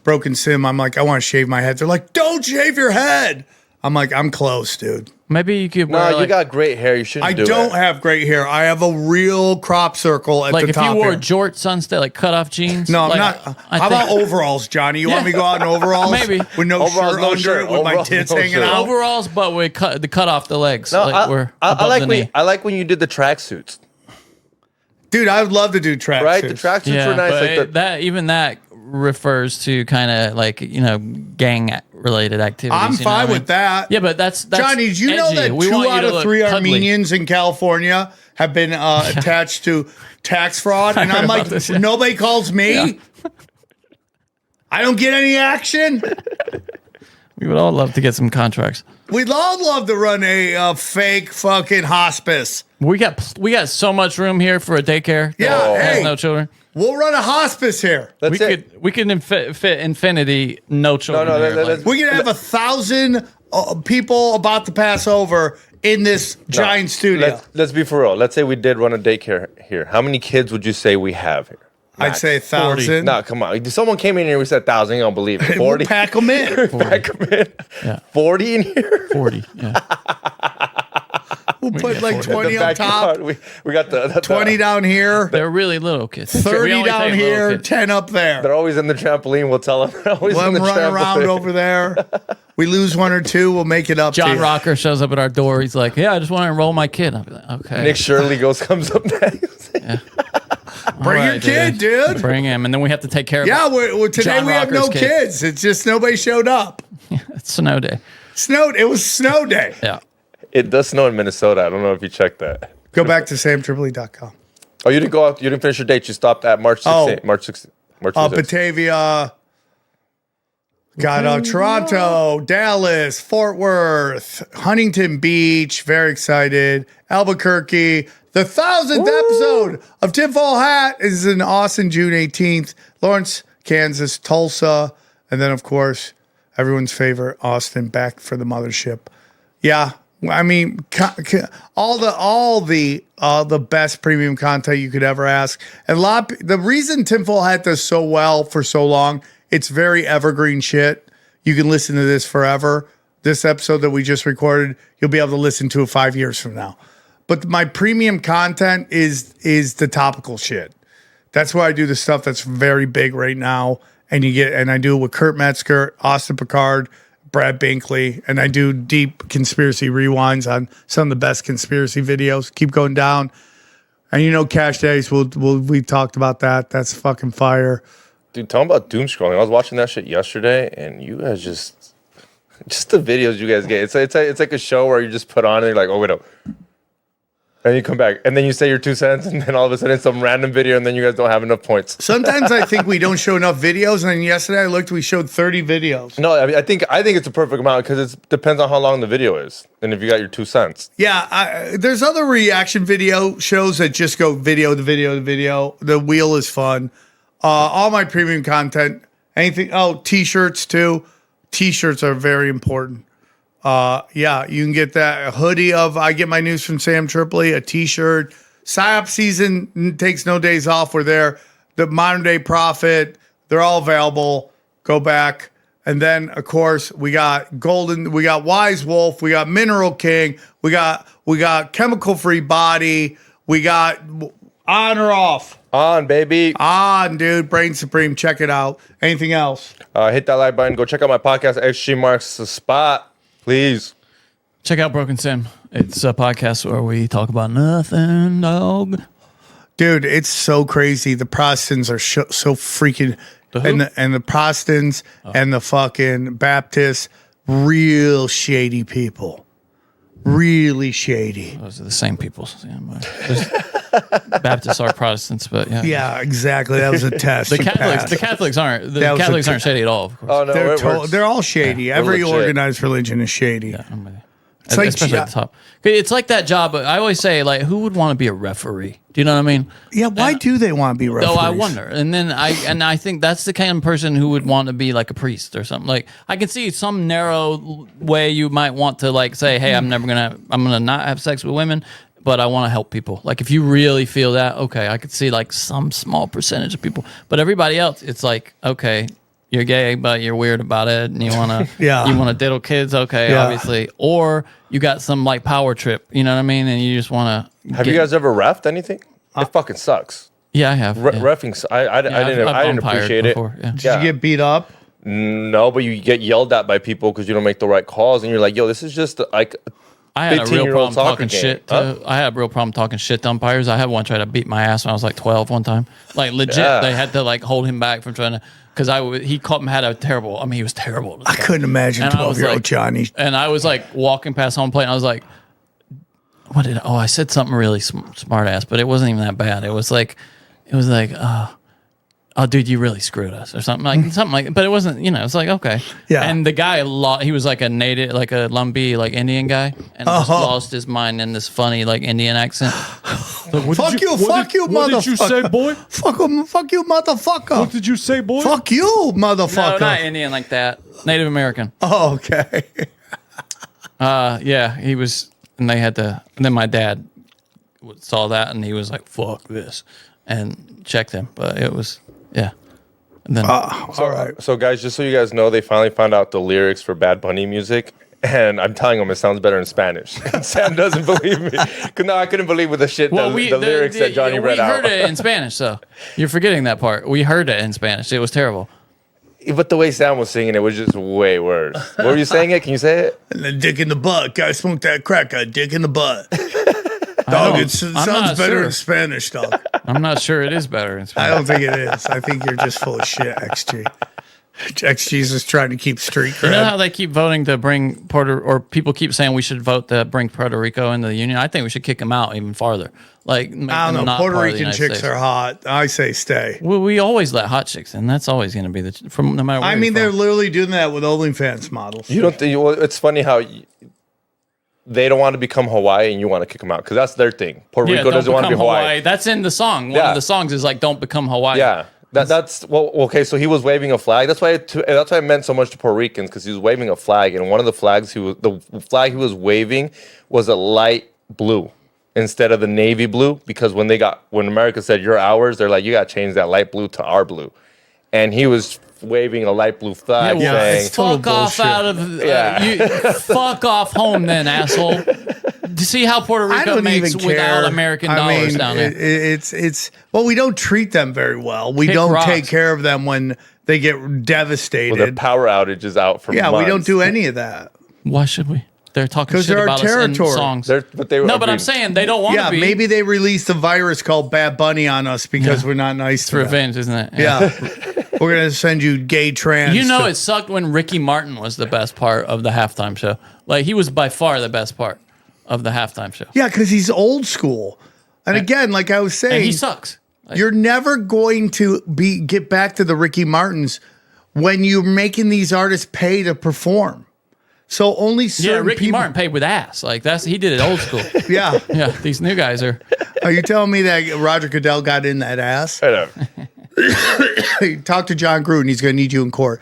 Broken Sim. I'm like, I want to shave my head. They're like, don't shave your head. I'm like, I'm close, dude. Maybe you could. No, wear, you like, got great hair. You shouldn't I do don't it. have great hair. I have a real crop circle at like the if top you wore here. jorts on stage, like cut off jeans. No, I'm like, not. I How think- about overalls, Johnny? You want me to go out in overalls? Maybe. With no Overalls, shirt no under shirt. it, with my Overalls, tits no hanging shirt. out? overalls, but we cut off the legs. No, like we're I above like the when knee. I like when you did the tracksuits. Dude, I would love to do track Right, the suits. tracksuits Yeah, were nice. but Like the, that refers to kind of like gang related activities. I'm you know fine what I mean? with that. Yeah, but that's Johnny, did you know edgy. that We 2 want you out to of look 3 cuddly. Armenians in California have been attached to tax fraud? And I'm heard like, about this, yeah. nobody calls me? Yeah. I don't get any action? We would all love to get some contracts. We'd all love to run a fake fucking hospice. We got so much room here for a daycare. Yeah, that has hey. no children. We'll run a hospice here. that's it. We could fit infinity, no children. no, here, let's- We could have 1,000 people about to pass over in this giant studio. Let's be for real. Let's say we did run a daycare here. How many kids would you say we have here? I'd say 1,000. No, come on. If someone came in here and we said 1,000, you don't believe it. We'll 40. pack them in. Pack 'em in. Yeah. 40 in here. 40. Yeah. We'll put like get 20 The on top, backyard, we got the 20 down here, They're really little kids. We 30 only down take little here, kids. 10 up there. They're always in the trampoline. We'll tell them. They're always Let in them the run trampoline. around over there. We lose 1 or 2, we'll make it up to John you. Rocker shows up at our door. He's like, "Yeah, I just want to enroll my kid." I'll be like, "Okay, Nick Shirley comes up next. Bring All your right, kid, dude. Bring him." And then we have to take care of. Yeah, today John we have no Rocker's kid. kids. It's just nobody showed up. It's snow day. It was snow day. Yeah. It does snow in Minnesota. I don't know if you checked that. Go back to samtripoli.com. Oh, you didn't go out. You didn't finish your date. You stopped at March 16th. Oh. March 16th. March 26th. Batavia. Got Toronto, Dallas, Fort Worth, Huntington Beach. Very excited. Albuquerque. The 1,000th episode of Tinfoil Hat is in Austin, June 18th. Lawrence, Kansas, Tulsa, and then of course everyone's favorite Austin, back for the mothership. Yeah, I mean all the best premium content you could ever ask. And the reason Tinfoil Hat does so well for so long, it's very evergreen shit. You can listen to this forever. This episode that we just recorded, you'll be able to listen to it 5 years from now. But my premium content is the topical shit. That's why I do the stuff that's very big right now. And I do it with Kurt Metzger, Austin Picard, Brad Binkley, and I do deep conspiracy rewinds on some of the best conspiracy videos. Keep going down. And Cash Days, we talked about that. That's fucking fire. Dude, talking about doom scrolling. I was watching that shit yesterday, and you guys just the videos you guys get. It's like a show where you just put on and you're like, oh wait, no. And you come back, and then you say your 2 cents, and then all of a sudden it's some random video, and then you guys don't have enough points. Sometimes I think we don't show enough videos, and then yesterday I looked, we showed 30 videos. No, I mean, I think it's a perfect amount because it depends on how long the video is, and if you got your 2 cents. Yeah, there's other reaction video shows that just go video to video to video. The wheel is fun. All my premium content, anything. Oh, t-shirts too. T-shirts are very important. Yeah, you can get that a hoodie of I Get My News from Sam Tripoli, a t-shirt. PSYOP season takes no days off. We're there. The Modern Day Prophet, they're all available. Go back. And then, of course, we got Wise Wolf, we got Mineral King, we got Chemical Free Body, we got On or Off. On, baby. On, dude. Brain Supreme. Check it out. Anything else? Hit that like button. Go check out my podcast, XG Marks the Spot. Please. Check out Broken Sim. It's a podcast where we talk about nothing, dog. Dude, it's so crazy. The Protestants are so freaking... And the Protestants and the fucking Baptists, real shady people. Really shady. Those are the same people. Yeah, Baptists are Protestants, but yeah. Yeah, exactly. That was a test. The You Catholics, passed. the Catholics aren't. The That was a Catholics aren't test. shady at all. Of course. Oh, no, They're, it works. they're all shady. Yeah, Every we're legit. organized religion is shady. Yeah, I'm with you. like- especially at the top. It's like that job. I always say, like, who would want to be a referee? Do you know what I mean? Yeah, why do they want to be referees? Oh, I wonder. And then I think that's the kind of person who would want to be like a priest or something. Like, I can see some narrow way you might want to like say, hey, I'm gonna not have sex with women, but I want to help people. Like, if you really feel that, okay, I could see like some small percentage of people, but everybody else, it's like, okay, you're gay, but you're weird about it, and you wanna Yeah. you wanna diddle kids, okay, Yeah. obviously, or you got some like power trip, you know what I mean, and you just wanna. Have you guys ever reffed anything? It fucking sucks. Yeah, I have. Reffing, I didn't umpired appreciate it. before, yeah. Did you get beat up? No, but you get yelled at by people because you don't make the right calls, and you're like, "Yo, this is just like." I had a real 15-year-old problem soccer talking game. shit. I had a real problem talking shit to umpires. I had one try to beat my ass when I was like 12 one time. Like legit, Yeah. they had to like hold him back from trying to because he had a terrible. I mean, he was terrible. I couldn't imagine And I was 12-year-old like- Johnny. And I was like walking past home plate, and I was like, "What did? I said something really smart ass, but it wasn't even that bad. It was like, oh, dude, you really screwed us," or something like. But it wasn't, it's like okay, Yeah. And the guy, he was like a native, like a Lumbee, like Indian guy, and just lost his mind in this funny like Indian accent. Like, Fuck you, motherfucker. What did you say, boy? Fuck you, motherfucker. What did you say, boy? Fuck you, No, motherfucker. not Indian like that. Native American. Oh, okay. Yeah, he was, and they had to. And then my dad saw that, and he was like, "Fuck this," and checked him. But it was, yeah. And then All right. So, guys, just so you guys know, they finally found out the lyrics for Bad Bunny music, and I'm telling them it sounds better in Spanish. And Sam doesn't believe me. No, I couldn't believe with the shit, the lyrics that Johnny read out. We heard it in Spanish, so you're forgetting that part. We heard it in Spanish. It was terrible. But the way Sam was singing it was just way worse. What were you saying it? Can you say it? And the dick in the butt. Guy smoked that crack. Got dick in the butt. Dog, it I'm sounds not better sure. in Spanish, dog. I'm not sure it is better in I Spanish. don't think it is. I think you're just full of shit, XG. XG's is trying to keep street You know cred. how they keep voting to bring or people keep saying we should vote to bring Puerto Rico into the Union? I think we should kick them out even farther. Like, make I don't them know. not Puerto part of the Rican United chicks States. are hot. I say stay. Well, we always let hot chicks in. That's always going to be from no matter where I you're mean, they're from. literally doing that with OnlyFans models. You don't think? Well, it's funny how they don't want to become Hawaii and you want to kick them out because that's their thing. Puerto Rico don't doesn't want to be become Hawaii. That's in the song. One Yeah. of the songs is like, "Don't become Hawaii." Yeah. That's well, okay. So he was waving a flag. That's why I meant so much to Puerto Ricans because he was waving a flag, and one of the flags the flag he was waving was a light blue instead of the navy blue. Because when America said you're ours, they're like, you got to change that light blue to our blue, and he was waving a light blue flag Yeah, saying, it's total fuck off bullshit. out of Yeah. fuck off home then, asshole. Do you see how Puerto I Rico don't makes even care. without American dollars down there? It's well, we don't treat them very well. We Kick don't rocks. take care of them when they get well, their devastated. power outage is out for Yeah, months. we don't do any of that. Why should we? They're talking 'Cause shit they're our about us in territory. songs. But they No, but I'm agreed. saying they don't want to Yeah, be. maybe they released a virus called Bad Bunny on us because Yeah. we're not nice it's to them. revenge, isn't it? Yeah. We're going to send you gay trans. You know, to- it sucked when Ricky Martin was the best part of the halftime show. Like, he was by far the best part of the halftime show. Yeah, because he's old school. And again, like I was saying, And he sucks. Like, you're never going to get back to the Ricky Martins when you're making these artists pay to perform. So only certain Ricky people. Martin paid with ass. Like, he did it old school. Yeah. Yeah, these new guys are. Are you telling me that Roger Goodell got in that ass? I know. Talk to John Gruden. He's going to need you in court.